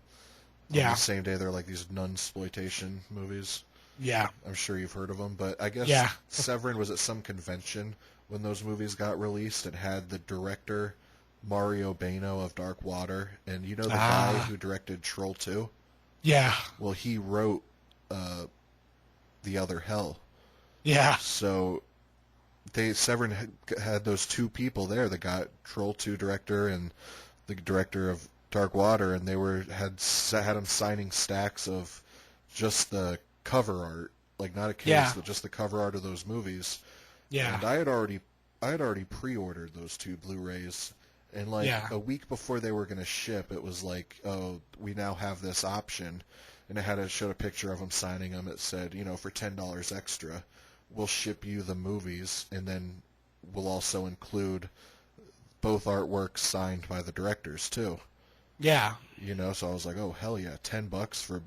on the same day. They're like these nun-sploitation movies. Yeah. I'm sure you've heard of them, but I guess Severin was at some convention when those movies got released and had the director Mario Bano of Dark Water, and the guy who directed Troll 2? Yeah. Well, he wrote The Other Hell. Yeah. So Severin had those two people there, the guy Troll 2 director and the director of Dark Water, and they had him signing stacks of just the cover art, like not a case, but just the cover art of those movies. Yeah. And I had already pre-ordered those two Blu-rays, and like a week before they were going to ship, it was like, oh, we now have this option, and it showed a picture of him signing them. It said, for $10 extra, we'll ship you the movies, and then we'll also include both artworks signed by the directors too. Yeah. So I was like, oh hell yeah, $10 for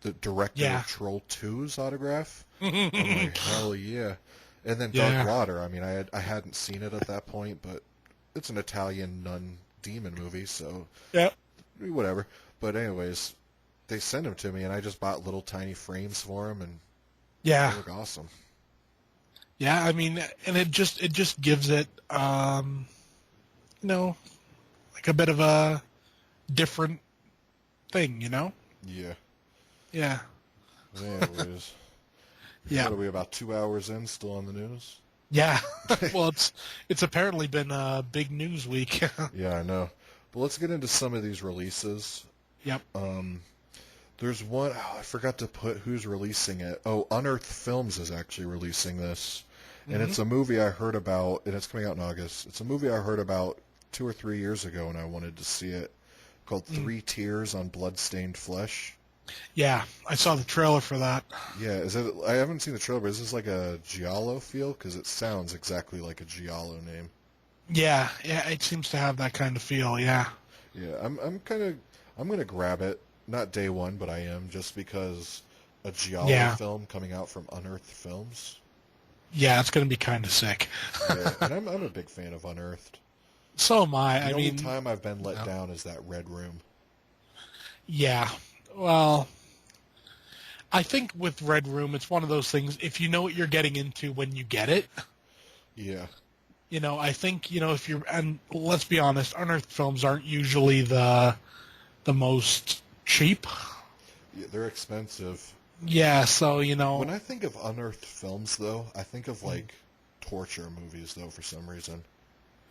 the director of Troll 2's autograph. I'm like, hell yeah. And then Dark Water. I mean, I hadn't seen it at that point, but it's an Italian nun demon movie, so Yeah. whatever. But anyways, they sent them to me, and I just bought little tiny frames for them, and they Yeah. look awesome. Yeah, I mean, and it just gives it, you know, like a bit of a different thing, you know? Yeah. Yeah. Anyways, Yeah. what are we, about 2 hours in, still on the news? Yeah. Well, it's apparently been a big news week. Yeah, I know. But let's get into some of these releases. Yep. There's one, I forgot to put who's releasing it. Oh, Unearthed Films is actually releasing this. And Mm-hmm. it's a movie I heard about, and it's coming out in August. It's a movie I heard about 2 or 3 years ago, and I wanted to see it, called Mm. Three Tears on Bloodstained Flesh. Yeah, I saw the trailer for that. Yeah, is it? I haven't seen the trailer, but is this like a Giallo feel? Because it sounds exactly like a Giallo name. Yeah, yeah, it seems to have that kind of feel. Yeah. Yeah, I'm gonna grab it. Not day one, but I am, just because a Giallo Yeah. film coming out from Unearthed Films. Yeah, it's going to be kind of sick. Yeah, and I'm a big fan of Unearthed. So am I. The I only mean, time I've been let no. down is that Red Room. Yeah. Well, I think with Red Room, it's one of those things. If you know what you're getting into when you get it, Yeah, I think if you're, and let's be honest, unearthed films aren't usually the most cheap. yeah, they're expensive. Yeah, so When I think of Unearthed Films, though, I think of like torture movies, though, for some reason.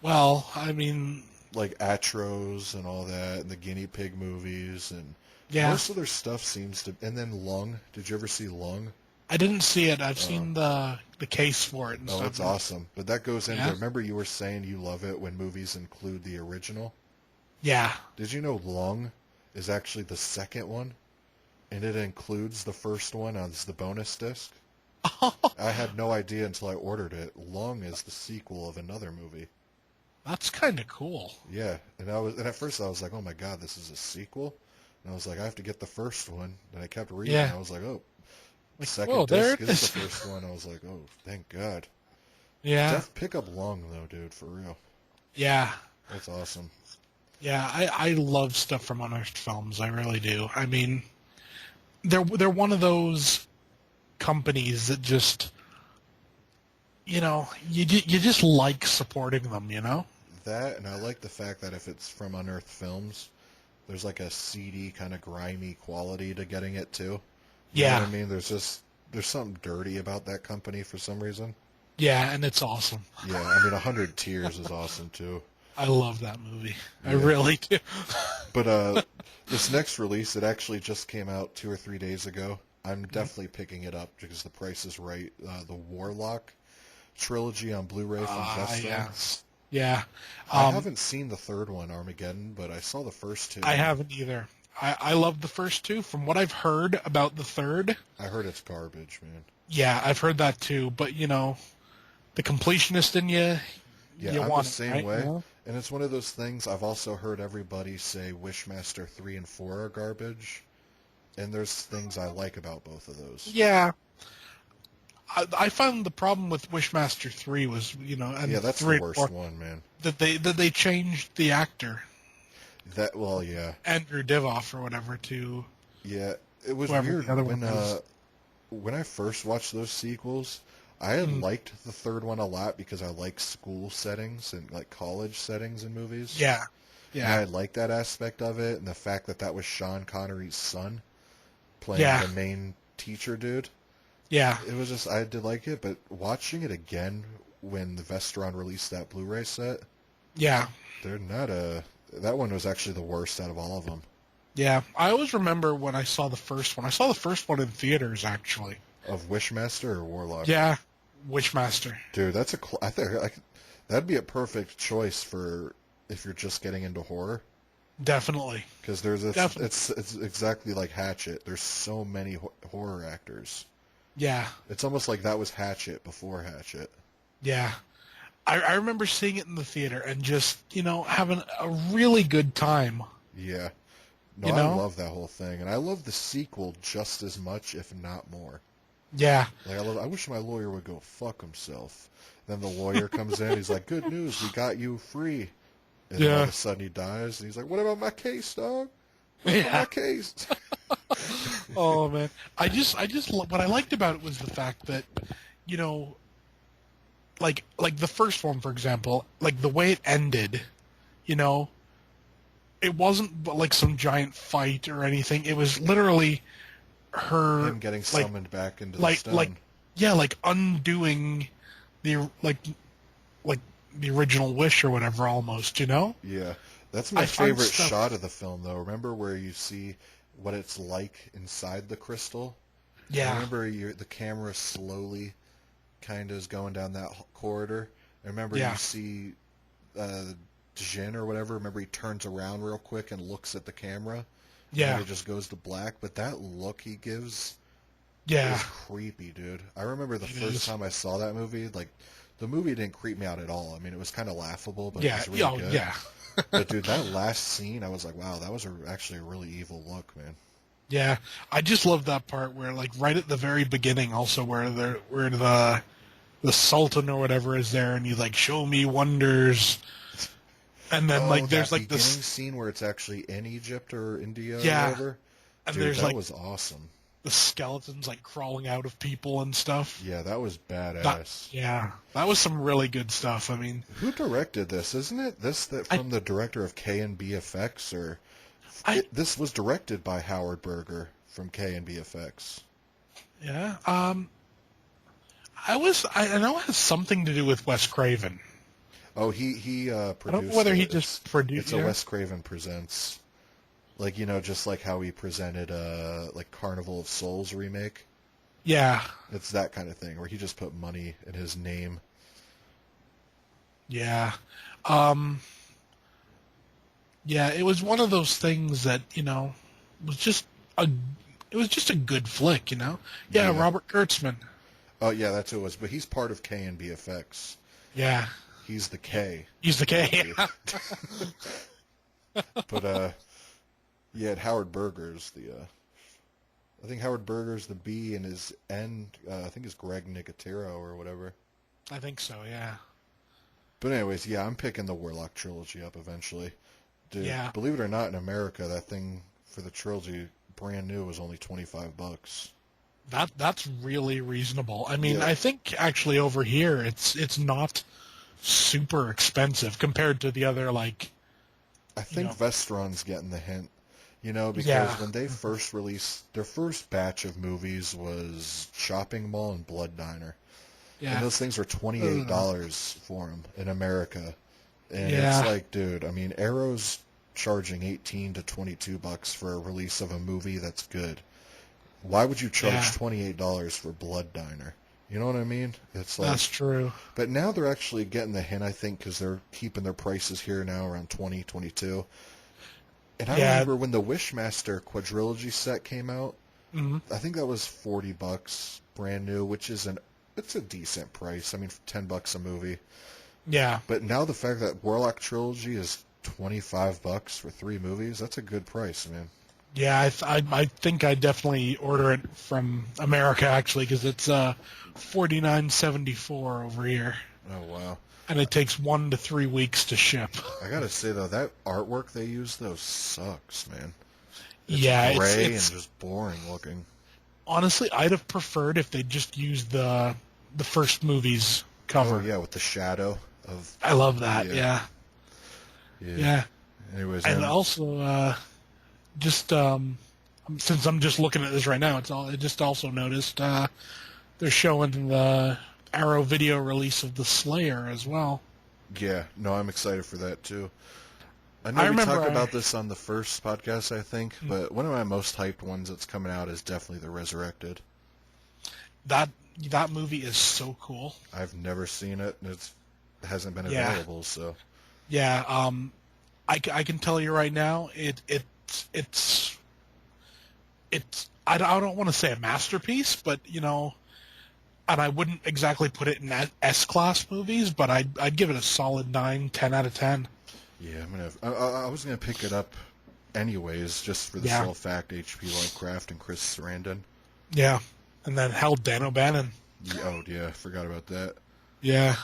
well, I mean, Like Atros and all that, and the guinea pig movies, and yeah, most of their stuff seems to. And then Lung. Did you ever see Lung? I didn't see it. I've Oh, seen the case for it and oh, stuff. it's awesome. But that goes into. Yeah, Remember, you were saying you love it when movies include the original. yeah. Did you know Lung is actually the second one, and it includes the first one as the bonus disc? I had no idea until I ordered it. Lung is the sequel of another movie. That's kind of cool. Yeah, and at first I was like, oh my god, this is a sequel, and I was like, I have to get the first one. And I kept reading. Yeah. I was like, oh, Like, second whoa, there disc it is the is. first one. I was like, oh, thank God. Yeah, Pick up Lung though, dude, for real. yeah, That's awesome. yeah. I love stuff from unearthed films. I really do. I mean, they're one of those companies that just you just like supporting them. That, and I like the fact that if it's from Unearthed Films, there's like a seedy kind of grimy quality to getting it too. You know what Yeah, I mean? There's something dirty about that company for some reason. yeah, and it's awesome. Yeah, I mean, 100 Tears is awesome too. I love that movie. I Yeah. really do. But this next release, it actually just came out 2 or 3 days ago. I'm definitely picking it up because the price is right. The Warlock trilogy on Blu-ray from Vestron. Yes. Yeah. I haven't seen the third one, Armageddon, but I saw the first two. I haven't either. I love the first two. From what I've heard about the third, I heard it's garbage, man. yeah, I've heard that too. But the completionist in you, Yeah, you I'm want the it, same right? way. And it's one of those things I've also heard everybody say Wishmaster 3 and 4 are garbage. And there's things I like about both of those. Yeah. I found the problem with Wishmaster 3 was, and Yeah, that's 3 the and worst 4, one, man. that they changed the actor, Well, yeah. Andrew Divoff or whatever, to Yeah, it was whoever weird the other one was. when I first watched those sequels. I had liked the third one a lot because I like school settings and like college settings in movies. Yeah. And Yeah. I liked that aspect of it, and the fact that that was Sean Connery's son playing Yeah. the main teacher dude. Yeah. It was just, I did like it, but watching it again when the Vestron released that Blu-ray set, Yeah. they're not that one was actually the worst out of all of them. Yeah. I always remember when I saw the first one. I saw the first one in theaters, actually. Of Wishmaster or Warlock? Yeah. Wishmaster. Dude, that's I think that'd be a perfect choice for if you're just getting into horror. Definitely. Because there's Definitely. it's exactly like Hatchet. There's so many horror actors. Yeah. It's almost like that was Hatchet before Hatchet. Yeah. I remember seeing it in the theater and just, having a really good time. Yeah. No, You I know? love that whole thing, and I love the sequel just as much, if not more. Yeah. Like I wish my lawyer would go fuck himself. Then the lawyer comes in, he's like, "Good news, we got you free." And then all of a sudden he dies, and he's like, "What about my case, dog? What about my case?" Oh man, what I liked about it was the fact that, you know, like the first one, for example, like the way it ended, you know, it wasn't like some giant fight or anything. It was literally her Him getting summoned back into the like stone. like undoing the like the original wish or whatever, almost, you know. Yeah, that's my favorite shot of the film, though. Remember where you see what it's like inside the crystal? Yeah. I remember the camera slowly kind of is going down that corridor. I remember you see Jin or whatever. Remember he turns around real quick and looks at the camera. Yeah. And it just goes to black. But that look he gives is creepy, dude. I remember the first time I saw that movie, like, the movie didn't creep me out at all. I mean, it was kind of laughable, but it was really good. Yeah. But, dude, that last scene, I was like, wow, that was actually a really evil look, man. Yeah, I just love that part where, like, right at the very beginning, also where the Sultan or whatever is there, and he's like, "Show me wonders," and then like there's like this scene where it's actually in Egypt or India or Yeah. whatever. and Dude, there's that like was awesome. the skeletons like crawling out of people and stuff. Yeah, that was badass. That was some really good stuff. I mean, who directed this? Isn't it from the director of K&B Effects, or this was directed by Howard Berger from K&B Effects? Yeah. I know it has something to do with Wes Craven. Oh, he produced. I don't know whether he just produced. It's a Wes Craven Presents, like, you know, just like how he presented like Carnival of Souls remake. Yeah. It's that kind of thing where he just put money in his name. Yeah. Yeah, it was one of those things that, you know, was just a good flick, you know. Yeah. Robert Kurtzman. Oh yeah, that's who it was. But he's part of K&B Effects. Yeah. He's the K. He's the K. But yeah, Howard Berger's the. I think Howard Berger's the B, and his N. I think is Greg Nicotero or whatever. I think so. Yeah. But anyways, yeah, I'm picking the Warlock trilogy up eventually. Dude, Yeah. Believe it or not, in America, that thing for the trilogy, brand new, was only $25. That's really reasonable. I mean, I think actually over here it's not super expensive compared to the other, like. I think Vestron's getting the hint, you know, because when they first released their first batch of movies was Shopping Mall and Blood Diner. Yeah. And those things were $28 for them in America. And it's like, dude, I mean, Arrow's charging $18 to $22 for a release of a movie that's good. Why would you charge $28 for Blood Diner? You know what I mean? It's like, that's true. But now they're actually getting the hint, I think, because they're keeping their prices here now around $20, $22. And I remember when the Wishmaster quadrilogy set came out, I think that was $40 brand new, which is it's a decent price. I mean, $10 a movie. Yeah. But now the fact that Warlock trilogy is $25 for 3 movies, that's a good price, man. Yeah, I think I definitely order it from America, actually, because it's $49.74 over here. Oh wow! And it takes 1 to 3 weeks to ship. I gotta say though, that artwork they use though sucks, man. It's gray and just boring looking. Honestly, I'd have preferred if they just used the first movie's cover. Oh yeah, with the shadow of. I love that. Yeah. Anyways, and also. Just since I'm just looking at this right now, I just also noticed they're showing the Arrow video release of the Slayer as well. Yeah, no, I'm excited for that too. I know we talked about this on the first podcast, I think, but one of my most hyped ones that's coming out is definitely The Resurrected. That movie is so cool. I've never seen it, and it hasn't been available, so. Yeah, I can tell you right now, it's I don't want to say a masterpiece, but you know, and I wouldn't exactly put it in S-class movies, but I'd give it a solid 9, 10 out of 10. Yeah, I was gonna pick it up anyways, just for the sole fact H.P. Lovecraft and Chris Sarandon. Yeah, and then Dan O'Bannon. Oh yeah, I forgot about that. Yeah.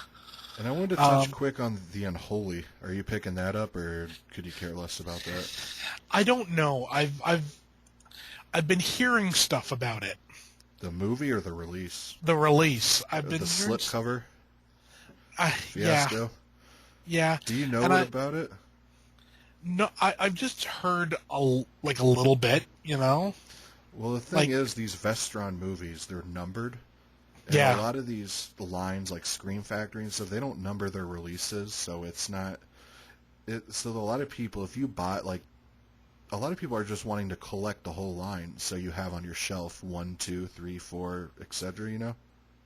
And I wanted to touch quick on The Unholy. Are you picking that up, or could you care less about that? I don't know. I've been hearing stuff about it. The movie or the release? The release. I've been The hearing slipcover yeah, fiasco. yeah. Do you know And about it? no, I've just heard a little bit. Well, the thing Like, is, these Vestron movies, they're numbered. And a yeah, lot of these lines, like Scream Factory and stuff, they don't number their releases, so it's not... So a lot of people, if you buy, like, a lot of people are just wanting to collect the whole line, so you have on your shelf 1, 2, 3, 4, etc.,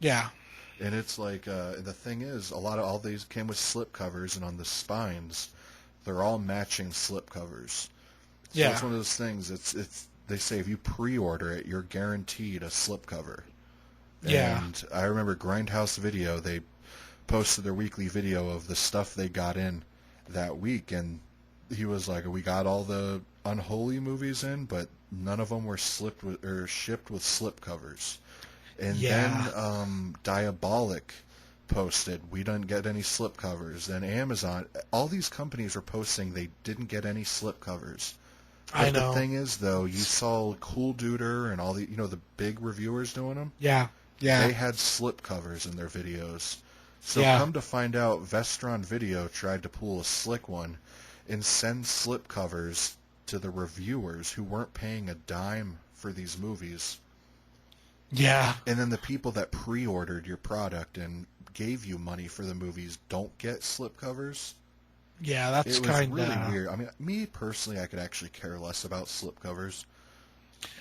yeah, And it's like, the thing is, all these came with slip covers, and on the spines, they're all matching slip covers. So yeah, it's one of those things, they say if you pre-order it, you're guaranteed a slip cover. yeah. And I remember Grindhouse Video, they posted their weekly video of the stuff they got in that week, and he was like, we got all the Unholy movies in, but none of them were shipped with slip covers. And Yeah. then Diabolic posted, we didn't get any slip covers. Then Amazon, all these companies were posting they didn't get any slip covers. But I the know. thing is, though, you saw Cool Duder and all the big reviewers doing them. Yeah, yeah, They had slip covers in their videos. So yeah, come to find out, Vestron Video tried to pull a slick one and send slip covers to the reviewers who weren't paying a dime for these movies. yeah, And then the people that pre-ordered your product and gave you money for the movies don't get slip covers. yeah. That's It was kind really of weird. I mean, me personally, I could actually care less about slip covers.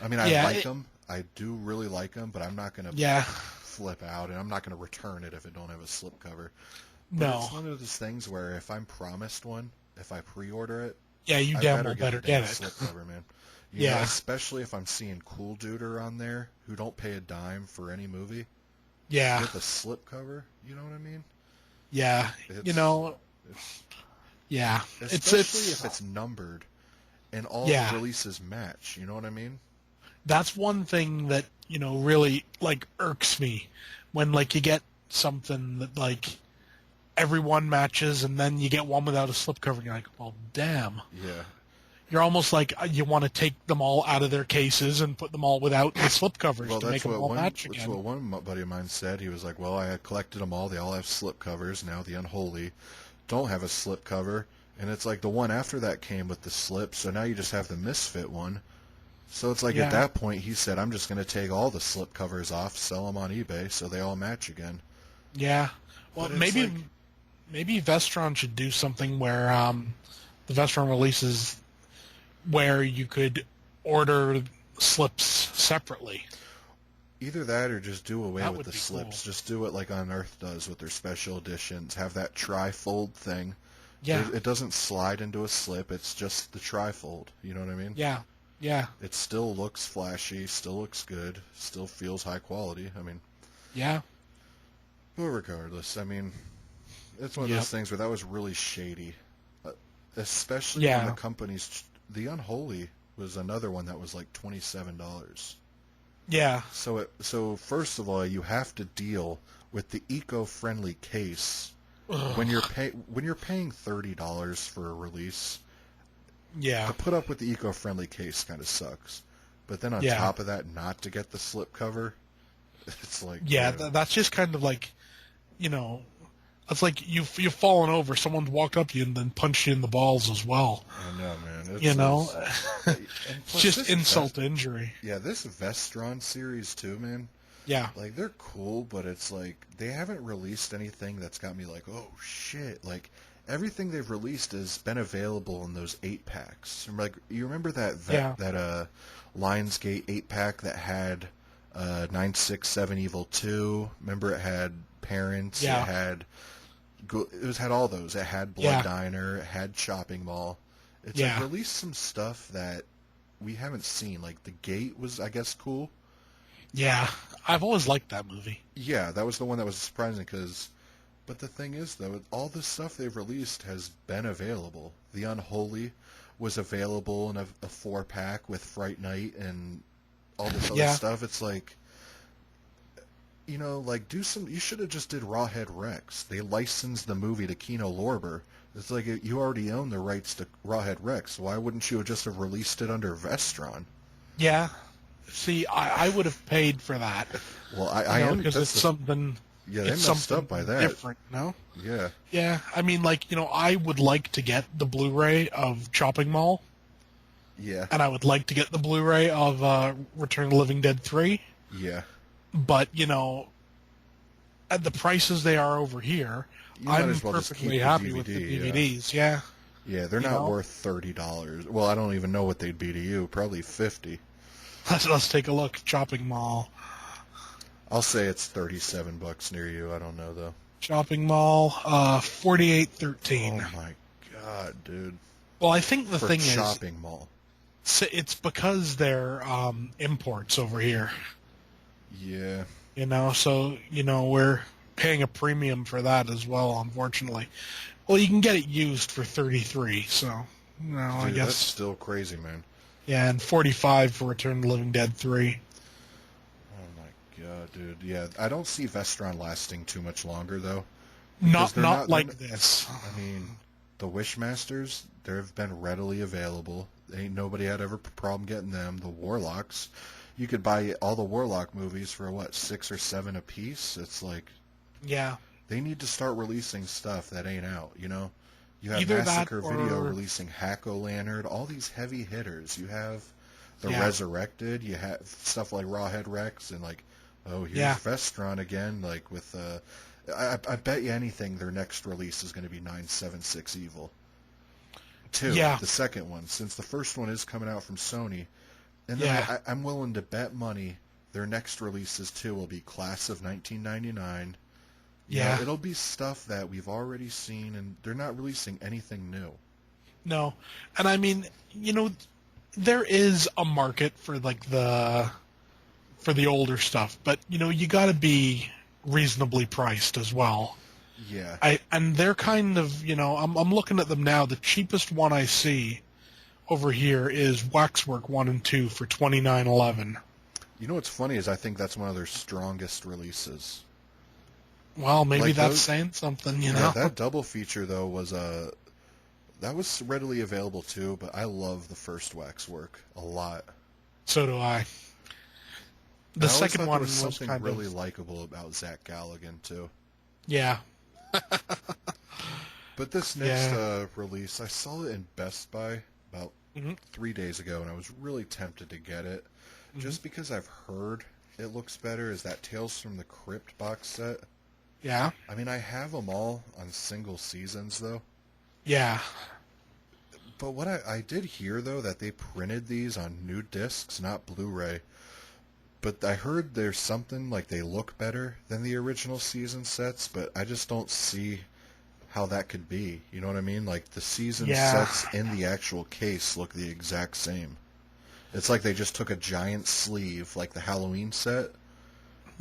I mean, I yeah, like them. I do really like them, but I'm not going to yeah. flip out, and I'm not going to return it if it don't have a slipcover. But No, it's one of those things where if I'm promised one, if I pre-order it, yeah. You I damn better well get better the damn get it. slipcover, man. Yeah, Especially if I'm seeing Cool Duder on there who don't pay a dime for any movie yeah, with a slipcover. You know what I mean? yeah. It's Yeah. especially if it's numbered and all the Yeah. releases match. You know what I mean? That's one thing that really irks me when you get something that everyone matches, and then you get one without a slipcover, and you're like, well, damn. Yeah. You're almost like you want to take them all out of their cases and put them all without the slipcovers Well, to make them all match that's again. what one buddy of mine said. He was like, "Well, I had collected them all. They all have slip covers. Now the Unholy don't have a slip cover, and it's like the one after that came with the slip. So now you just have the Misfit one. So it's like Yeah. at that point, he said, I'm just going to take all the slip covers off, sell them on eBay, so they all match again. Yeah. Well, But it's maybe like- maybe Vestron should do something where the Vestron releases where you could order slips separately. Either that or just do away That with would the be slips. cool. Just do it like Unearth does with their special editions. Have that tri-fold thing. Yeah. It doesn't slide into a slip. It's just the tri-fold. You know what I mean? Yeah. Yeah. It still looks flashy, still looks good, still feels high quality. I mean, Yeah. but regardless, I mean, it's one of Yep. those things where that was really shady. Especially Yeah. when the companies... The Unholy was another one that was like $27. Yeah. So first of all, you have to deal with the eco-friendly case Ugh. when you're paying $30 for a release. Yeah. To put up with the eco-friendly case kind of sucks. But then on Yeah. top of that, not to get the slip cover, it's like... Yeah. That's just kind of it's like you've fallen over. Someone's walked up to you and then punched you in the balls as well. I know, man. It's plus just this insult to injury. Yeah, this Vestron series too, man. Yeah. Like, they're cool, but it's like, they haven't released anything that's got me like, oh, shit. Like, everything they've released has been available in those 8-packs. Like, you remember that Lionsgate 8-pack that had 967 Evil 2? Remember it had Parents? Yeah. It had all those. It had Blood Yeah. Diner. It had Chopping Mall. It's Yeah. like, released some stuff that we haven't seen. Like, The Gate was, I guess, cool. Yeah. I've always liked that movie. Yeah, that was the one that was surprising because... But the thing is, though, all the stuff they've released has been available. The Unholy was available in a 4-pack with Fright Night and all this other Yeah. stuff. It's like... You know, like do some. You should have just did Rawhead Rex. They licensed the movie to Kino Lorber. It's like you already own the rights to Rawhead Rex. Why wouldn't you just have released it under Vestron? Yeah. See, I would have paid for that. Well, I am because it's something. Yeah, they it's messed something up by that. Different, no? Yeah. Yeah, I mean, like, I would like to get the Blu-ray of Chopping Mall. Yeah. And I would like to get the Blu-ray of Return of the Living Dead 3. Yeah. But, at the prices they are over here, I'm perfectly happy with the DVDs, yeah. Yeah, they're not worth $30. Well, I don't even know what they'd be to you. Probably $50. Let's take a look. Chopping Mall. I'll say it's $37 near you. I don't know though. Shopping Mall, $48.13. Oh my god, dude! Well, I think the thing is Shopping Mall. It's because they're imports over here. Yeah. So we're paying a premium for that as well. Unfortunately, well, you can get it used for $33. So, Dude, I guess that's still crazy, man. Yeah, and $45 for Return of the Living Dead 3. God, dude, yeah, I don't see Vestron lasting too much longer, though. Not like this. I mean, the Wishmasters, they've been readily available. Ain't nobody had ever problem getting them. The Warlocks, you could buy all the Warlock movies for, what, 6 or 7 a piece? It's like... Yeah. They need to start releasing stuff that ain't out, You have Either Massacre Video releasing Hack-O-Lantern, all these heavy hitters. You have the Resurrected, you have stuff like Rawhead Rex, and like... Oh, here's Vestron again, like with, I bet you anything their next release is going to be 976 Evil 2, the second one, since the first one is coming out from Sony. And then I'm willing to bet money their next releases, too, will be Class of 1999. Yeah. It'll be stuff that we've already seen, and they're not releasing anything new. No. And I mean, there is a market for, like, for the older stuff, but you got to be reasonably priced as well. Yeah. And they're kind of I'm looking at them now. The cheapest one I see over here is Waxwork 1 and 2 for $29.11. You know what's funny is I think that's one of their strongest releases. Well, maybe that's saying something. Yeah, that double feature though was that was readily available too, but I love the first Waxwork a lot. So do I. The second one was something really likable about Zach Galligan too. Yeah. But this next release, I saw it in Best Buy about 3 days ago, and I was really tempted to get it, just because I've heard it looks better. Is that Tales from the Crypt box set? Yeah. I mean, I have them all on single seasons though. Yeah. But what I did hear though that they printed these on new discs, not Blu-ray. But I heard there's something like they look better than the original season sets, but I just don't see how that could be. You know what I mean? Like the season sets in the actual case look the exact same. It's like they just took a giant sleeve, like the Halloween set.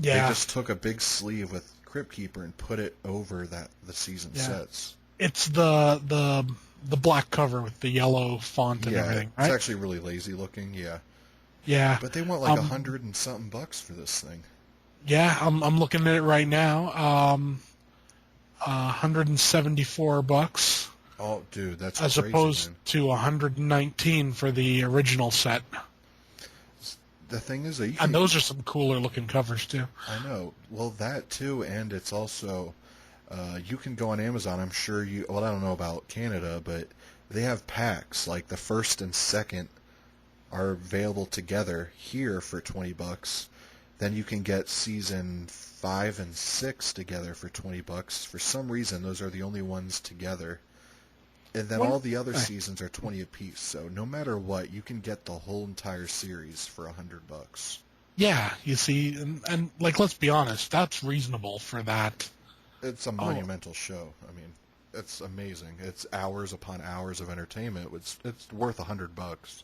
Yeah. They just took a big sleeve with Crypt Keeper and put it over the season sets. It's the black cover with the yellow font and everything, right? It's actually really lazy looking, yeah. Yeah. But they want like $100 and something bucks for this thing. Yeah, I'm looking at it right now. $174. Oh, dude, that's as crazy, opposed man. to $119 for the original set. The thing is that and those are some cooler looking covers too. I know. Well, that too, and it's also you can go on Amazon. I'm sure you. Well, I don't know about Canada, but they have packs like the first and second are available together here for $20. Then you can get season 5 and 6 together for $20. For some reason, those are the only ones together. And then all the other seasons are $20 a piece. So no matter what, you can get the whole entire series for $100. Yeah, you see, and like, let's be honest, that's reasonable for that. It's a monumental show. I mean, it's amazing. It's hours upon hours of entertainment. It's worth $100.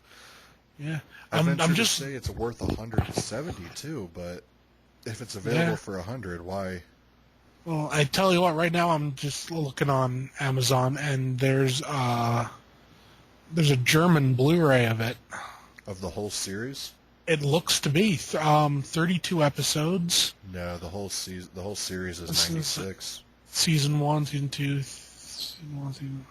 Yeah, I'm just say it's worth $170 too, but if it's available for $100, why? Well, I tell you what, right now I'm just looking on Amazon, and there's a German Blu-ray of it. Of the whole series? It looks to be 32 episodes. No, the whole series is This is 96. season 1, season 2, season 1, season.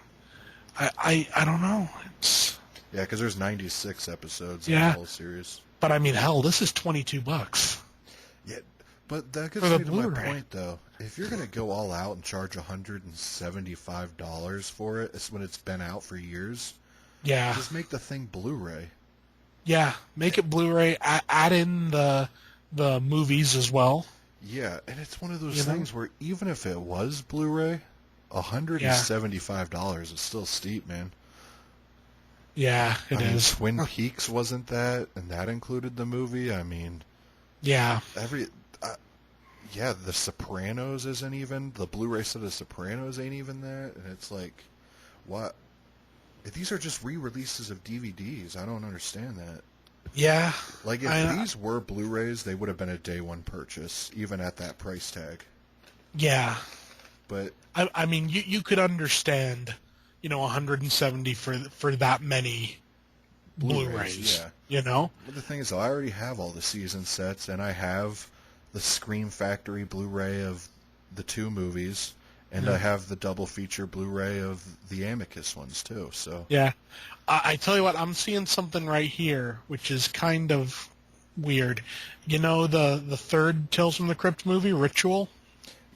I don't know. It's Yeah, because there's 96 episodes in the yeah, whole series. but I mean, hell, this is $22 Yeah, but that for gets the me to my Blu-ray. point, though. If you're gonna go all out and charge $175 for it, it's when it's been out for years. Yeah, Just make the thing Blu-ray. yeah. Make it Blu-ray. Add in the movies as well. Yeah, and it's one of those You know? things where even if it was Blu-ray, Yeah, $175 is still steep, man. yeah. I It mean, is. Twin Peaks wasn't that, and that included the movie. I mean, Yeah, every yeah, The Sopranos isn't even the Blu-ray set of Sopranos ain't even that, and it's like, what? These are just re-releases of DVDs. I don't understand that. yeah. Like, if I these were Blu-rays, they would have been a day one purchase, even at that price tag. yeah. But I mean, you could understand, 170 for that many Blu-rays, Blu-rays. yeah. You know? But the thing is, though, I already have all the season sets, and I have the Scream Factory Blu-ray of the two movies, and I Yeah. have the double feature Blu-ray of the Amicus ones too. So Yeah. I tell you what, I'm seeing something right here, which is kind of weird. You know the third Tales from the Crypt movie, Ritual?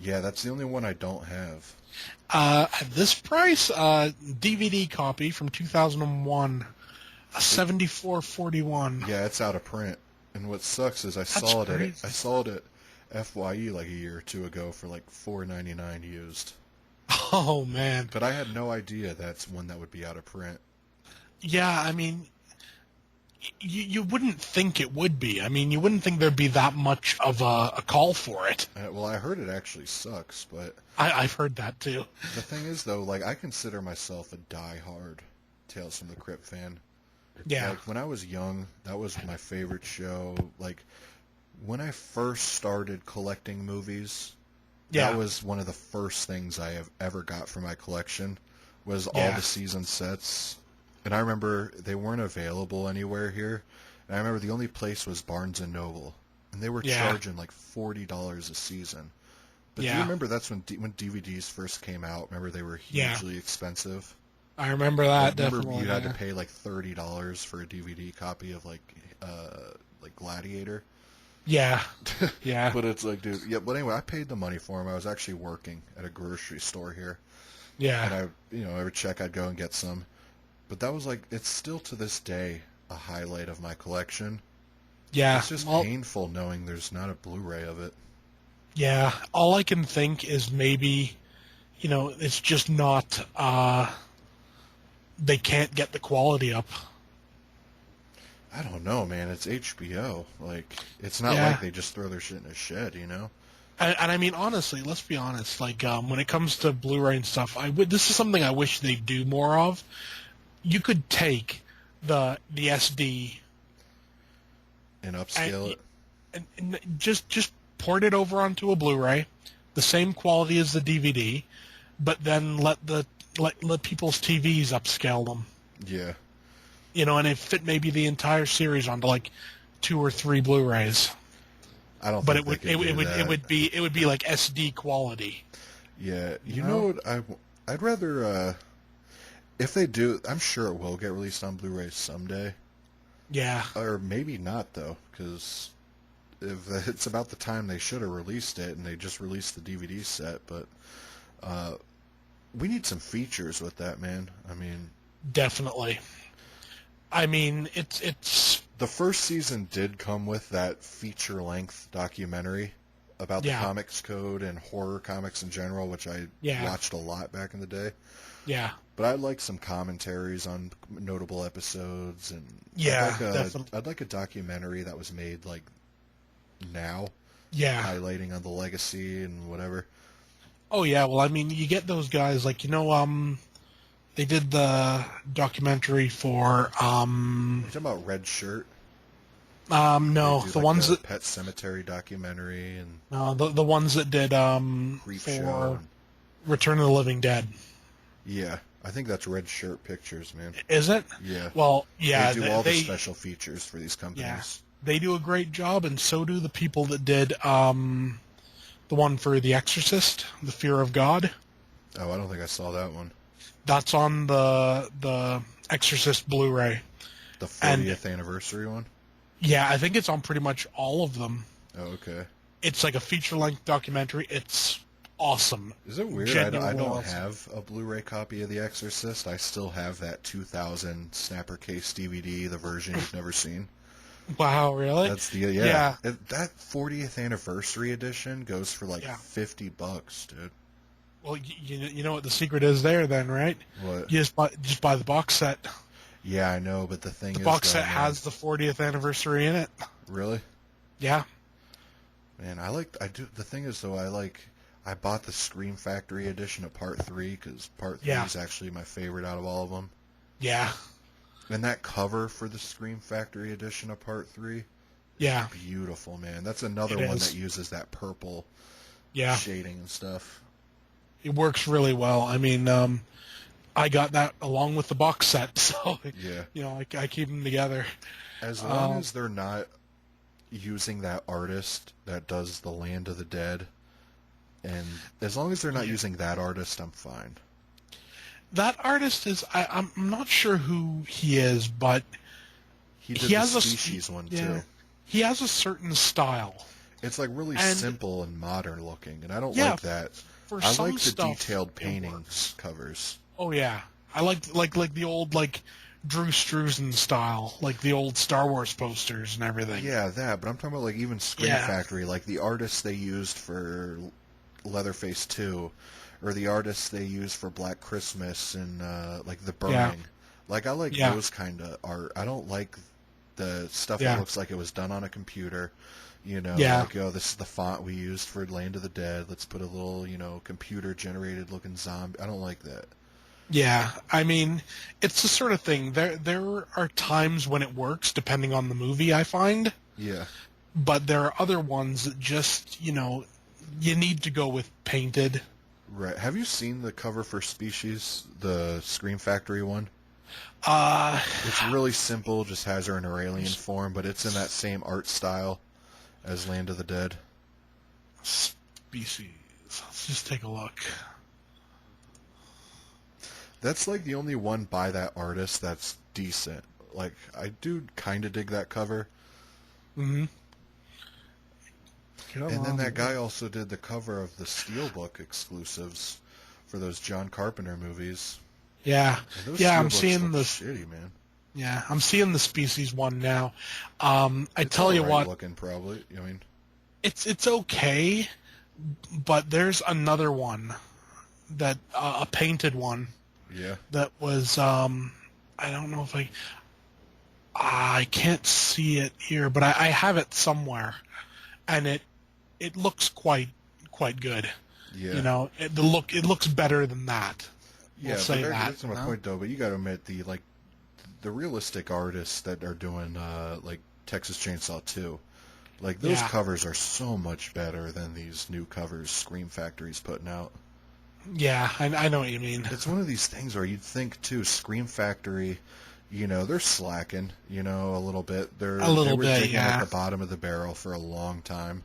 yeah, that's the only one I don't have. At this price, DVD copy from 2001, a 74.41. Yeah, it's out of print. And what sucks is I That's saw it at crazy. FYE like a year or two ago for like $4.99 used. Oh man. But I had no idea that's one that would be out of print. Yeah, I mean, you wouldn't think it would be. I mean, you wouldn't think there'd be that much of a call for it. Well, I heard it actually sucks, but I've heard that too. the thing is, though, like, I consider myself a die-hard Tales from the Crypt fan. Yeah. Like, when I was young, that was my favorite show. Like, when I first started collecting movies, Yeah. that was one of the first things I have ever got for my collection, was all Yeah. the season sets. And I remember they weren't available anywhere here. And I remember the only place was Barnes & Noble. And they were Yeah. charging like $40 a season. But do you Yeah. remember that's when DVDs first came out? Remember they were Yeah. hugely expensive? I remember that, Like, remember definitely. you had to Yeah. pay like $30 for a DVD copy of like Gladiator. Yeah. Yeah. But it's like, dude, yeah. But anyway, I paid the money for them. I was actually working at a grocery store here, and Yeah. every check I'd go and get some. But that was like, it's still to this day a highlight of my collection. Yeah. It's just Well, painful knowing there's not a Blu-ray of it. yeah. All I can think is maybe, it's just not, they can't get the quality up. I don't know, man. It's HBO. Like, it's not Yeah. like they just throw their shit in a shed, you know? And I mean, honestly, let's be honest. Like, when it comes to Blu-ray and stuff, this is something I wish they do more of. You could take the SD And upscale it. and just port it over onto a Blu-ray, the same quality as the DVD, but then let people's TVs upscale them. Yeah. And it fit maybe the entire series onto like 2 or 3 Blu-rays. I don't But think they could do that. it would be like SD quality. Yeah, you No. know what? I'd rather if they do, I'm sure it will get released on Blu-ray someday, Yeah. or maybe not though, because if it's about the time they should have released it, and they just released the DVD set. But we need some features with that, man. I mean, Definitely. I mean, it's the first season did come with that feature-length documentary about the Yeah. comics code and horror comics in general, which I Yeah. watched a lot back in the day. yeah. But I'd like some commentaries on notable episodes, and Yeah, I'd like a documentary that was made like now, Yeah. highlighting on the legacy and whatever. Oh yeah, well I mean you get those guys like they did the documentary for You talking about Red Shirt? no, They do the like ones the that Pet Cemetery documentary and the ones that did Creep for Show. Return of the Living Dead. Yeah, I think that's Red Shirt Pictures, man. Is it? Yeah. Well, yeah, They do all the they special features for these companies. They do a great job, and so do the people that did the one for The Exorcist, The Fear of God. Oh, I don't think I saw that one. That's on the Exorcist Blu-ray. The And 40th anniversary one? yeah, I think it's on pretty much all of them. Oh, okay. It's like a feature-length documentary. It's awesome. Is it weird? I Genuinely don't awesome. have a Blu-ray copy of The Exorcist. I still have that 2000 Snapper Case DVD, the version you've never seen. Wow, really? That's the Yeah. That 40th anniversary edition goes for like Yeah. $50, dude. Well, you know what the secret is there, then, right? What? You just buy the box set. Yeah, I know, but the thing The is, box though, set man, has the 40th anniversary in it. really, Yeah. man, I do. The thing is, though, I bought the Scream Factory edition of Part 3 because Part 3 Yeah. is actually my favorite out of all of them. Yeah. And that cover for the Scream Factory edition of Part 3 Yeah. beautiful, man. That's another It one is. that uses that purple Yeah. shading and stuff. It works really well. I mean, I got that along with the box set, so Yeah. I keep them together. As long as they're not using that artist that does the Land of the Dead, and as long as they're not using that artist, I'm fine. That artist is I'm not sure who he is, but He did he the has Species one too. he has a certain style. It's like really And simple and modern looking, and I don't yeah, like that. for I some like the stuff, detailed it painting works. covers. Oh yeah, I like the old like Drew Struzan style, like the old Star Wars posters and everything. Yeah, that. But I'm talking about like even Scream Yeah, Factory, like the artists they used for Leatherface 2, or the artists they used for Black Christmas and like The yeah, Burning. Like I like yeah, those kind of art. I don't like the stuff that yeah, looks like it was done on a computer. yeah, Like, oh, this is the font we used for Land of the Dead. Let's put a little, computer generated looking zombie. I don't like that. yeah. I mean, it's the sort of thing. There are times when it works, depending on the movie. I find, Yeah. but there are other ones that just you need to go with painted. Right. Have you seen the cover for Species, the Scream Factory one? Uh, It's really simple, just has her in her alien form, but it's in that same art style as Land of the Dead. Species. Let's just take a look. That's like the only one by that artist that's decent. Like, I do kind of dig that cover. Mm-hmm. And then that guy also did the cover of the Steelbook exclusives for those John Carpenter movies. Yeah, And those yeah. I'm Steelbooks seeing look the shitty, man. yeah. I'm seeing the Species one now. I It's tell you alright what, looking, probably. I mean, it's okay, but there's another one that a painted one yeah. that was I don't know if I can't see it here, but I have it somewhere, and it looks quite good. Yeah. It looks better than that. Yeah, We'll but say that. that's my point, though. But you got to admit, the realistic artists that are doing, like, Texas Chainsaw 2, like, those Yeah, covers are so much better than these new covers Scream Factory's putting out. yeah. I know what you mean. It's one of these things where you'd think, too, Scream Factory, they're slacking, a little bit. They A little were bit, digging at yeah, the bottom of the barrel for a long time.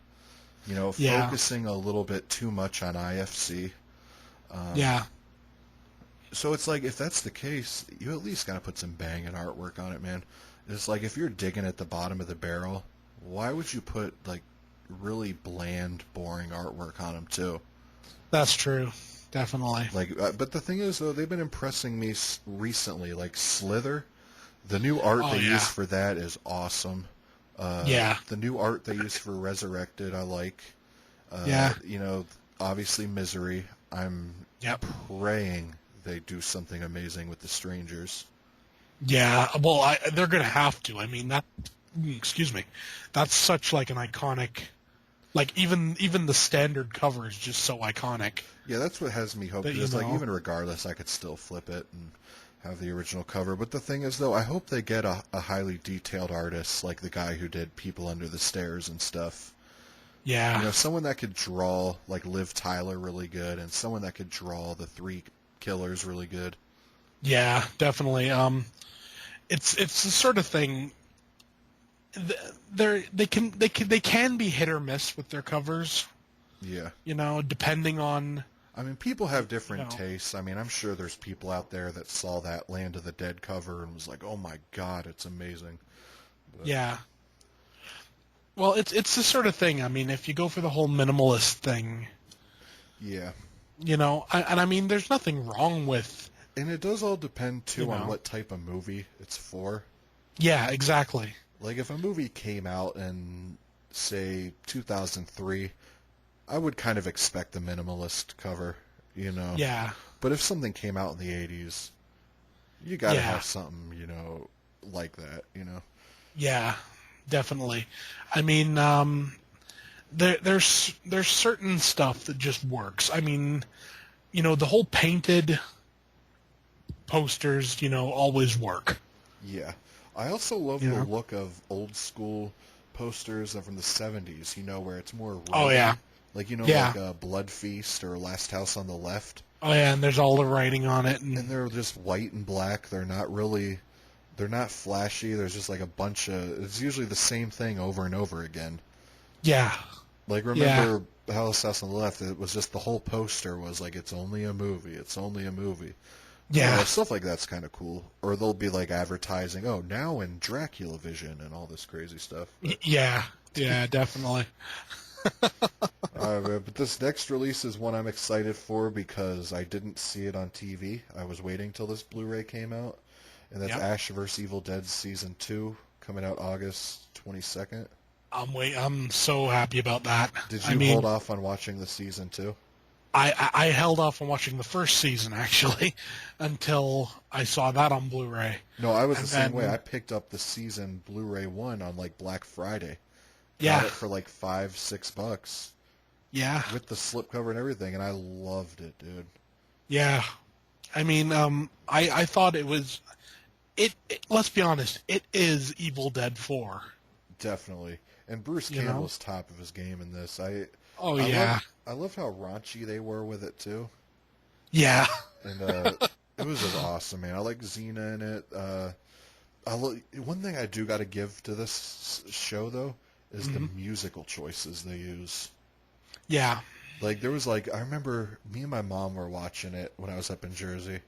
yeah, Focusing a little bit too much on IFC. Um, yeah. so it's like, if that's the case, you at least got to put some banging artwork on it, man. It's like, if you're digging at the bottom of the barrel, why would you put, like, really bland, boring artwork on them, too? That's true. Definitely. Like, but the thing is, though, they've been impressing me recently. Like, Slither, the new art Oh they yeah, use for that is awesome. yeah, The new art they use for Resurrected, I like. yeah. Obviously Misery. I'm Yep. praying they do something amazing with the Strangers. Yeah. Well, they're gonna have to. I mean that. Excuse me. That's such like an iconic. Like even the standard cover is just so iconic Yeah, that's what has me hope. that Because, like, even regardless, I could still flip it and have the original cover. But the thing is, though, I hope they get a highly detailed artist like the guy who did People Under the Stairs and stuff. Yeah. Someone that could draw, like, Liv Tyler really good, and someone that could draw the three killers really good. Yeah. Definitely. It's the sort of thing. they can be hit or miss with their covers. Yeah. Depending on. I mean, people have different You know, tastes. I mean, I'm sure there's people out there that saw that Land of the Dead cover and was like, "Oh my God, it's amazing." But yeah. Well, it's the sort of thing. I mean, if you go for the whole minimalist thing, yeah, and I mean, there's nothing wrong with, and it does all depend you too on know. what type of movie it's for. Yeah, exactly. Like if a movie came out in say 2003, I would kind of expect the minimalist cover. Yeah, But if something came out in the 80s, you got to yeah, have something, like that. yeah, definitely. I mean, there's certain stuff that just works. I mean, the whole painted posters, always work. Yeah. I also love You the know. look of old school posters from the 70s, where it's more Oh yeah, red. Like, yeah. like Blood Feast or Last House on the Left. Oh yeah, and there's all the writing on it, and And they're just white and black. They're not flashy. There's just like a bunch of, it's usually the same thing over and over again. yeah, Like, yeah, remember House on the Left? It was just the whole poster was like, it's only a movie. It's only a movie. I don't know, yeah, stuff like that's kind of cool. Or they'll be like advertising, oh, now in Dracula Vision and all this crazy stuff. But, yeah, yeah, definitely. but this next release is one I'm excited for because I didn't see it on TV. I was waiting till this Blu-ray came out. And that's Yep. Ash vs. Evil Dead Season 2, coming out August 22nd. I'm so happy about that. Did I you hold mean, off on watching the Season 2? I held off on watching the first season actually until I saw that on Blu-ray, No, I was and the same way. then I picked up the Season Blu-ray 1 on like Black Friday. Got yeah, it for like $5-6 yeah, with the slipcover and everything, and I loved it, dude. yeah. I mean, I thought it was let's be honest, it is Evil Dead 4. Definitely. And Bruce You know? Campbell's top of his game in this. Oh I love yeah, I love how raunchy they were with it too. yeah, And it was just awesome, man. I like Xena in it. One thing I do got to give to this show though is the hmm musical choices they use. yeah, Like there was like I remember me and my mom were watching it when I was up in Jersey,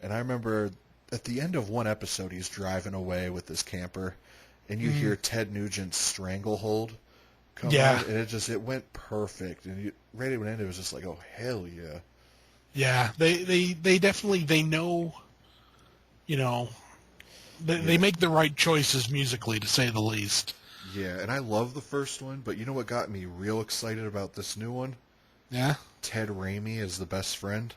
and I remember at the end of one episode he's driving away with his camper, and you hmm hear Ted Nugent's Stranglehold come yeah, on, and it went perfect, and right at the end it was just like, oh hell yeah. yeah. They definitely they know, you know, they Yeah. make the right choices musically, to say the least. Yeah, and I love the first one, but you know what got me real excited about this new one? Yeah, Ted Raimi as the best friend.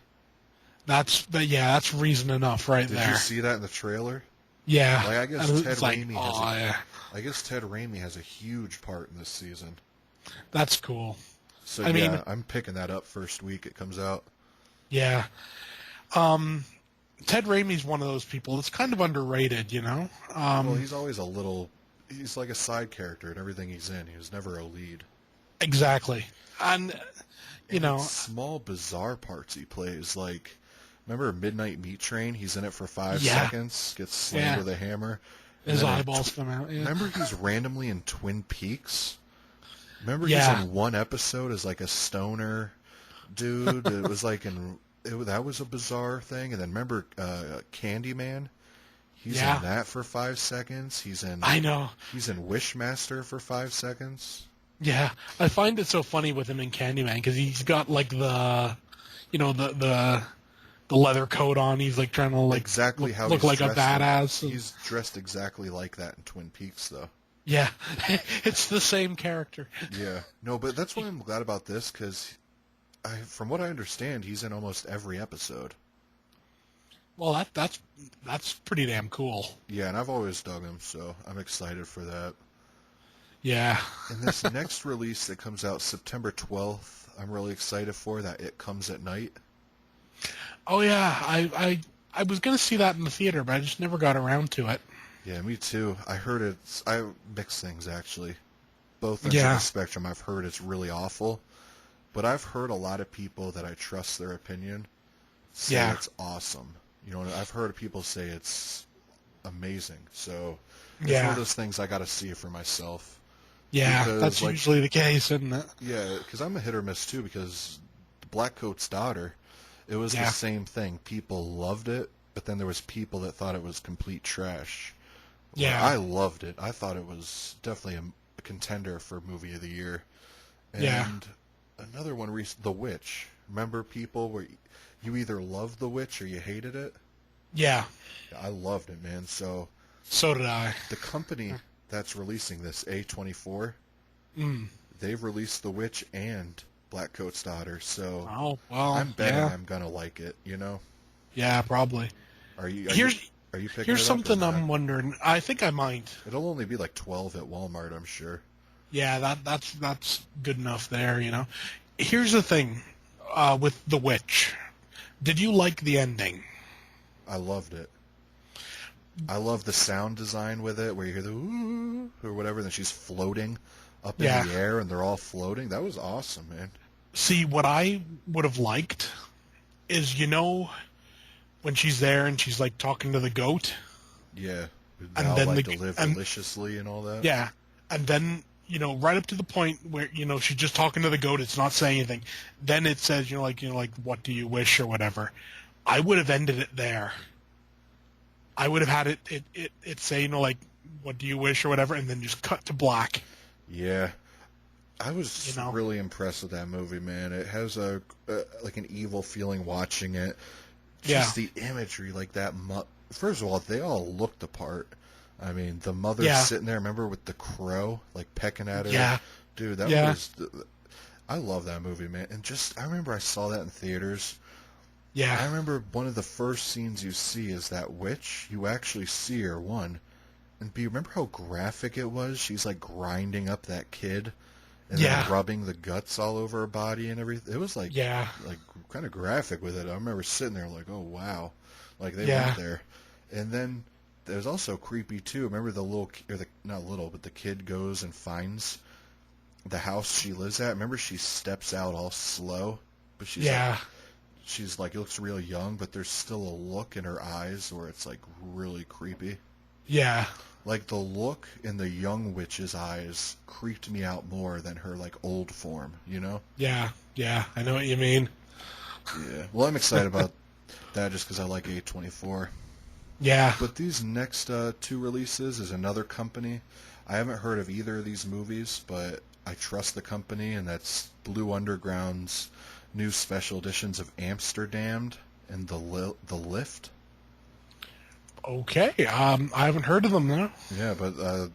that's reason enough right Did you there. see that in the trailer? Yeah, Like I guess and Ted it's like, Raimi has oh yeah, I guess Ted Raimi has a huge part in this season. that's cool. So I mean, yeah, I'm picking that up first week it comes out. yeah. Um, Ted Raimi's one of those people that's kind of underrated, Well, he's like a side character in everything he's in. He was never a lead. Exactly. And, you And it's know, small, bizarre parts he plays. Like, remember Midnight Meat Train? He's in it for 5 yeah, seconds, gets slammed yeah, with a hammer. And his then eyeballs come out. Yeah, remember he's randomly in Twin Peaks? Remember he's yeah, in one episode as like a stoner dude? It was like that was a bizarre thing. And then remember Candyman? He's in yeah. that for 5 seconds. I know. He's in Wishmaster for 5 seconds. Yeah, I find it so funny with him in Candyman because he's got like the leather coat on. He's like trying to like Exactly how look he's like a dressed. badass. He's dressed exactly like that in Twin Peaks, though. Yeah, it's the same character. Yeah. No, but that's what I'm glad about this because, from what I understand, he's in almost every episode. Well, that's pretty damn cool. Yeah, and I've always dug him, so I'm excited for that. Yeah. And this next release that comes out September 12th, I'm really excited for that. It Comes at Night. Oh yeah, I was gonna see that in the theater, but I just never got around to it. Yeah, me too. I mix things actually. Both ends of Yeah. the spectrum. I've heard it's really awful, but I've heard a lot of people that I trust their opinion say Yeah. it's awesome. I've heard people say it's amazing. So it's one of Yeah. those things I got to see it for myself. Yeah, Because that's usually the case, isn't it? yeah, because I'm a hit or miss too. Because Blackcoat's Daughter, it was the Yeah. same thing. People loved it, but then there was people that thought it was complete trash. Where Yeah. I loved it. I thought it was definitely a contender for movie of the year. Yeah. And another one, The Witch. Remember people where you either loved The Witch or you hated it? Yeah. I loved it, man. So So did I. the company that's releasing this, A24, Mm. they've released The Witch and Blackcoat's Daughter. So Oh, well, I'm betting yeah. I'm gonna like it. You know? Yeah, probably. Are you are you Here's are you picking here's it up or something not? I'm wondering. I think I might. It'll only be like 12 at Walmart, I'm sure. Yeah, that's good enough there, you know. Here's the thing, with The Witch. Did you like the ending? I loved it. I love the sound design with it, where you hear the ooh or whatever, and then she's floating up in Yeah. the air, and they're all floating. That was awesome, man. See, what I would have liked is, when she's there and she's like talking to the goat, Yeah, and thou then like to live deliciously and all that. yeah, and then right up to the point where she's just talking to the goat, it's not saying anything. Then it says like what do you wish or whatever. I would have ended it there. I would have had it say like what do you wish or whatever, and then just cut to black. Yeah, I was really impressed with that movie, man. It has like an evil feeling watching it. Just the imagery, like that. First of all, they all looked the part. I mean, the mother's sitting there, remember, with the crow, like, pecking at her? Yeah. Dude, that was... I love that movie, man. And I remember I saw that in theaters. Yeah. I remember one of the first scenes you see is that witch. You actually see her, one. And B, remember how graphic it was? She's, like, grinding up that kid and then rubbing the guts all over her body and everything. It was, like kind of graphic with it. I remember sitting there like, oh, wow. Like, they went there. And then... it was also creepy too. Remember not little, but the kid goes and finds the house she lives at. Remember she steps out all slow, but she's like it looks real young, but there's still a look in her eyes where it's like really creepy. Yeah. Like the look in the young witch's eyes creeped me out more than her like old form, you know? Yeah. Yeah. I know what you mean. Yeah. Well, I'm excited about that just because I like A24. Yeah. But these next two releases is another company. I haven't heard of either of these movies, but I trust the company, and that's Blue Underground's new special editions of Amsterdam and The Lift. Okay. I haven't heard of them though. Yeah, but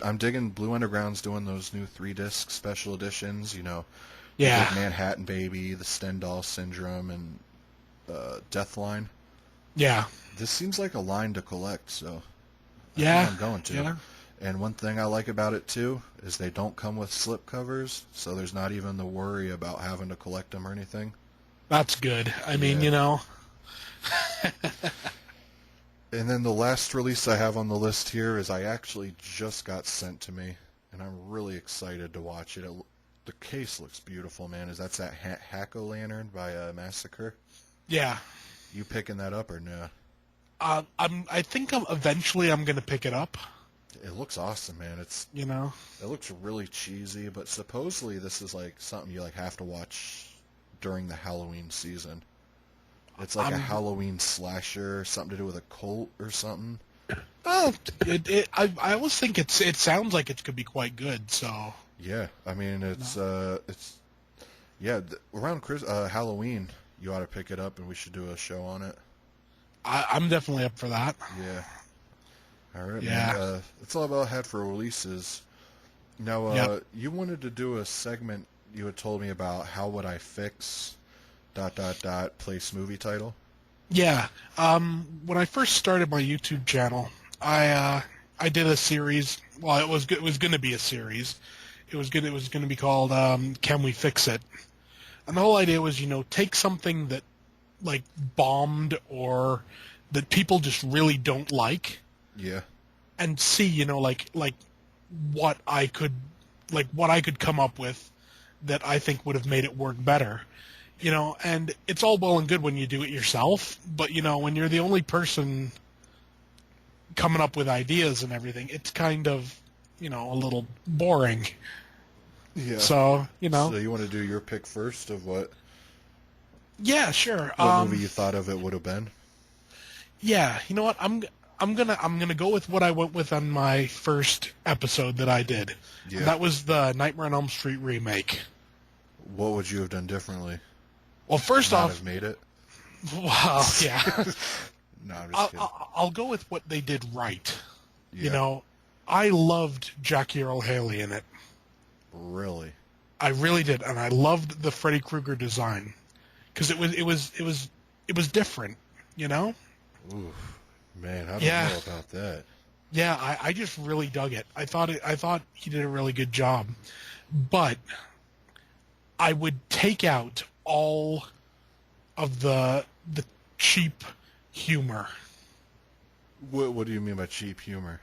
I'm digging Blue Underground's doing those new 3-disc special editions. Like Manhattan Baby, The Stendhal Syndrome, and Deathline. Yeah. This seems like a line to collect, so I think I'm going to. Yeah. And one thing I like about it, too, is they don't come with slip covers, so there's not even the worry about having to collect them or anything. That's good. I mean, And then the last release I have on the list here is I actually just got sent to me, and I'm really excited to watch it. The case looks beautiful, man. That's that Hack-O-Lantern by Massacre? Yeah. You picking that up or no? I think eventually I'm gonna pick it up. It looks awesome, man. It looks really cheesy, but supposedly this is like something you like have to watch during the Halloween season. It's like a Halloween slasher, something to do with a cult or something. Oh, I always think it sounds like it could be quite good. So yeah, I mean around Halloween you ought to pick it up, and we should do a show on it. I'm definitely up for that. Yeah. All right, man. That's all I had for releases. Now, you wanted to do a segment you had told me about how would I fix ... place movie title. Yeah. When I first started my YouTube channel, I did a series. Well, it was going to be a series. It was going to be called Can We Fix It? And the whole idea was, take something that like bombed or that people just really don't like. Yeah. And see, like what I could come up with that I think would have made it work better. And it's all well and good when you do it yourself, but when you're the only person coming up with ideas and everything, it's kind of, a little boring. Yeah. So, So you want to do your pick first of what? Yeah, sure. What movie you thought of it would have been? Yeah, you know what? I'm gonna go with what I went with on my first episode that I did. Yeah. And that was the Nightmare on Elm Street remake. What would you have done differently? Well, first Not off, have made it. wow, yeah. No, I'm just kidding. I'll go with what they did right. Yeah. I loved Jackie Earle Haley in it. Really? I really did, and I loved the Freddy Krueger design because it was different. Oof, man, I don't know about that. Yeah, I just really dug it. I thought he did a really good job, but I would take out all of the cheap humor. What do you mean by cheap humor?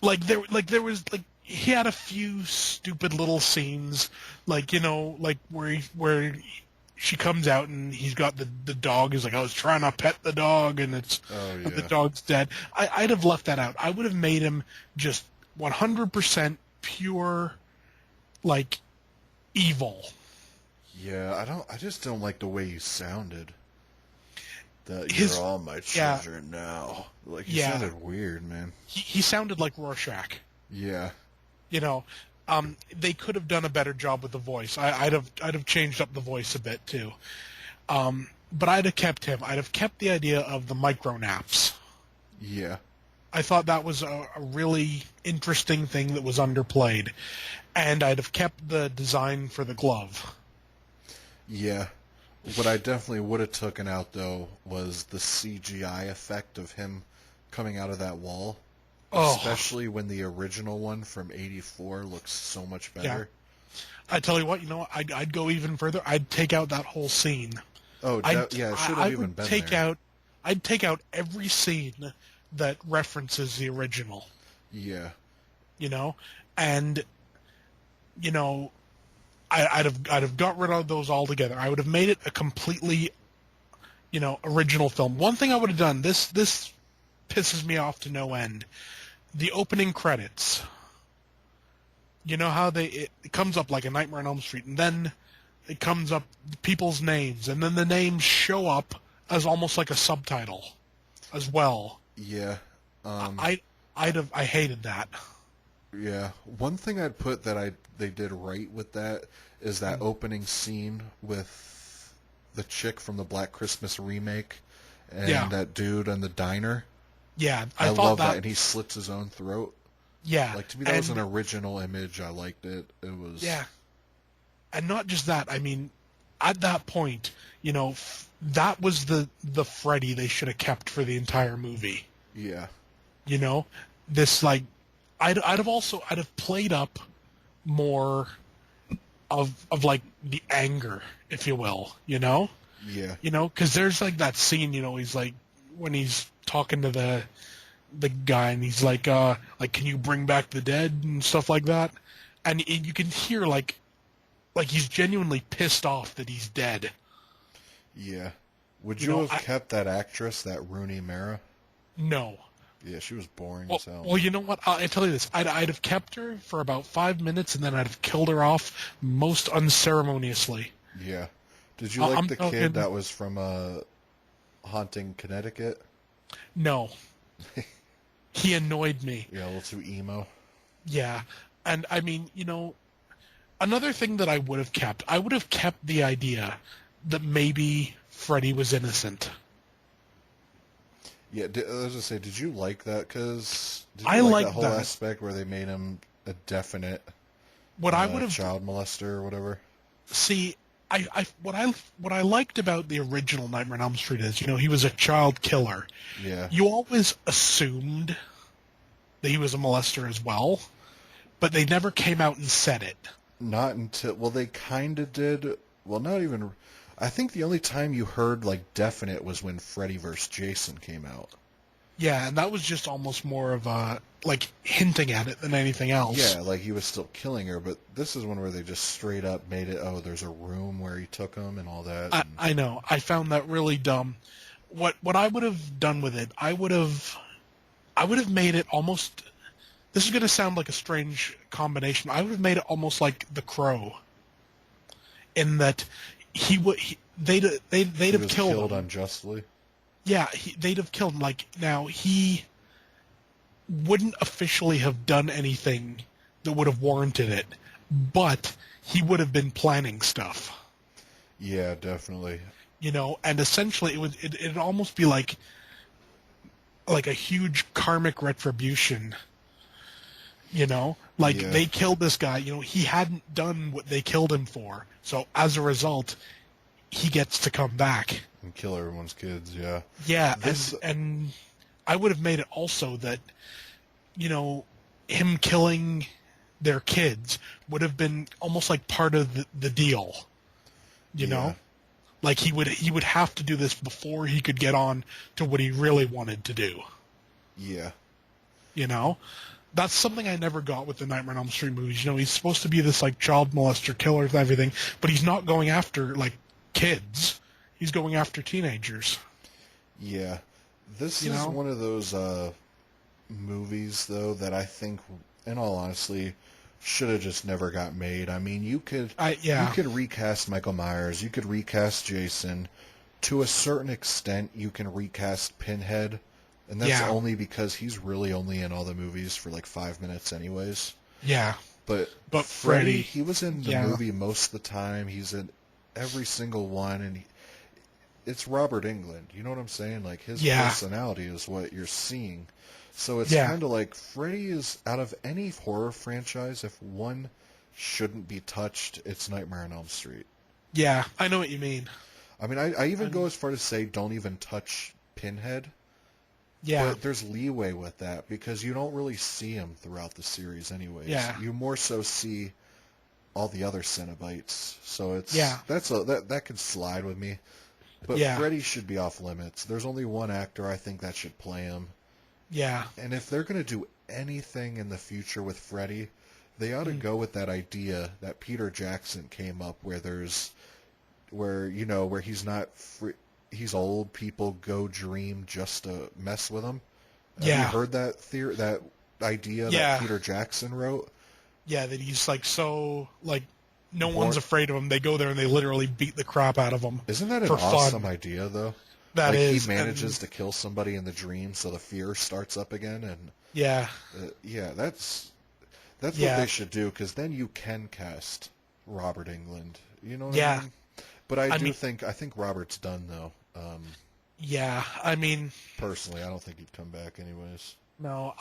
There was he had a few stupid little scenes, where she comes out and he's got the dog. He's like, I was trying to pet the dog, and the dog's dead. I'd have left that out. I would have made him just 100% pure, evil. Yeah, I just don't like the way you sounded. That you're all my children now. He sounded weird, man. He sounded like Rorschach. Yeah. They could have done a better job with the voice. I'd have changed up the voice a bit too. But I'd have kept him. I'd have kept the idea of the micro naps. Yeah. I thought that was a really interesting thing that was underplayed, and I'd have kept the design for the glove. Yeah. What I definitely would have taken out, though, was the CGI effect of him coming out of that wall. Oh. Especially when the original one from '84 looks so much better. Yeah. I tell you what, I'd go even further. I'd take out that whole scene. Oh, it should have even been there. I'd take out every scene that references the original. Yeah. And I'd have got rid of those altogether. I would have made it a completely, original film. One thing I would have done, this pisses me off to no end. The opening credits. You know how it comes up like a Nightmare on Elm Street, and then it comes up people's names, and then the names show up as almost like a subtitle as well. Yeah. I hated that. Yeah. One thing I'd put that they did right with that is that opening scene with the chick from the Black Christmas remake and that dude in the diner. Yeah, I love that, and he slits his own throat. Yeah. To me, that was an original image. I liked it. It was... Yeah. And not just that. I mean, at that point, that was the Freddy they should have kept for the entire movie. Yeah. This, I'd have played up more of the anger, if you will, Yeah. Because there's, that scene, he's, when he's talking to the guy, and he's like, can you bring back the dead and stuff like that? And you can hear, he's genuinely pissed off that he's dead. Yeah. Would you have kept that actress, that Rooney Mara? No. Yeah, she was boring as hell. Well, you know what? I tell you this. I'd have kept her for about 5 minutes, and then I'd have killed her off most unceremoniously. Yeah. Did you like the kid that was from Haunting Connecticut? No. He annoyed me. Yeah, a little too emo. Yeah. And, I mean, another thing that I would have kept the idea that maybe Freddy was innocent. Yeah, I was going to say, did you like that? Because I liked that whole aspect where they made him a definite child molester or whatever? See, what I liked about the original Nightmare on Elm Street is, he was a child killer. Yeah. You always assumed that he was a molester as well, but they never came out and said it. Not until, well, they kind of did. Well, not even. I think the only time you heard definite was when Freddy vs. Jason came out. Yeah, and that was just almost more of a hinting at it than anything else. Yeah, he was still killing her, but this is one where they just straight up made it. Oh, there's a room where he took him and all that. I know. I found that really dumb. What I would have done with it, I would have I would have made it almost. This is going to sound like a strange combination. I would have made it almost like The Crow, in that they'd have killed him unjustly. Yeah, they'd have killed him. Like, now, he wouldn't officially have done anything that would have warranted it, but he would have been planning stuff. Yeah, definitely. And essentially it'd almost be like a huge karmic retribution. They killed this guy. He hadn't done what they killed him for, so as a result, he gets to come back and kill everyone's kids. Yeah. Yeah, and I would have made it also that, him killing their kids would have been almost like part of the deal. You know? Like he would have to do this before he could get on to what he really wanted to do. Yeah. That's something I never got with the Nightmare on Elm Street movies. He's supposed to be this like child molester killer and everything, but he's not going after like kids. He's going after teenagers. Yeah. This is one of those movies, though, that I think, in all honesty, should have just never got made. I mean, you could recast Michael Myers, you could recast Jason. To a certain extent, you can recast Pinhead, and that's only because he's really only in all the movies for like 5 minutes anyways. Yeah. But Freddy, he was in the movie most of the time. He's in every single one, and it's Robert Englund. You know what I'm saying? Like, his personality is what you're seeing. So it's kind of like Freddy is, out of any horror franchise, if one shouldn't be touched, it's Nightmare on Elm Street. Yeah, I know what you mean. I mean, I even go as far to say don't even touch Pinhead. Yeah. But there's leeway with that because you don't really see him throughout the series anyways. Yeah. You more so see all the other Cenobites. So it's that could slide with me. But Freddy should be off limits. There's only one actor I think that should play him. Yeah. And if they're going to do anything in the future with Freddy, they ought to go with that idea that Peter Jackson came up where he's not he's old, people go dream just to mess with him. Have you heard that that idea that Peter Jackson wrote? Yeah, that he's like no one's afraid of him. They go there and they literally beat the crap out of him. Isn't that an awesome idea, though? That is. He manages to kill somebody in the dream, so the fear starts up again, and that's what they should do, because then you can cast Robert Englund. You know what I mean? But I think Robert's done though. I mean, personally, I don't think he'd come back anyways. No,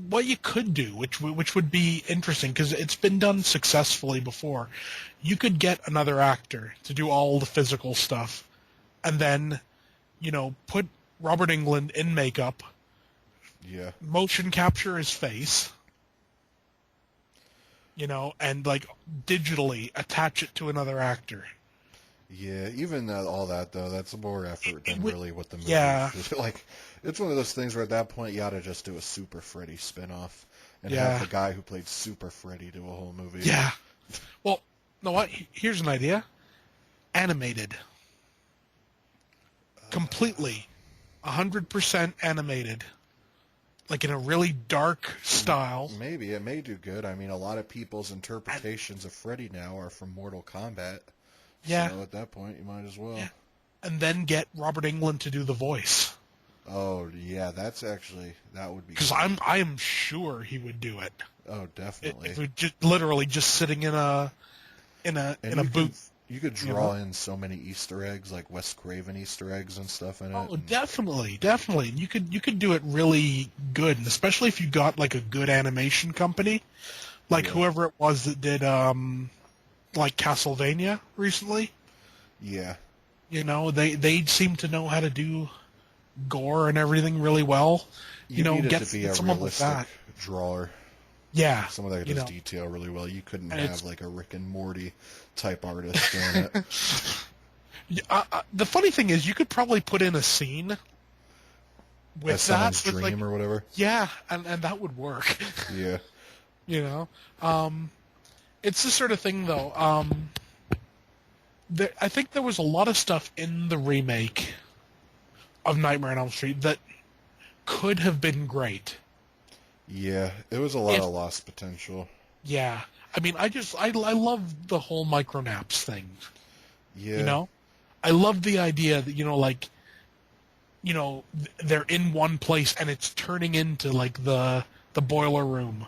what you could do, which would be interesting, because it's been done successfully before, you could get another actor to do all the physical stuff, and then, put Robert Englund in makeup, motion capture his face, and like digitally attach it to another actor. Yeah, even all that though, that's more effort than really what the movie is. Like, it's one of those things where at that point you ought to just do a Super Freddy spinoff and have the guy who played Super Freddy do a whole movie. Yeah. Well, you know what? Here's an idea. Animated. Completely. 100% animated. Like in a really dark style. Maybe. It may do good. I mean, a lot of people's interpretations of Freddy now are from Mortal Kombat. Yeah. So at that point, you might as well. Yeah. And then get Robert Englund to do the voice. Oh yeah, that would be. Because I am sure he would do it. Oh, definitely. If we literally just sitting in a booth. You could draw in so many Easter eggs, like Wes Craven Easter eggs and stuff in it. Oh, definitely. You could do it really good, and especially if you got like a good animation company, like whoever it was that did like Castlevania recently. Yeah. They seem to know how to do gore and everything really well. You get to be a realistic drawer. Yeah. Someone that does detail really well. You couldn't have like a Rick and Morty type artist doing it. The funny thing is, you could probably put in a scene with someone's dream or whatever. Yeah, and that would work. Yeah. It's the sort of thing, though. I think there was a lot of stuff in the remake of Nightmare on Elm Street that could have been great. Yeah, it was a lot of lost potential. Yeah. I mean, I love the whole micronaps thing. Yeah. You know? I love the idea that, they're in one place and it's turning into, like, the boiler room.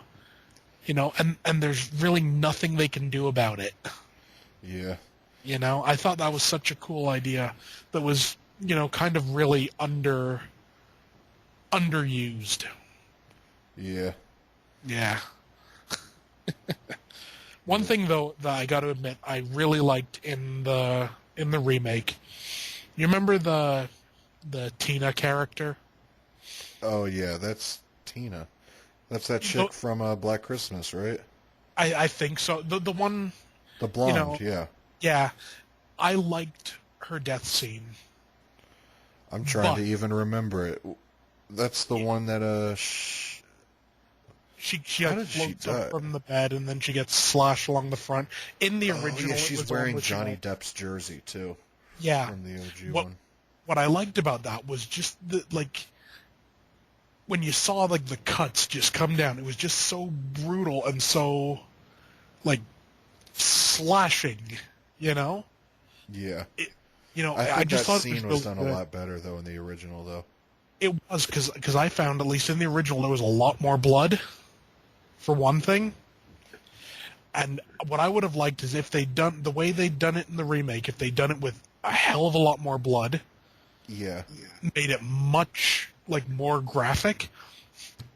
And there's really nothing they can do about it. Yeah. I thought that was such a cool idea that was, kind of really underused. Yeah. Yeah. One thing though that I got to admit I really liked in the remake. You remember the Tina character? Oh yeah, that's Tina. That's that chick from Black Christmas, right? I think so. The one, the blonde, yeah. Yeah. I liked her death scene. I'm trying to even remember it. That's the one that she floats up from the bed and then she gets slashed along the front. In the original, yeah, she's wearing Johnny Depp's jersey too. Yeah, from the OG one. What I liked about that was just when you saw like the cuts just come down, it was just so brutal and so like slashing, Yeah. I just thought scene was done a lot better though in the original though. It was because I found, at least in the original, there was a lot more blood, for one thing. And what I would have liked is if they'd done the way they'd done it in the remake, if they'd done it with a hell of a lot more blood. Yeah. Made it much, like, more graphic,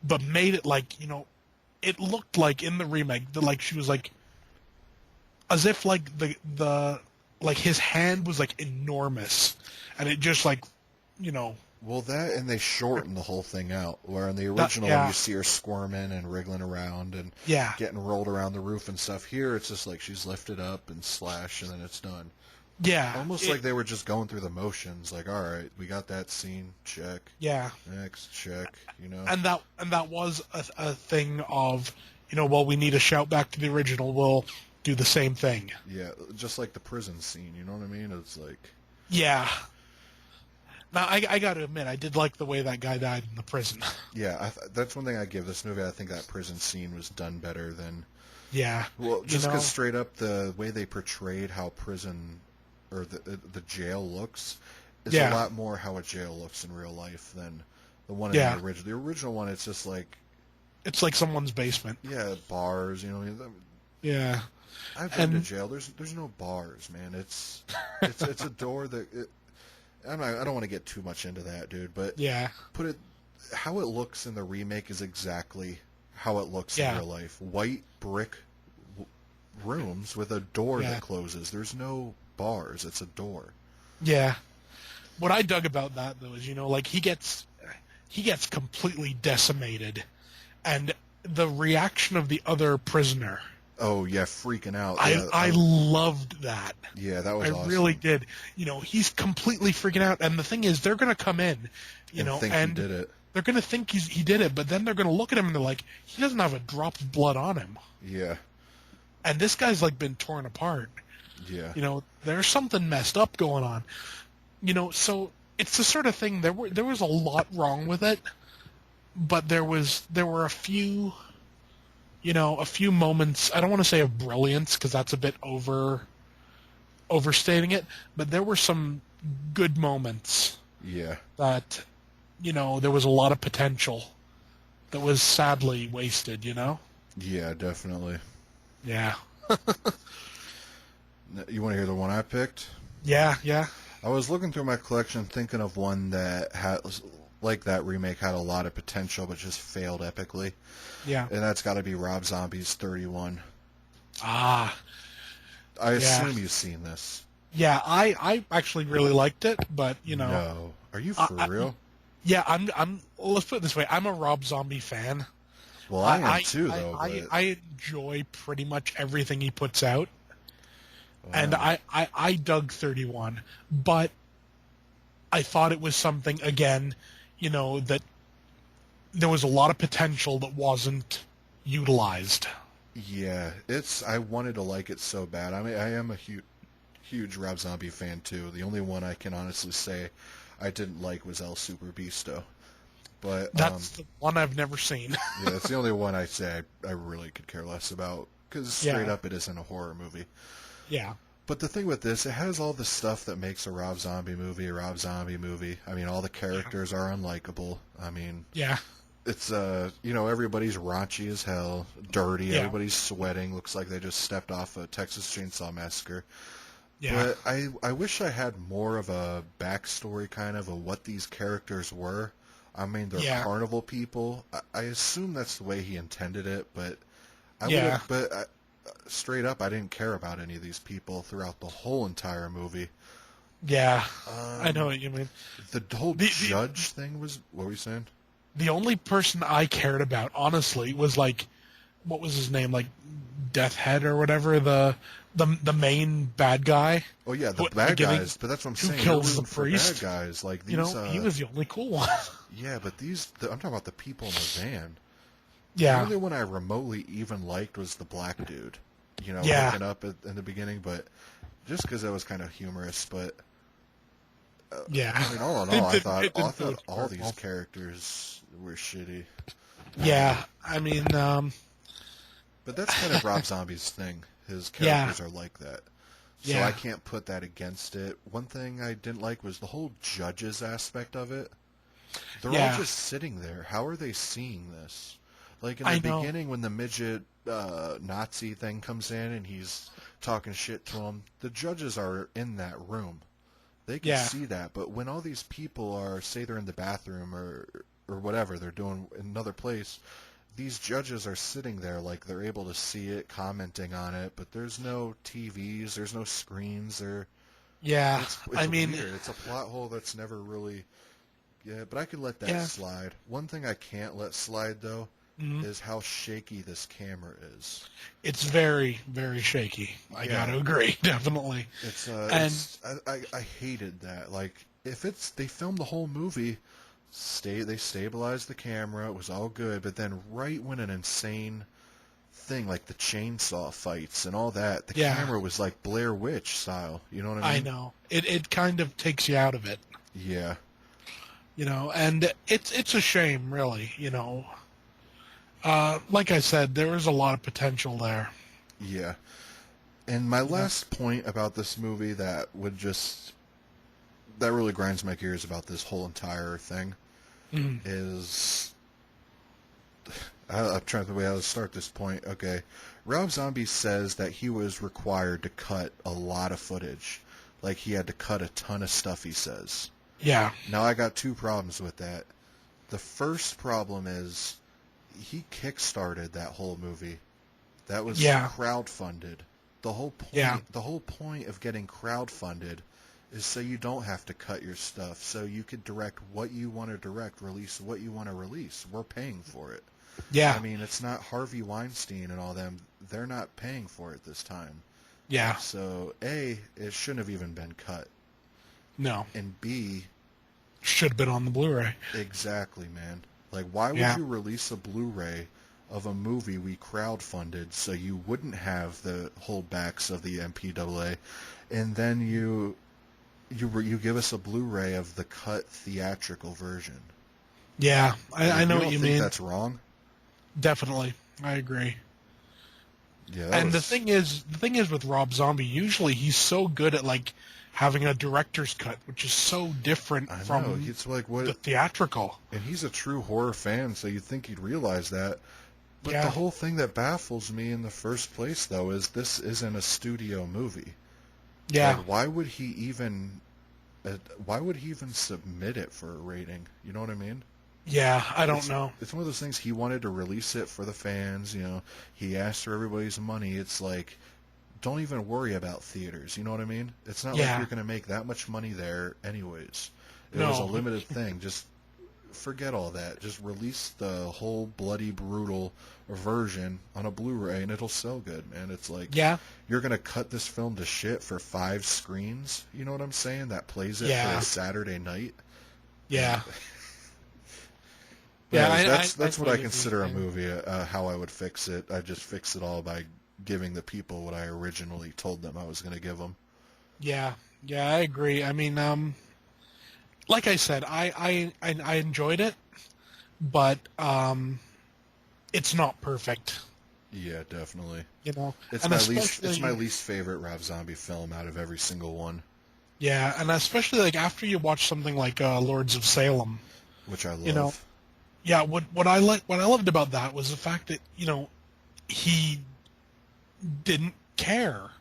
but made it, like, it looked like in the remake, that, like, she was, like, as if, like, like, his hand was, like, enormous. And it just, like, Well, that, and they shortened the whole thing out, where in the original you see her squirming and wriggling around and getting rolled around the roof and stuff. Here it's just like she's lifted up and slashed and then it's done. Yeah. Almost like they were just going through the motions, like, all right, we got that scene, check. Yeah. Next, check, And that was a thing of, well, we need a shout back to the original, we'll do the same thing. Yeah, just like the prison scene, you know what I mean? It's like... Yeah. Now, I got to admit, I did like the way that guy died in the prison. Yeah, that's one thing I give this movie. I think that prison scene was done better than... Yeah. Well, just because straight up the way they portrayed how prison, or the jail looks, is a lot more how a jail looks in real life than the one in the original. The original one, it's just like... It's like someone's basement. Yeah, bars, Yeah. I've been to jail. There's no bars, man. It's a door that... I don't want to get too much into that, dude, but how it looks in the remake is exactly how it looks in real life. White brick rooms with a door that closes. There's no bars. It's a door. Yeah. What I dug about that, though, is, like, he gets completely decimated, and the reaction of the other prisoner... Oh, yeah, freaking out. I loved that. Yeah, that was awesome. I really did. He's completely freaking out. And the thing is, they're going to come in, and think he did it. They're going to think he did it, but then they're going to look at him and they're like, he doesn't have a drop of blood on him. Yeah. And this guy's, like, been torn apart. Yeah. There's something messed up going on. So it's the sort of thing, there was a lot wrong with it, but there were a few... a few moments, I don't want to say of brilliance, because that's a bit overstating it, but there were some good moments. Yeah. That, there was a lot of potential that was sadly wasted, Yeah, definitely. Yeah. You want to hear the one I picked? Yeah. I was looking through my collection thinking of one that had... like that remake had a lot of potential but just failed epically. Yeah. And that's got to be Rob Zombie's 31. Ah. I assume you've seen this. Yeah, I actually really liked it, but, No. Are you for real? Yeah, I'm let's put it this way, I'm a Rob Zombie fan. Well, I am too, though. I enjoy pretty much everything he puts out. Wow. And I dug 31, but I thought it was something, again, that there was a lot of potential that wasn't utilized. Yeah, I wanted to like it so bad. I mean, I am a huge Rob Zombie fan too. The only one I can honestly say I didn't like was El Super Beasto. But That's the one I've never seen. yeah, it's the only one I say I really could care less about because straight Yeah. up it isn't a horror movie. Yeah. But the thing with this, it has all the stuff that makes a Rob Zombie movie a Rob Zombie movie. I mean, all the Yeah. characters are unlikable. I mean, Yeah. it's everybody's raunchy as hell, dirty, Yeah. everybody's sweating, looks like they just stepped off a Texas Chainsaw Massacre. Yeah. But I wish I had more of a backstory kind of what these characters were. I mean, they're Yeah. carnival people. I assume that's the way he intended it, but Yeah. straight up, I didn't care about any of these people throughout the whole entire movie. Yeah. I know Um, what you mean. the whole The, judge thing was, what were you saying? the only person I cared about, honestly, was like, what was his name? Like Death Head or whatever, the main bad guy. Oh yeah, the Who- at the bad beginning, guys, but that's what I'm who saying. kills You're the rooting for priest. bad guys. Like these, You know, he was the only cool one. yeah, but I'm talking about the people in the van. The Yeah. only one I remotely even liked was the black dude. Yeah. Hooking up in the beginning, but just because that was kind of humorous. But Yeah. I mean, all in It all, I didn't- thought it didn't really all hurt these well. characters were shitty. Yeah. I mean, But that's kind of Rob Zombie's thing. His Yeah. characters are like that. So Yeah. I can't put that against it. One thing I didn't like was the whole judges aspect of it. They're Yeah. all just sitting there. How are they seeing this? Like in I the know. beginning when the midget Nazi thing comes in and he's talking shit to him, the judges are in that room. They can Yeah. see that. But when all these people are, say they're in the bathroom or whatever they're doing in another place, these judges are sitting there like they're able to see it, commenting on it, but there's no TVs, there's no screens, yeah. it's I mean, weird. It's a plot hole that's never really, yeah, but I can let that Yeah. slide. One thing I can't let slide though mhm. is how shaky this camera is. It's very, very shaky. I Yeah. gotta agree, definitely. And- I hated that. Like if they filmed the whole movie, they stabilized the camera, it was all good, but then right when an insane thing like the chainsaw fights and all that, the Yeah. camera was like Blair Witch style. You know what I I mean? know it kind of takes you out of it, Yeah. and it's a shame, really. Like I said, there is a lot of potential there. Yeah. And my last point about this movie that really grinds my gears about this whole entire thing Mhm. is I'm trying to think how to start this point. Okay. Rob Zombie says that he was required to cut a lot of footage. Like he had to cut a ton of stuff, he says. Yeah, Now I got two problems with that. The first problem is he kickstarted that whole movie. That was Yeah. crowdfunded. The whole Yeah. point of getting crowdfunded is so you don't have to cut your stuff, so you could direct what you want to direct, release what you want to release. We're paying for it. yeah, I mean, it's not Harvey Weinstein and all them. They're not paying for it this time. yeah. So, A, it shouldn't have even been cut. No, And B, should have been on the Blu-ray. exactly, man. Like, why would Yeah. you release a Blu-ray of a movie we crowdfunded so you wouldn't have the holdbacks of the MPAA, and then you give us a Blu-ray of the cut theatrical version? Yeah, I know You what don't you think mean. that's wrong? Definitely, I agree. Yeah. And the thing is with Rob Zombie, usually he's so good at like having a director's cut, which is so different I know. from It's like the what, theatrical. and he's a true horror fan, so you'd think he'd realize that. But Yeah. the whole thing that baffles me in the first place, though, is this isn't a studio movie. Yeah, Like, why would he even submit it for a rating? You know what I mean? yeah. I don't know. It's one of those things. He wanted to release it for the fans. He asked for everybody's money. It's like, don't even worry about theaters. You know what I mean? It's not like Yeah. you're going to make that much money there anyways. It No. was a limited thing. Just forget all that. Just release the whole bloody, brutal version on a Blu-ray, and it'll sell good, man. It's like, Yeah, you're going to cut this film to shit for 5 screens? You know what I'm saying? That plays it Yeah. for a Saturday night? yeah, But yeah. anyways, that's what I totally consider a agree. movie. How I would fix it. I just fix it all by giving the people what I originally told them I was going to give them. Yeah, yeah. I agree. I mean, like I said, I enjoyed it. but it's not perfect. Yeah, definitely. You know, It's and my least. especially It's my least favorite Rob Zombie film out of every single one, yeah, and especially like after you watch something like Lords of Salem, which I you know, love. yeah. What I loved about that was the fact that he didn't care.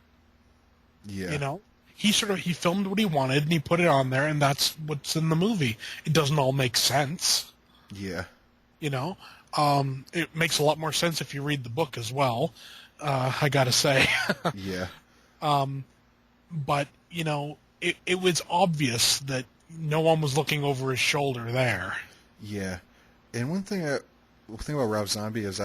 Yeah, You know, he filmed what he wanted and he put it on there, and that's what's in the movie. It doesn't all make sense. yeah, You know, it makes a lot more sense if you read the book as well. I gotta say, yeah, but it was obvious that no one was looking over his shoulder there. yeah. And one thing about Rob Zombie is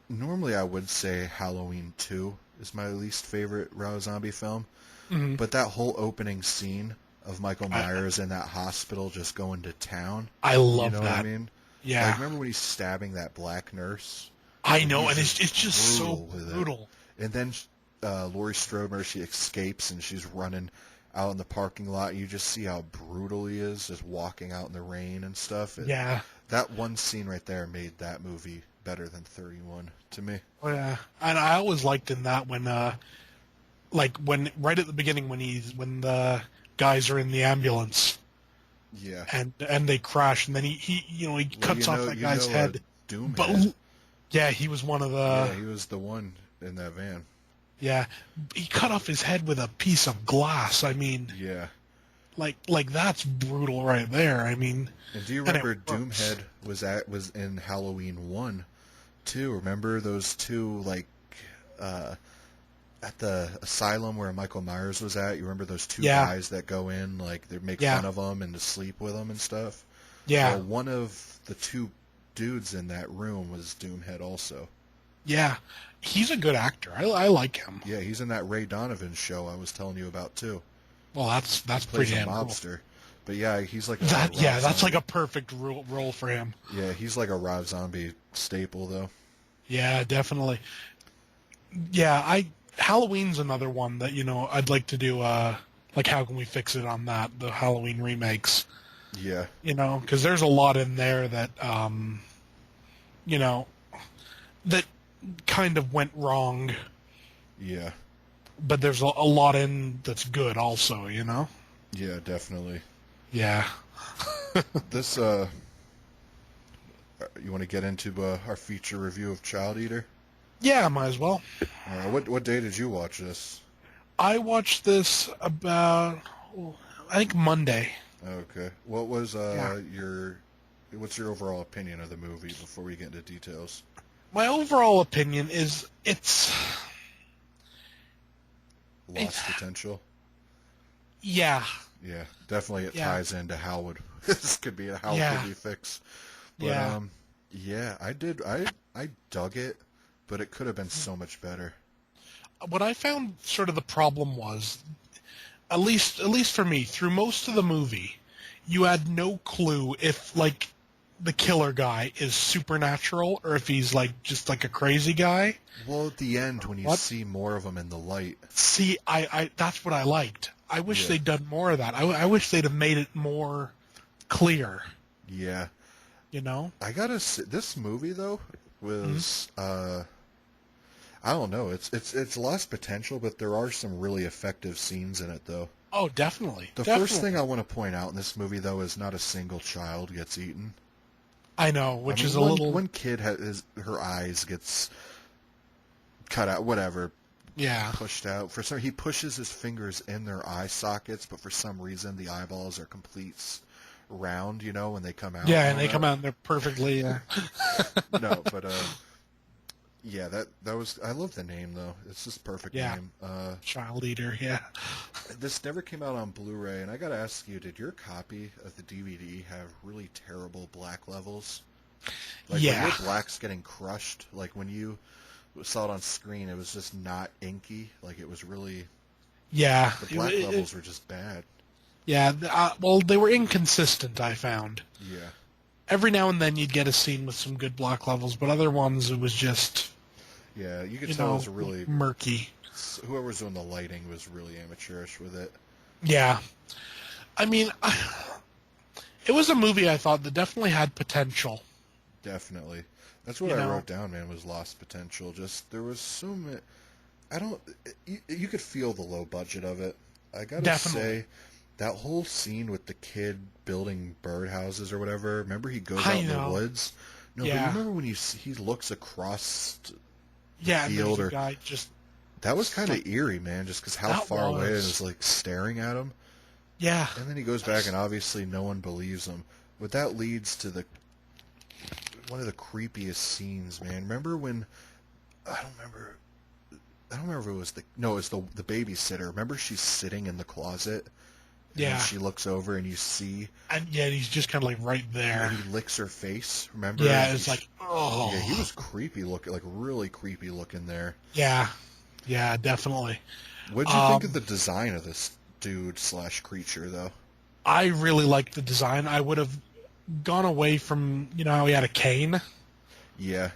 normally I would say Halloween 2 is my least favorite Rob Zombie film, Hmm. but that whole opening scene of Michael Myers in that hospital just going to town, I you love know what I that. mean? Like, Yeah, remember when he's stabbing that black nurse? I And know, he's and just it's just so brutal with it. brutal. And then Laurie Stroder, she escapes and she's running out in the parking lot. You just see how brutal he is, just walking out in the rain and stuff. Yeah, That one scene right there made that movie better than 31 to me. oh, yeah, and I always liked in that when like when right at the beginning when the guys are in the ambulance Yeah. and they crash and then he Well, cuts off that guy's head. But Doomhead. yeah, he was one of the Yeah, he was the one in that van. yeah, he cut off his head with a piece of glass. I mean, Yeah. like that's brutal right there. I mean, And do you and it remember works. Doomhead was in Halloween 1 too? Remember those two uh at the asylum where Michael Myers was at? You remember those two Yeah, guys that go in, like they make yeah, fun of him and to sleep with him and stuff? yeah, Well, one of the two dudes in that room was Doomhead also. yeah. He's a good actor. I like him. Yeah, he's in that Ray Donovan show I was telling you about too. Well, He that's plays pretty a damn cool. mobster. But yeah, he's like a That Rob yeah, that's like Zombie. a perfect role for him. Yeah, he's like a Rob Zombie staple though. Yeah, definitely. Yeah, I Halloween's another one that I'd like to do. Like how can we fix it on that the Halloween remakes? Yeah, Because there's a lot in there that you know that kind of went wrong, yeah, but there's a lot in that's good also. yeah, definitely. Yeah. This you want to get into our feature review of Child Eater? Yeah, might as well. What day did you watch this? I watched this about I think Monday. Okay. What was Yeah. what's your overall opinion of the movie before we get into details? My overall opinion is it's Lost potential. yeah. Yeah, definitely it Yeah. ties into how would this could be how it Yeah. could be fixed. But Yeah. yeah, I dug it, but it could have been so much better. What I found sort of the problem was, at least for me, through most of the movie, you had no clue if like the killer guy is supernatural or if he's like just like a crazy guy. Well, at the end when you What? see more of them in the light. See, I that's what I liked. I wish Yeah. they'd done more of that. I wish they'd have made it more clear. Yeah. You know? I gotta say, this movie though was I don't know, it's lost potential, but there are some really effective scenes in it though. Oh, definitely. The Definitely. first thing I want to point out in this movie though is not a single child gets eaten. I know, I which mean, is a one little one kid her eyes gets cut out, whatever, yeah. pushed out. For some, he pushes his fingers in their eye sockets, but for some reason the eyeballs are complete round, when they come out. Yeah, And and all they that. come out and they're perfectly No, but yeah, that was. I love the name though. It's just perfect yeah, name. child eater, yeah. This never came out on Blu-ray, and I gotta ask you, did your copy of the DVD have really terrible black levels? Like when Yeah. your black's getting crushed, like when you saw it on screen, it was just not inky. Like it was really Yeah. the black levels were just bad. Yeah, well, they were inconsistent, I found. Yeah, Every now and then you'd get a scene with some good block levels, but other ones it was just, yeah, you could tell it was really murky. whoever's doing the lighting was really amateurish with it. Yeah. I mean, it was a movie I thought that definitely had potential. Definitely. That's what I wrote down, man, was lost potential. Just, there was so many... I don't... You could feel the low budget of it. I gotta say, that whole scene with the kid building birdhouses or whatever, remember he goes out in the woods? No, but you remember when he looks across the field? And the guy just... That was kind of eerie, man, just because how far away it was, like, staring at him. Yeah. And then he goes back, and obviously no one believes him. But that leads to one of the creepiest scenes, man. Remember when... I don't remember if it was it's the babysitter. Remember she's sitting in the closet? And she looks over and you see... And he's just kind of like right there. And he licks her face, remember? Yeah, it's like, oh. Yeah, he was creepy looking, like really creepy looking there. Yeah. Yeah, definitely. What did you think of the design of this dude/creature, though? I really liked the design. I would have gone away from, how he had a cane? Yeah.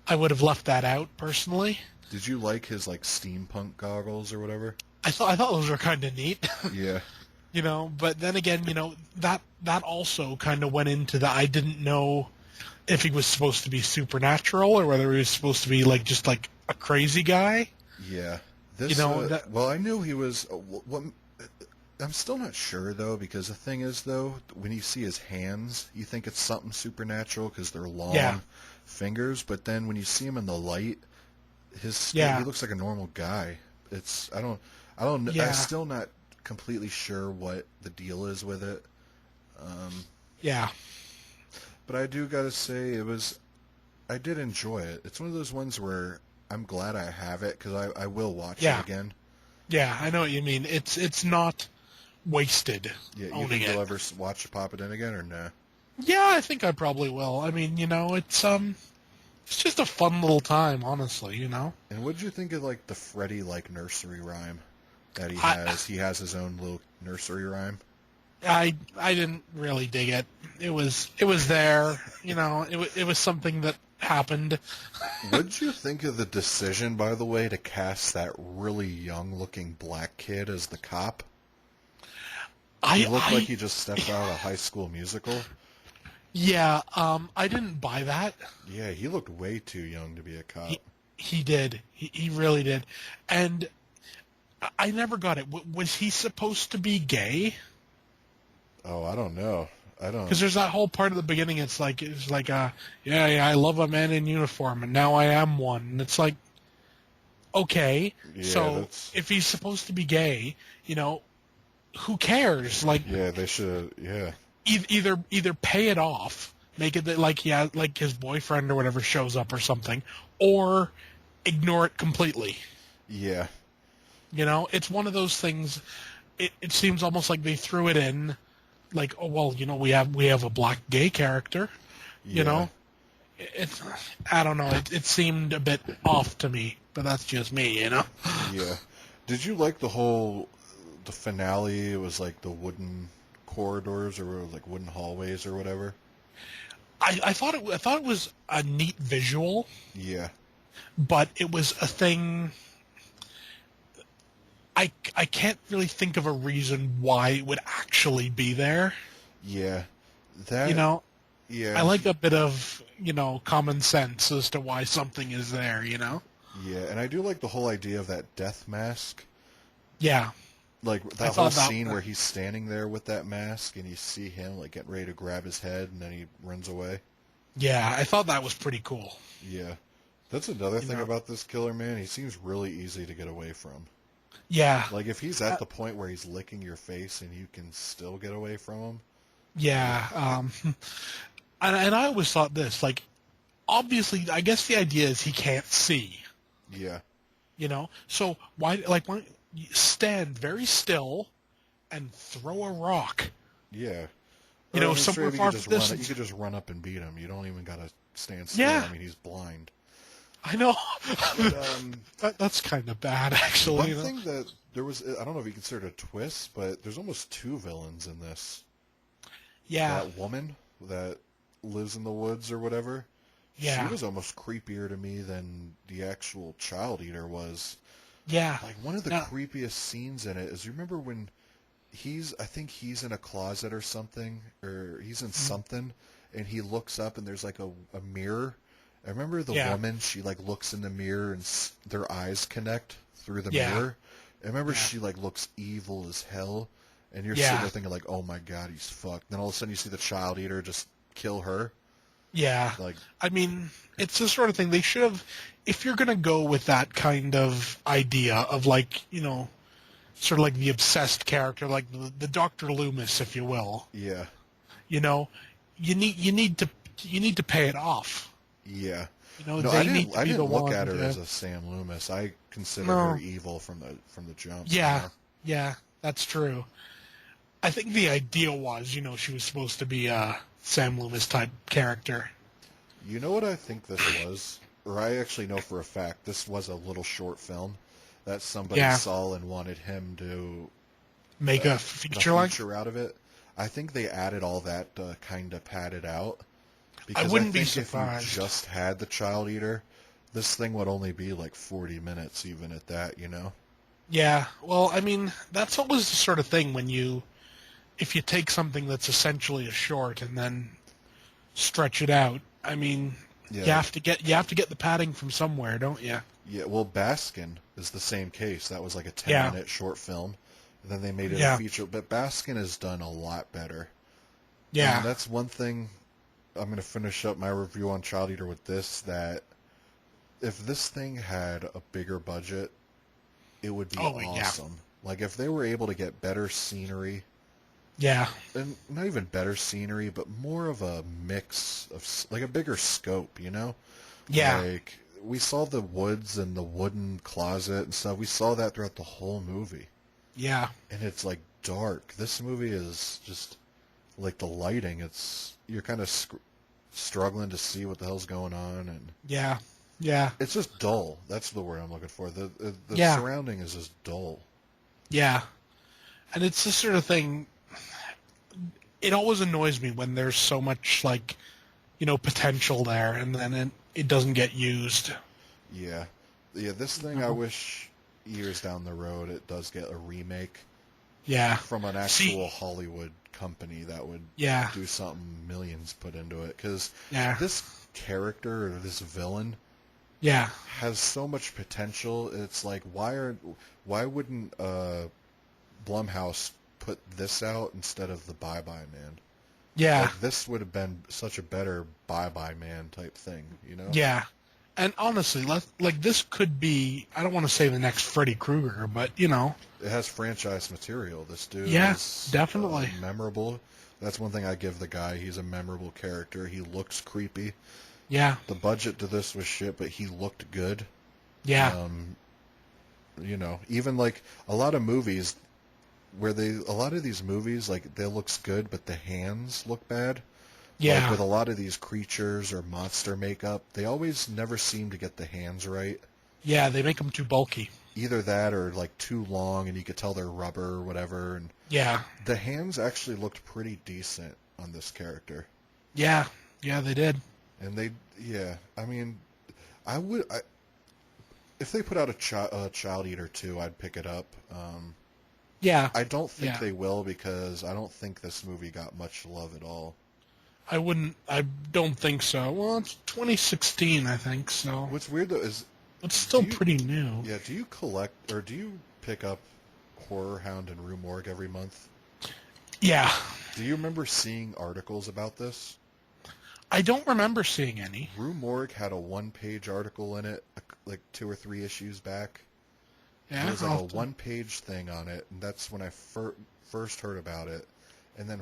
I would have left that out, personally. Did you like his, like, steampunk goggles or whatever? I thought those were kind of neat. Yeah. But then again, that also kind of went into the, I didn't know if he was supposed to be supernatural or whether he was supposed to be, like, just, like, a crazy guy. Yeah. Well, I knew he was... I'm still not sure, though, because the thing is, though, when you see his hands, you think it's something supernatural because they're long fingers, but then when you see him in the light, his skin, he looks like a normal guy. I don't know. I'm still not completely sure what the deal is with it. But I do gotta say, I did enjoy it. It's one of those ones where I'm glad I have it, because I will watch it again. Yeah, I know what you mean. It's not wasted. Yeah, you think you'll ever pop it in again, or nah? Yeah, I think I probably will. I mean, it's just a fun little time, honestly, And what did you think of, like, the Freddy, like, nursery rhyme that he has? He has his own little nursery rhyme. I didn't really dig it. It was there, it was something that happened. What did you think of the decision, by the way, to cast that really young-looking black kid as the cop? He looked like he just stepped out of a High School Musical. Yeah, I didn't buy that. Yeah, he looked way too young to be a cop. He did. He really did. And I never got it. Was he supposed to be gay? Oh, I don't know. Because there's that whole part of the beginning. It's like, I love a man in uniform, and now I am one. And it's like, okay, so if he's supposed to be gay, who cares? Like, yeah, they should. Yeah. Either pay it off, make it that like his boyfriend or whatever shows up or something, or ignore it completely. Yeah. It's one of those things. It seems almost like they threw it in, like, oh well, we have a black gay character, It's, I don't know. It seemed a bit off to me, but that's just me, Yeah. Did you like the finale? It was like the wooden corridors or like wooden hallways or whatever. I thought it was a neat visual. Yeah. But it was a thing. I can't really think of a reason why it would actually be there. Yeah. Yeah. I like a bit of, common sense as to why something is there, Yeah, and I do like the whole idea of that death mask. Yeah. Like, that whole scene where he's standing there with that mask and you see him, like, getting ready to grab his head and then he runs away. Yeah, I thought that was pretty cool. Yeah. That's another thing about this killer, man. He seems really easy to get away from. Yeah. Like, if he's at the point where he's licking your face and you can still get away from him. Yeah. And I always thought this, like, obviously, I guess the idea is he can't see. Yeah. So why you stand very still and throw a rock? Yeah. Somewhere far from distance. You could just run up and beat him. You don't even gotta stand still. Yeah. I mean, he's blind. I know. But, that's kind of bad, actually. One thing that there was, I don't know if you consider it a twist, but there's almost two villains in this. Yeah. That woman that lives in the woods or whatever. Yeah. She was almost creepier to me than the actual child eater was. Yeah. Like, one of the creepiest scenes in it is, you remember when I think he's in a closet or something, or he's in something, and he looks up and there's like a mirror. I remember the woman, she like looks in the mirror and their eyes connect through the mirror. I remember she like looks evil as hell, and you're sitting there thinking like, oh my god, he's fucked. Then all of a sudden you see the child eater just kill her. Yeah. Like, I mean, it's the sort of thing they should have, if you're going to go with that kind of idea of like, you know, sort of like the obsessed character, like the Dr. Loomis, if you will. Yeah. You know, you need to pay it off. Yeah. You know, no, they I need to be didn't the look one at her to... as a Sam Loomis. I consider her evil from the jump. Yeah. You know? Yeah, that's true. I think the idea was, you know, she was supposed to be a Sam Loomis type character. You know what I think this was? Or I actually know for a fact this was a little short film that somebody saw and wanted him to make a feature out of it. I think they added all that to kind of pad it out. Because I wouldn't be surprised. If you just had the child eater, this thing would only be like 40 minutes even at that, you know? Yeah, well, I mean, that's always the sort of thing when if you take something that's essentially a short and then stretch it out, I mean, you have to get the padding from somewhere, don't you? Yeah, well, Baskin is the same case. That was like a 10-minute short film. And then they made it a feature. But Baskin has done a lot better. Yeah. And that's one thing. I'm going to finish up my review on Child Eater with this, that if this thing had a bigger budget, it would be awesome. Yeah. Like, if they were able to get better scenery. Yeah. And not even better scenery, but more of a mix of, like, a bigger scope, you know? Yeah. Like, we saw the woods and the wooden closet and stuff. We saw that throughout the whole movie. Yeah. And it's, like, dark. This movie is just, like, the lighting. You're kind of struggling to see what the hell's going on. And yeah. Yeah. It's just dull. That's the word I'm looking for. The surrounding is just dull. Yeah. And it's this sort of thing, it always annoys me when there's so much, like, you know, potential there, and then it doesn't get used. Yeah. Yeah, this thing, I wish years down the road it does get a remake. Yeah. From an actual Hollywood company that would do something millions put into it. Because this character, or this villain, has so much potential. It's like, why wouldn't Blumhouse put this out instead of the Bye Bye Man? Yeah. Like, this would have been such a better Bye Bye Man type thing, you know? Yeah. And honestly, like, this could be, I don't want to say the next Freddy Krueger, but, you know. It has franchise material. This dude is definitely memorable. That's one thing I give the guy. He's a memorable character. He looks creepy. Yeah. The budget to this was shit, but he looked good. Yeah. You know, even like a lot of movies a lot of these movies, like, they looks good, but the hands look bad. Yeah. Like with a lot of these creatures or monster makeup, they always never seem to get the hands right. Yeah, they make them too bulky. Either that or like too long, and you could tell they're rubber or whatever. And the hands actually looked pretty decent on this character. Yeah, they did. And I mean, if they put out a Child Eater 2, I'd pick it up. I don't think they will, because I don't think this movie got much love at all. I don't think so. Well, it's 2016, I think, so. What's weird, though, is... It's still pretty new. Yeah, do you collect, or do you pick up Horror Hound and Rue Morgue every month? Yeah. Do you remember seeing articles about this? I don't remember seeing any. Rue Morgue had a one-page article in it, like 2 or 3 issues back. Yeah, there was like a one-page thing on it, and that's when I first heard about it. And then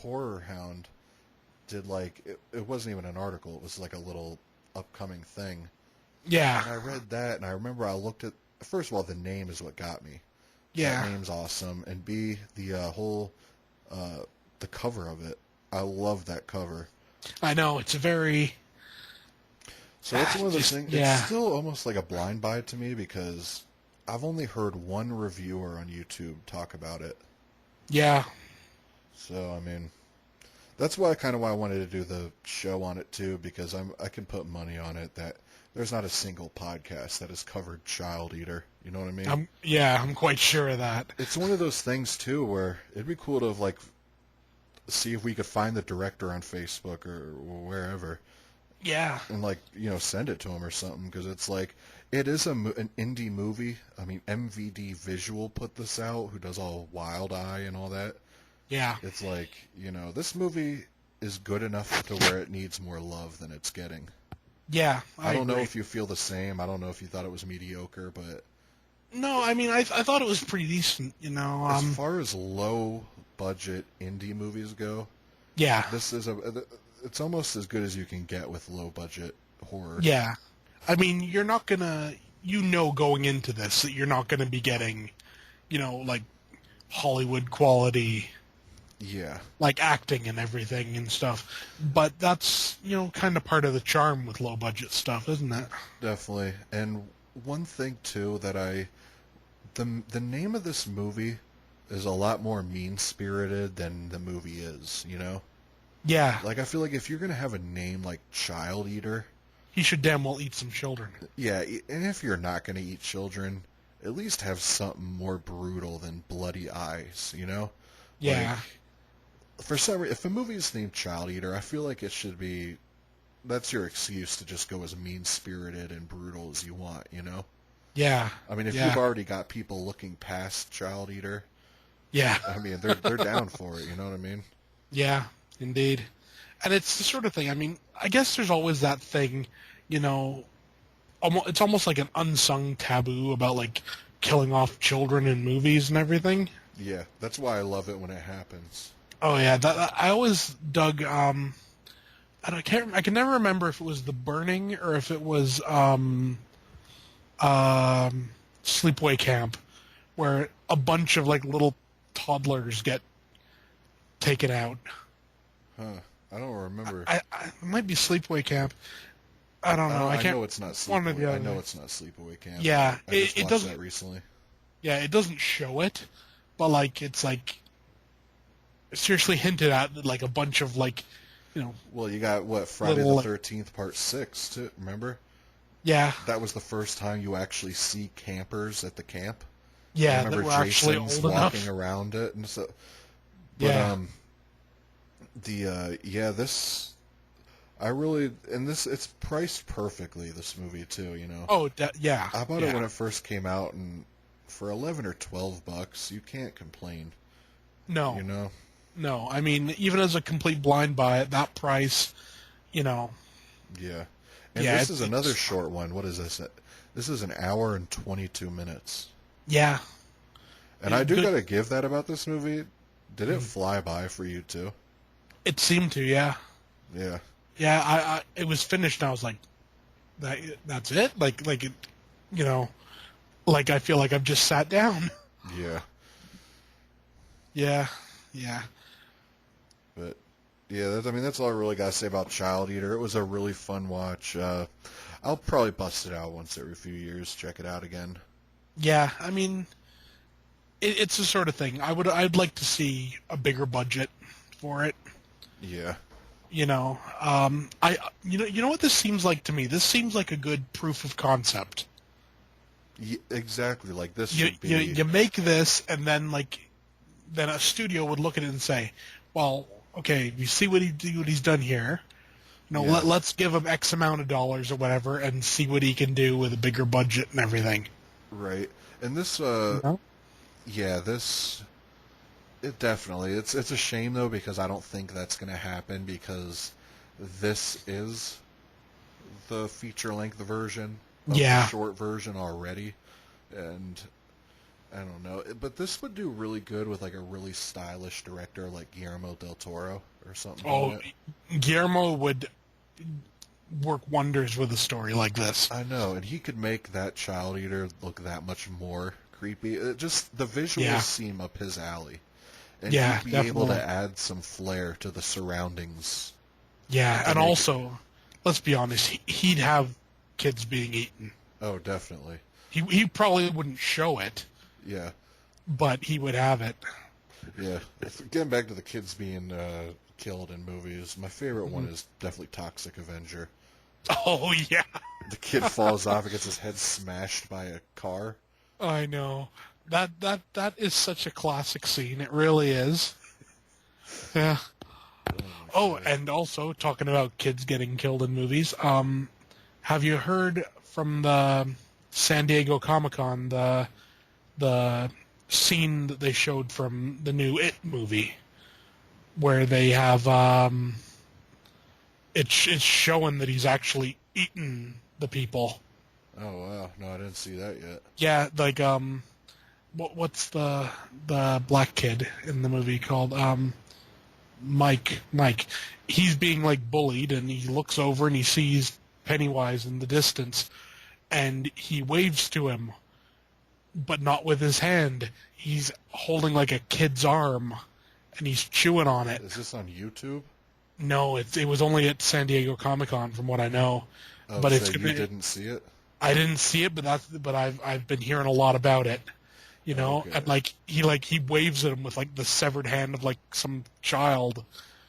Horror Hound did, like, it wasn't even an article, it was like a little upcoming thing. Yeah. And I read that, and I remember I looked at, first of all, the name is what got me. Yeah. That name's awesome. And B, the whole, the cover of it. I love that cover. I know, it's a very... So it's one of those things, it's still almost like a blind buy to me, because I've only heard one reviewer on YouTube talk about it. Yeah. So, I mean, that's why I wanted to do the show on it, too, because I can put money on it that there's not a single podcast that has covered Child Eater. You know what I mean? I'm quite sure of that. It's one of those things, too, where it'd be cool to have, like, see if we could find the director on Facebook or wherever, Yeah. and like send it to him or something, because it's like it is an indie movie. I mean, MVD Visual put this out, who does all Wild Eye and all that. Yeah. It's like this movie is good enough to where it needs more love than it's getting. Yeah, I don't know agree. if you feel the same. I don't know if you thought it was mediocre, but No, I mean, I thought it was pretty decent, as far as low budget indie movies go, Yeah. this is it's almost as good as you can get with low budget horror. Yeah. I mean, you're not gonna, going into this that you're not gonna be getting, like Hollywood quality, Yeah. like acting and everything and stuff. But that's, kind of part of the charm with low budget stuff, isn't it? Definitely. And one thing too that the name of this movie is a lot more mean-spirited than the movie is, Yeah. Like, I feel like if you're going to have a name like Child Eater, He should damn well eat some children. yeah, and if you're not going to eat children, at least have something more brutal than bloody eyes, Yeah. Like, for some reason, if a movie is named Child Eater, I feel like it should be, that's your excuse to just go as mean-spirited and brutal as you want, Yeah. I mean, if Yeah. you've already got people looking past Child Eater, Yeah. I mean, they're down for it, you know what I mean? Yeah, indeed. And it's the sort of thing, I mean, I guess there's always that thing, it's almost like an unsung taboo about, like, killing off children in movies and everything. Yeah, that's why I love it when it happens. Oh, yeah, I always dug, I can never remember if it was The Burning or if it was, Sleepaway Camp, where a bunch of, like, little toddlers get taken out. Huh. I don't remember. It might be Sleepaway Camp. I don't know. I can't. know it's not one or Sleepaway. the I other. know it's not Sleepaway Camp. Yeah, I just it watched doesn't. that recently. Yeah, it doesn't show it, but like it's like seriously hinted at that like a bunch of like, Well, you got what, Friday little, the 13th Part 6 too. Remember? Yeah. That was the first time you actually see campers at the camp. Yeah, I remember that were actually Jason's old walking enough. around it and so. But, Yeah. This. I really, and this, it's priced perfectly, this movie too, Oh, yeah. I bought yeah. it when it first came out, and for 11 or 12 bucks, you can't complain. No. You know? No, I mean, even as a complete blind buy at that price, Yeah. And Yeah, this is another it's short one. What is this? This is an hour and 22 minutes. Yeah. And I do gotta give that about this movie. Did it fly by for you too? It seemed to, yeah. Yeah. Yeah, I it was finished and I was like, that's it? Like it, like I feel like I've just sat down. Yeah. Yeah. Yeah. But yeah, that's all I really gotta say about Child Eater. It was a really fun watch. I'll probably bust it out once every few years, check it out again. Yeah, I mean, it's the sort of thing I'd like to see a bigger budget for it. Yeah. You know what this seems like to me? This seems like a good proof of concept. Exactly, like this You should be. you make this, and then then a studio would look at it and say, well, okay, you see what he's done here. Yeah. Let's give him X amount of dollars or whatever, and see what he can do with a bigger budget and everything. Right, and this, yeah, this, it definitely, it's a shame though, because I don't think that's going to happen, because this is the feature-length version of the short version already, and I don't know, but this would do really good with like a really stylish director like Guillermo del Toro or something. Oh, Guillermo would work wonders with a story like this. I know, and he could make that Child Eater look that much more creepy. Just the visuals seem up his alley, and he'd be able to add some flair to the surroundings. Yeah, and also, let's be honest, he'd have kids being eaten. Oh, definitely. He probably wouldn't show it. Yeah. But he would have it. Yeah. Getting back to the kids being killed in movies, my favorite one is definitely Toxic Avenger. Oh, yeah. The kid falls off and gets his head smashed by a car. I know. That is such a classic scene. It really is. Yeah. Oh, sure. and also talking about kids getting killed in movies. Have you heard from the San Diego Comic-Con the scene that they showed from the new It movie, where they have it's showing that he's actually eaten the people. Oh wow, no, I didn't see that yet. Yeah, like what's the black kid in the movie called? Mike. He's being like bullied, and he looks over and he sees Pennywise in the distance, and he waves to him, but not with his hand. He's holding like a kid's arm, and he's chewing on it. Is this on YouTube? No, it was only at San Diego Comic-Con, from what I know. Oh, But so it's you didn't see it? I didn't see it, but I've been hearing a lot about it. You know, Okay. and he waves at him with like the severed hand of like some child.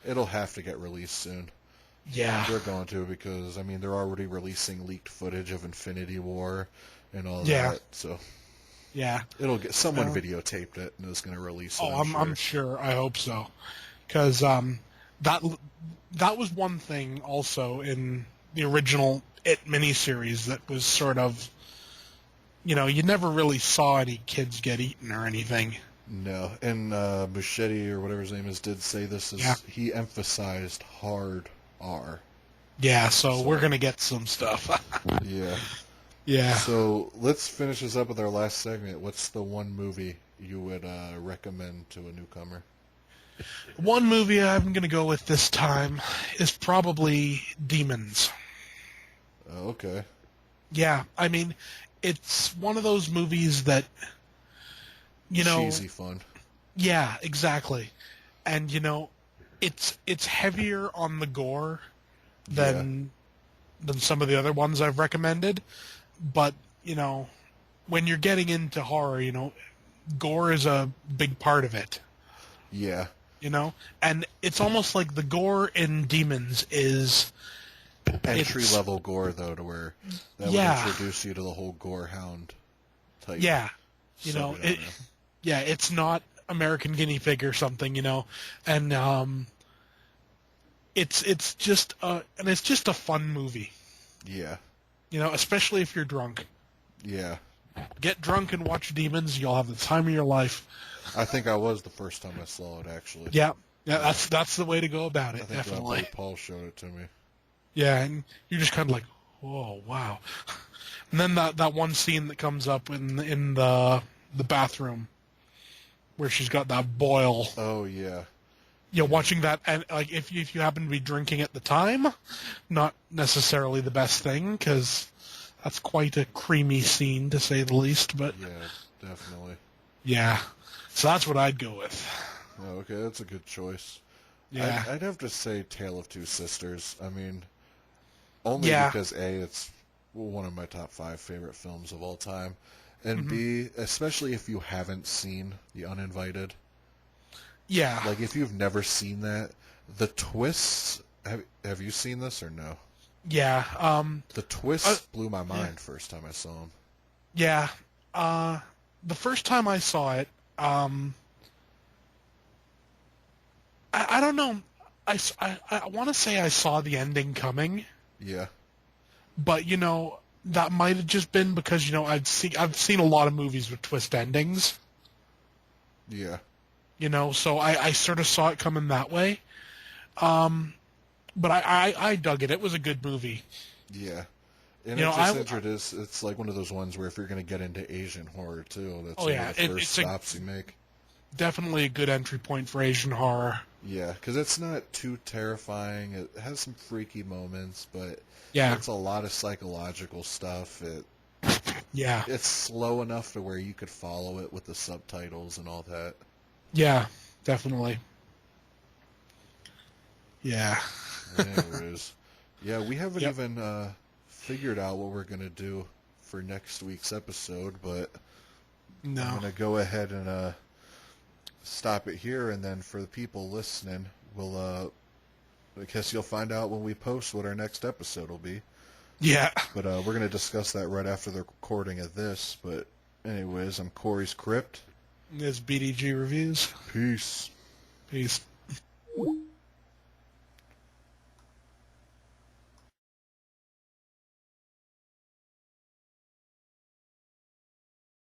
It'll have to get released soon. Yeah. They're going to, because I mean they're already releasing leaked footage of Infinity War and all Yeah. that. So Yeah. it'll get someone videotaped it and is going to release it. I'm sure. I hope so, because that was one thing also in the original It miniseries that was sort of, you never really saw any kids get eaten or anything. No, and Muschietti or whatever his name is did say this is he emphasized hard R. Yeah, so we're gonna get some stuff. Yeah. Yeah. So let's finish this up with our last segment. What's the one movie you would recommend to a newcomer? One movie I'm gonna go with this time is probably Demons. Oh, okay. Yeah, I mean, it's one of those movies that, cheesy fun. Yeah, exactly. And it's heavier on the gore than some of the other ones I've recommended, but when you're getting into horror, gore is a big part of it. Yeah. And it's almost like the gore in Demons is entry level gore though, to where that would introduce you to the whole gore hound type. Yeah. It's not American Guinea Pig or something, and it's just a fun movie. Yeah. Especially if you're drunk. Yeah. Get drunk and watch Demons, you'll have the time of your life. I think I was the first time I saw it, actually. Yeah, that's the way to go about it. I think definitely. Paul showed it to me. Yeah, and you're just kind of like, whoa, wow. And then that one scene that comes up in the bathroom, where she's got that boil. Oh yeah. Watching that, and like if you happen to be drinking at the time, not necessarily the best thing, because that's quite a creamy scene to say the least. But yeah, definitely. Yeah, so that's what I'd go with. Oh, okay, that's a good choice. Yeah, I'd have to say Tale of Two Sisters. I mean, only because A, it's one of my top 5 favorite films of all time, and B, especially if you haven't seen The Uninvited. Yeah. Like, if you've never seen that, the twists... Have you seen this or no? Yeah. The twists blew my mind first time I saw them. Yeah. The first time I saw it, I don't know. I want to say I saw the ending coming. Yeah. But, that might have just been because, I've seen a lot of movies with twist endings. Yeah. So I sort of saw it coming that way. But I dug it. It was a good movie. Yeah. And it's like one of those ones where if you're going to get into Asian horror too, that's one of the first stops you make. Definitely a good entry point for Asian horror. Yeah, because it's not too terrifying. It has some freaky moments, but it's a lot of psychological stuff. It's slow enough to where you could follow it with the subtitles and all that. Yeah, definitely. Yeah. Anyways, we haven't even figured out what we're going to do for next week's episode, but I'm going to go ahead and stop it here, and then for the people listening, I guess you'll find out when we post what our next episode will be. Yeah. But we're going to discuss that right after the recording of this. But anyways, I'm Corey's Crypt. This BDG Reviews. Peace. Peace.